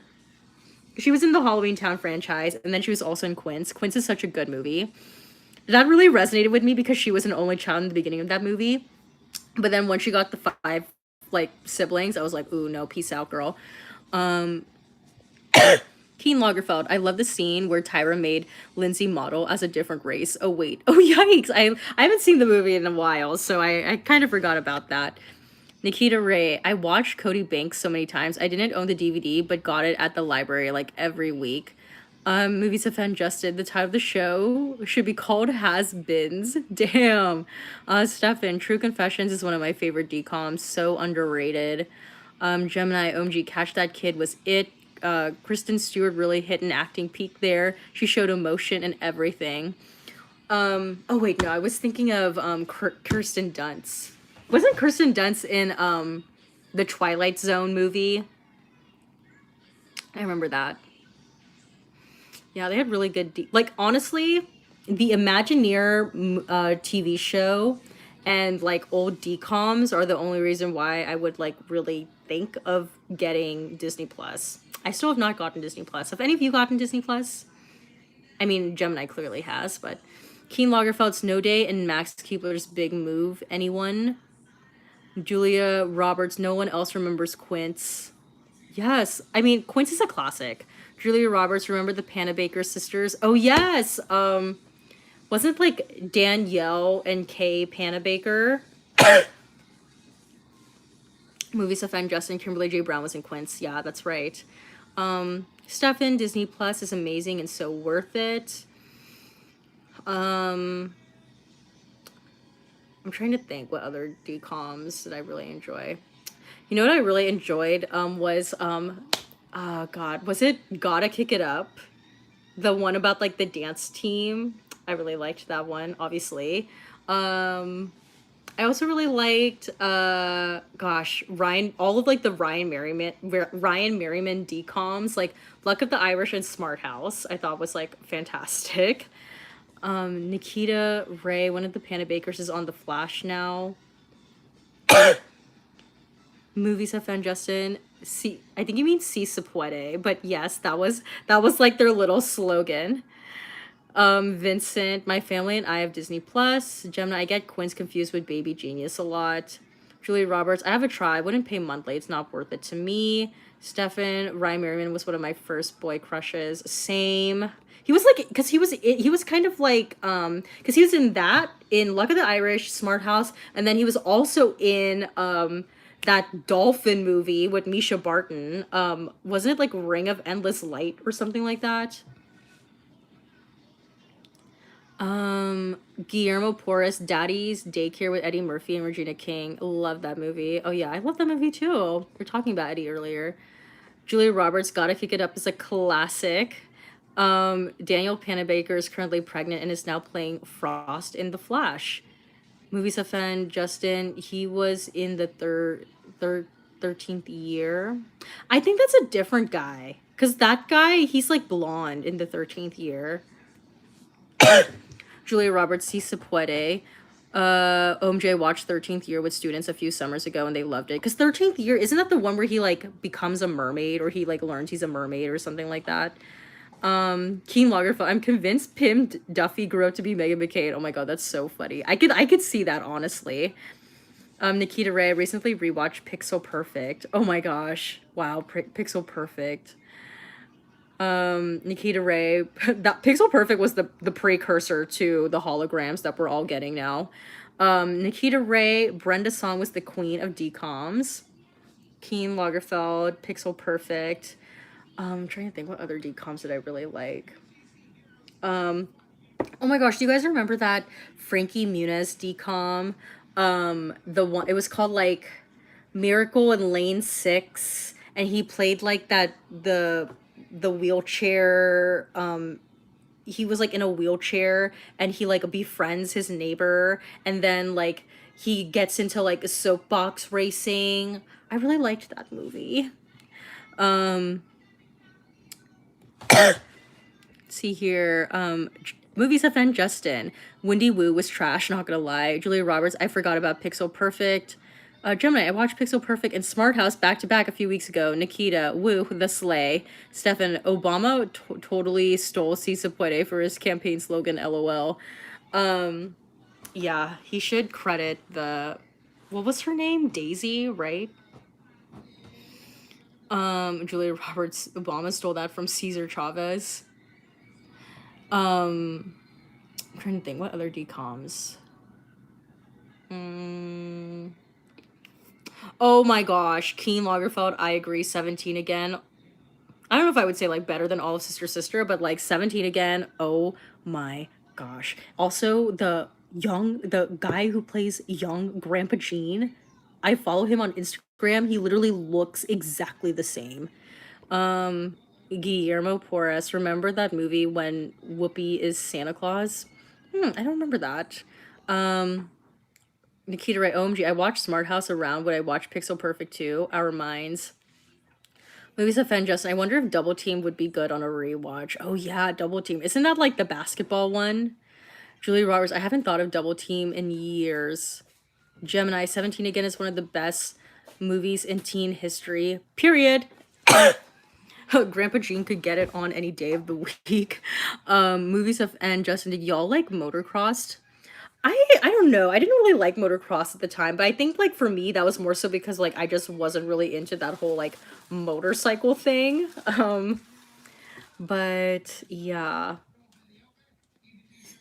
She was in the Halloween Town franchise, and then she was also in Quince. Quince is such a good movie. That really resonated with me because she was an only child in the beginning of that movie. But then when she got the 5 like siblings, I was like, ooh, no, peace out, girl. Keen Lagerfeld. I love the scene where Tyra made Lindsay model as a different race. Oh wait. Oh yikes. I haven't seen the movie in a while, so I kind of forgot about that. Nikita Ray. I watched Cody Banks so many times. I didn't own the DVD, but got it at the library like every week. Movies of Fan Justin. The title of the show should be called Has Beens. Damn. Stefan. True Confessions is one of my favorite DComs. So underrated. Gemini OMG. Catch That Kid was it. Kristen Stewart really hit an acting peak there. She showed emotion and everything. Oh wait, no, I was thinking of Kirsten Dunst. Wasn't Kirsten Dunst in the Twilight Zone movie? I remember that. Yeah, they had really good like honestly, the Imagineer TV show and like old DComs are the only reason why I would like really think of getting Disney Plus. I still have not gotten Disney Plus. Have any of you gotten Disney Plus? I mean, Gemini clearly has, but Keen Lagerfeld, Snow Day, and Max Keebler's Big Move. Anyone? Julia Roberts. No one else remembers Quince. Yes, I mean Quince is a classic. Julia Roberts. Remember the Panabaker sisters? Oh yes. Wasn't like Danielle and Kay Panabaker? Movies of Fan Justin. Kimberly J. Brown was in Quince. Yeah, that's right. Stefan, Disney Plus is amazing and so worth it. I'm trying to think what other DComs that I really enjoy. You know what I really enjoyed was oh god, was it Gotta Kick It Up? The one about like the dance team. I really liked that one, obviously. I also really liked gosh, Ryan all of like the Ryan Merriman DComs, like Luck of the Irish and Smart House, I thought was like fantastic. Nikita Ray, one of the Panabakers, is on The Flash now. Movies have found Justin. See, I think you mean Si se puede, but yes, that was like their little slogan. Vincent, my family and I have Disney Plus. Gemini, I get Quince confused with Baby Genius a lot. Julia Roberts, I have a try. I wouldn't pay monthly. It's not worth it to me. Stefan, Ryan Merriman was one of my first boy crushes. Same. He was like, because he was kind of like, because he was in Luck of the Irish, Smart House, and then he was also in that dolphin movie with Misha Barton. Wasn't it like Ring of Endless Light or something like that? Guillermo Porras, Daddy's Daycare with Eddie Murphy and Regina King. Love that movie. Oh yeah, I love that movie too. We were talking about Eddie earlier. Julia Roberts, Gotta Kick It Up is a classic. Daniel Panabaker is currently pregnant and is now playing Frost in The Flash. Movies of Fan Justin, he was in the 13th year. I think that's a different guy. Because that guy, he's like blonde in the 13th year. Julia Roberts, Si se puede. OMJ watched 13th Year with students a few summers ago and they loved it. Because 13th Year, isn't that the one where he like becomes a mermaid or he like learns he's a mermaid or something like that? Keen Lagerfeld. I'm convinced Pim Duffy grew up to be Megan McCain. Oh my god, that's so funny. I could see that, honestly. Nikita Ray recently rewatched Pixel Perfect. Oh my gosh. Wow, Pixel Perfect. Nikita Ray. That Pixel Perfect was the precursor to the holograms that we're all getting now. Nikita Ray, Brenda Song was the queen of DComs. Keen Lagerfeld, Pixel Perfect. I'm trying to think what other DComs did I really like. Oh my gosh, do you guys remember that Frankie Muniz DCOM? The one, it was called like Miracle in Lane 6, and he played like the wheelchair, he was like in a wheelchair, and he like befriends his neighbor, and then like he gets into like a soapbox racing. I really liked that movie. Um see here. Movies offend Justin. Wendy Wu was trash, not gonna lie. Julia Roberts, I forgot about Pixel Perfect. Gemini, I watched Pixel Perfect and Smart House back to back a few weeks ago. Nikita, Wu, The Slay. Stefan, Obama totally stole Si se puede for his campaign slogan, LOL. Yeah, he should credit the, what was her name? Daisy, right? Julia Roberts, Obama stole that from Cesar Chavez. I'm trying to think, what other DComs? Oh my gosh, Keen Lagerfeld, I agree, 17 again. I don't know if I would say like better than all of Sister Sister, but like 17 again, oh my gosh. Also, the guy who plays young Grandpa Gene, I follow him on Instagram. He literally looks exactly the same. Guillermo Porras, remember that movie when Whoopi is Santa Claus? I don't remember that. Nikita Ray, OMG, I watched Smart House around when I watched Pixel Perfect 2, Our Minds. Movies offend Justin. I wonder if Double Team would be good on a rewatch. Oh yeah, Double Team. Isn't that like the basketball one? Julie Roberts, I haven't thought of Double Team in years. Gemini, 17 again is one of the best movies in teen history. Period. Grandpa Gene could get it on any day of the week. Movies offend Justin. Did y'all like Motocrossed? I don't know. I didn't really like motocross at the time, but I think like for me that was more so because like I just wasn't really into that whole like motorcycle thing. But yeah,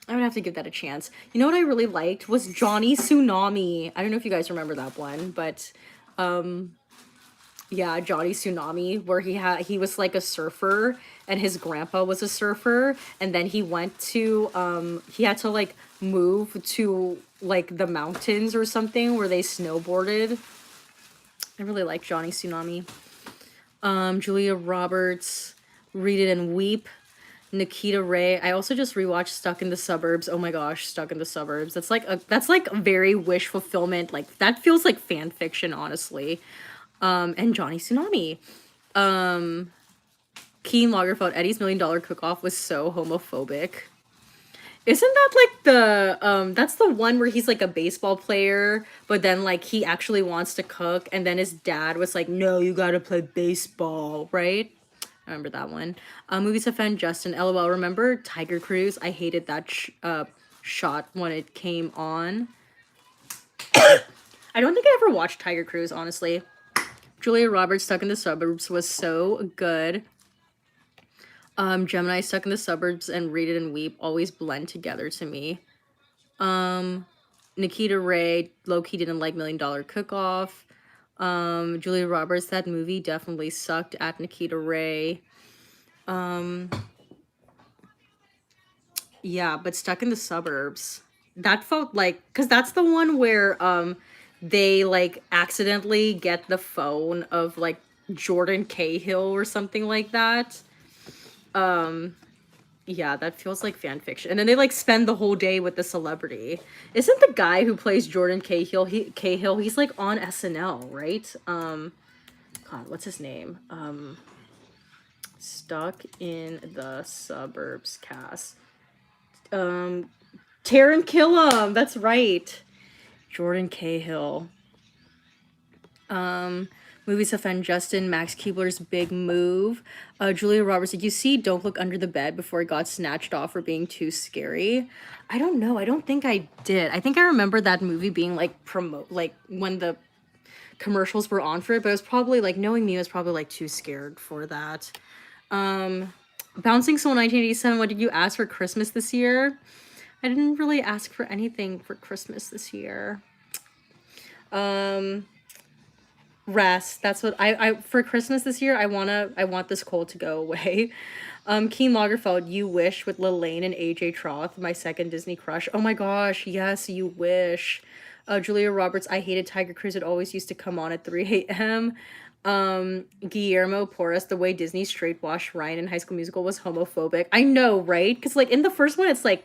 I would have to give that a chance. You know what I really liked was Johnny Tsunami. I don't know if you guys remember that one, but yeah, Johnny Tsunami, where he was like a surfer and his grandpa was a surfer, and then he had to like move to like the mountains or something where they snowboarded. I really like Johnny Tsunami. Julia Roberts, Read It and Weep. Nikita Ray. I also just rewatched Stuck in the Suburbs. Oh my gosh, Stuck in the Suburbs. That's like a very wish fulfillment. Like that feels like fan fiction, honestly. And Johnny Tsunami. Keen Lagerfeld, Eddie's $1 Million Cook-Off was so homophobic. Isn't that like that's the one where he's like a baseball player, but then like he actually wants to cook, and then his dad was like, no, you gotta play baseball, right? I remember that one. Movies offend Justin. LOL. Remember Tiger Cruise? I hated that shot when it came on. I don't think I ever watched Tiger Cruise, honestly. Julia Roberts, Stuck in the Suburbs was so good. Gemini, Stuck in the Suburbs, and Read It and Weep always blend together to me. Nikita Ray, low-key didn't like $1 Million Cook-Off. Julia Roberts, that movie definitely sucked at Nikita Ray. Yeah, but Stuck in the Suburbs, that felt like, because that's the one where they like accidentally get the phone of like Jordan Cahill or something like that. Yeah, that feels like fan fiction. And then they like spend the whole day with the celebrity. Isn't the guy who plays Jordan Cahill, he's like on SNL, right? God, what's his name? Stuck in the Suburbs cast. Taron Killam, that's right. Jordan Cahill. Movies Movies offend Justin, Max Keebler's Big Move. Julia Roberts, did you see Don't Look Under the Bed before it got snatched off for being too scary? I don't know. I don't think I did. I think I remember that movie being like like when the commercials were on for it, but it was probably like, knowing me, I was probably like too scared for that. Bouncing Soul 1987, what did you ask for Christmas this year? I didn't really ask for anything for Christmas this year. Rest. That's what I for Christmas this year, I want this cold to go away. Keen Lagerfeld, You Wish with Lil and AJ Troth, my second Disney crush. Oh my gosh, yes, You Wish. Julia Roberts, I hated Tiger Cruise. It always used to come on at 3 a.m. Guillermo Porras, the way Disney straight washed Ryan in High School Musical was homophobic. I know, right? Because like in the first one, it's like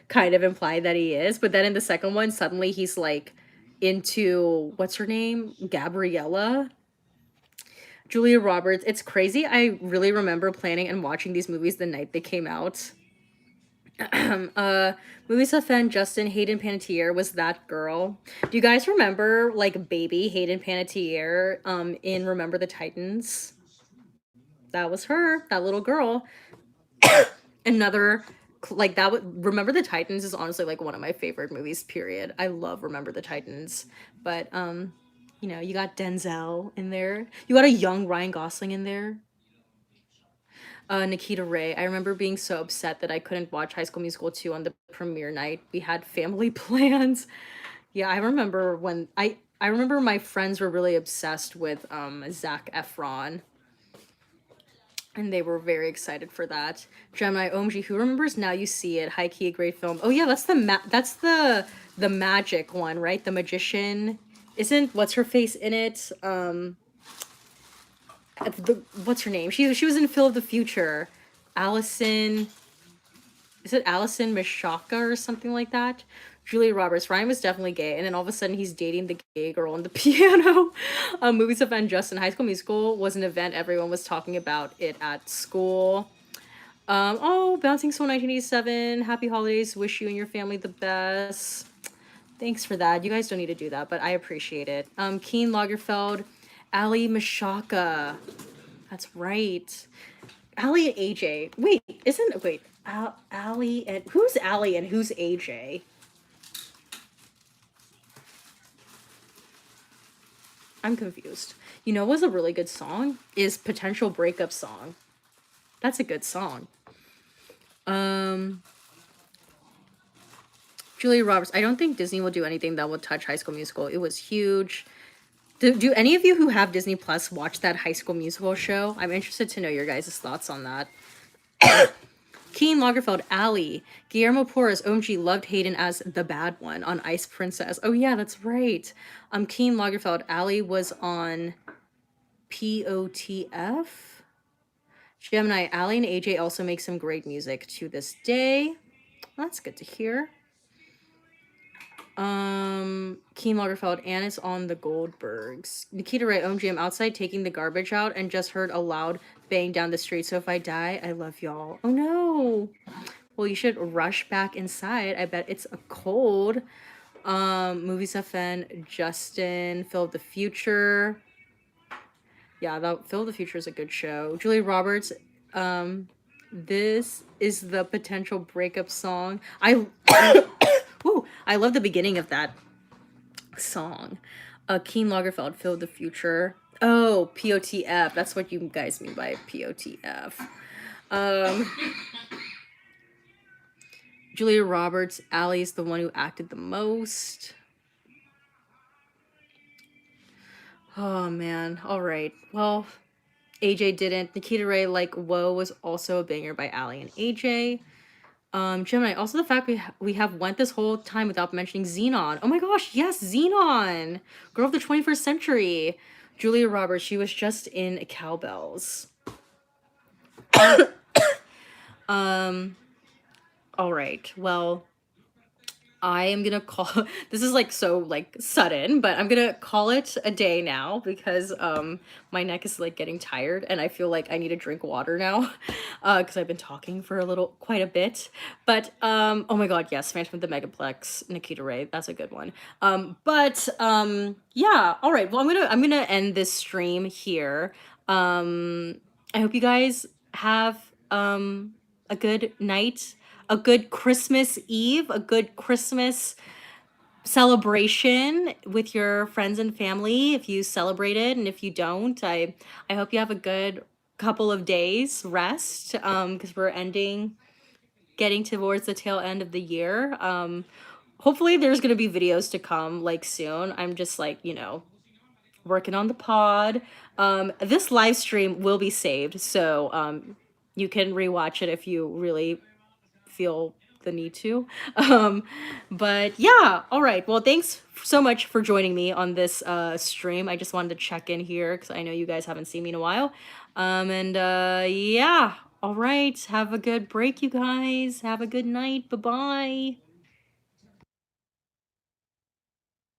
kind of implied that he is, but then in the second one, suddenly he's like into what's her name? Gabriella. Julia Roberts. It's crazy. I really remember planning and watching these movies the night they came out. Movies offend Justin. Hayden Panettiere was that girl. Do you guys remember like baby Hayden Panettiere in Remember the Titans? That was her, that little girl. Another like that would Remember the Titans is honestly like one of my favorite movies, period. I love Remember the Titans. But you know, you got Denzel in there. You got a young Ryan Gosling in there. Nikita Ray. I remember being so upset that I couldn't watch High School Musical 2 on the premiere night. We had family plans. Yeah, I remember when I remember my friends were really obsessed with Zac Efron, and they were very excited for that. Gemini OMG, who remembers Now You See It? High key a great film. Oh yeah, that's the magic one, right? The magician. Isn't what's her face in it? What's her name? She was in Phil of the Future. Allison. Is it Allison Mishaka or something like that? Julia Roberts. Ryan was definitely gay, and then all of a sudden he's dating the gay girl on the piano. Movies offend Justin. High School Musical was an event. Everyone was talking about it at school. Oh, Bouncing Soul 1987. Happy holidays. Wish you and your family the best. Thanks for that. You guys don't need to do that, but I appreciate it. Keen Lagerfeld. Ali Mashaka. That's right. Ali and AJ. Wait. Ali and who's Ali and who's AJ? I'm confused. You know what's a really good song? Is Potential Breakup Song. That's a good song. Julia Roberts. I don't think Disney will do anything that will touch High School Musical. It was huge. Do any of you who have Disney Plus watch that High School Musical show? I'm interested to know your guys' thoughts on that. Keen Lagerfeld, Allie. Guillermo Porras, OMG loved Hayden as the bad one on Ice Princess. Oh yeah, that's right. Keen Lagerfeld, Allie was on POTF. Gemini, Allie and AJ also make some great music to this day. That's good to hear. Keen Lagerfeld, Anne is on the Goldbergs. Nikita Ray, OMG, I'm outside taking the garbage out and just heard a loud bang down the street. So if I die, I love y'all. Oh no. Well, you should rush back inside. I bet it's a cold. Movies FN, Justin, Phil of the Future. Yeah, Phil of the Future is a good show. Julia Roberts, this is the potential breakup song. Woo, I love the beginning of that song. Keen Lagerfeld, Phil of the Future. Oh, POTF. That's what you guys mean by POTF. Julia Roberts, Allie's the one who acted the most. Oh man. All right. Well, AJ didn't. Nikita Ray, like Whoa, was also a banger by Allie and AJ. Gemini, also the fact we have went this whole time without mentioning Xenon. Oh my gosh, yes, Xenon! Girl of the 21st century. Julia Roberts, she was just in Cowbells. All right, well, I am gonna call this is like so like sudden, but I'm gonna call it a day now because my neck is like getting tired and I feel like I need to drink water now because I've been talking for a little quite a bit. But oh my god, yes, Phantom of the Megaplex, Nikita Ray, that's a good one. But yeah, all right. Well, I'm gonna end this stream here. I hope you guys have a good night, a good Christmas Eve, a good Christmas celebration with your friends and family if you celebrate it, and if you don't, I hope you have a good couple of days rest because we're getting towards the tail end of the year. Hopefully there's going to be videos to come like soon. I'm just like, working on the pod. This live stream will be saved, so you can rewatch it if you really feel the need to. Um, but yeah, all right. Well, thanks so much for joining me on this stream. I just wanted to check in here because I know you guys haven't seen me in a while. And yeah, all right. Have a good break, you guys. Have a good night. Bye bye.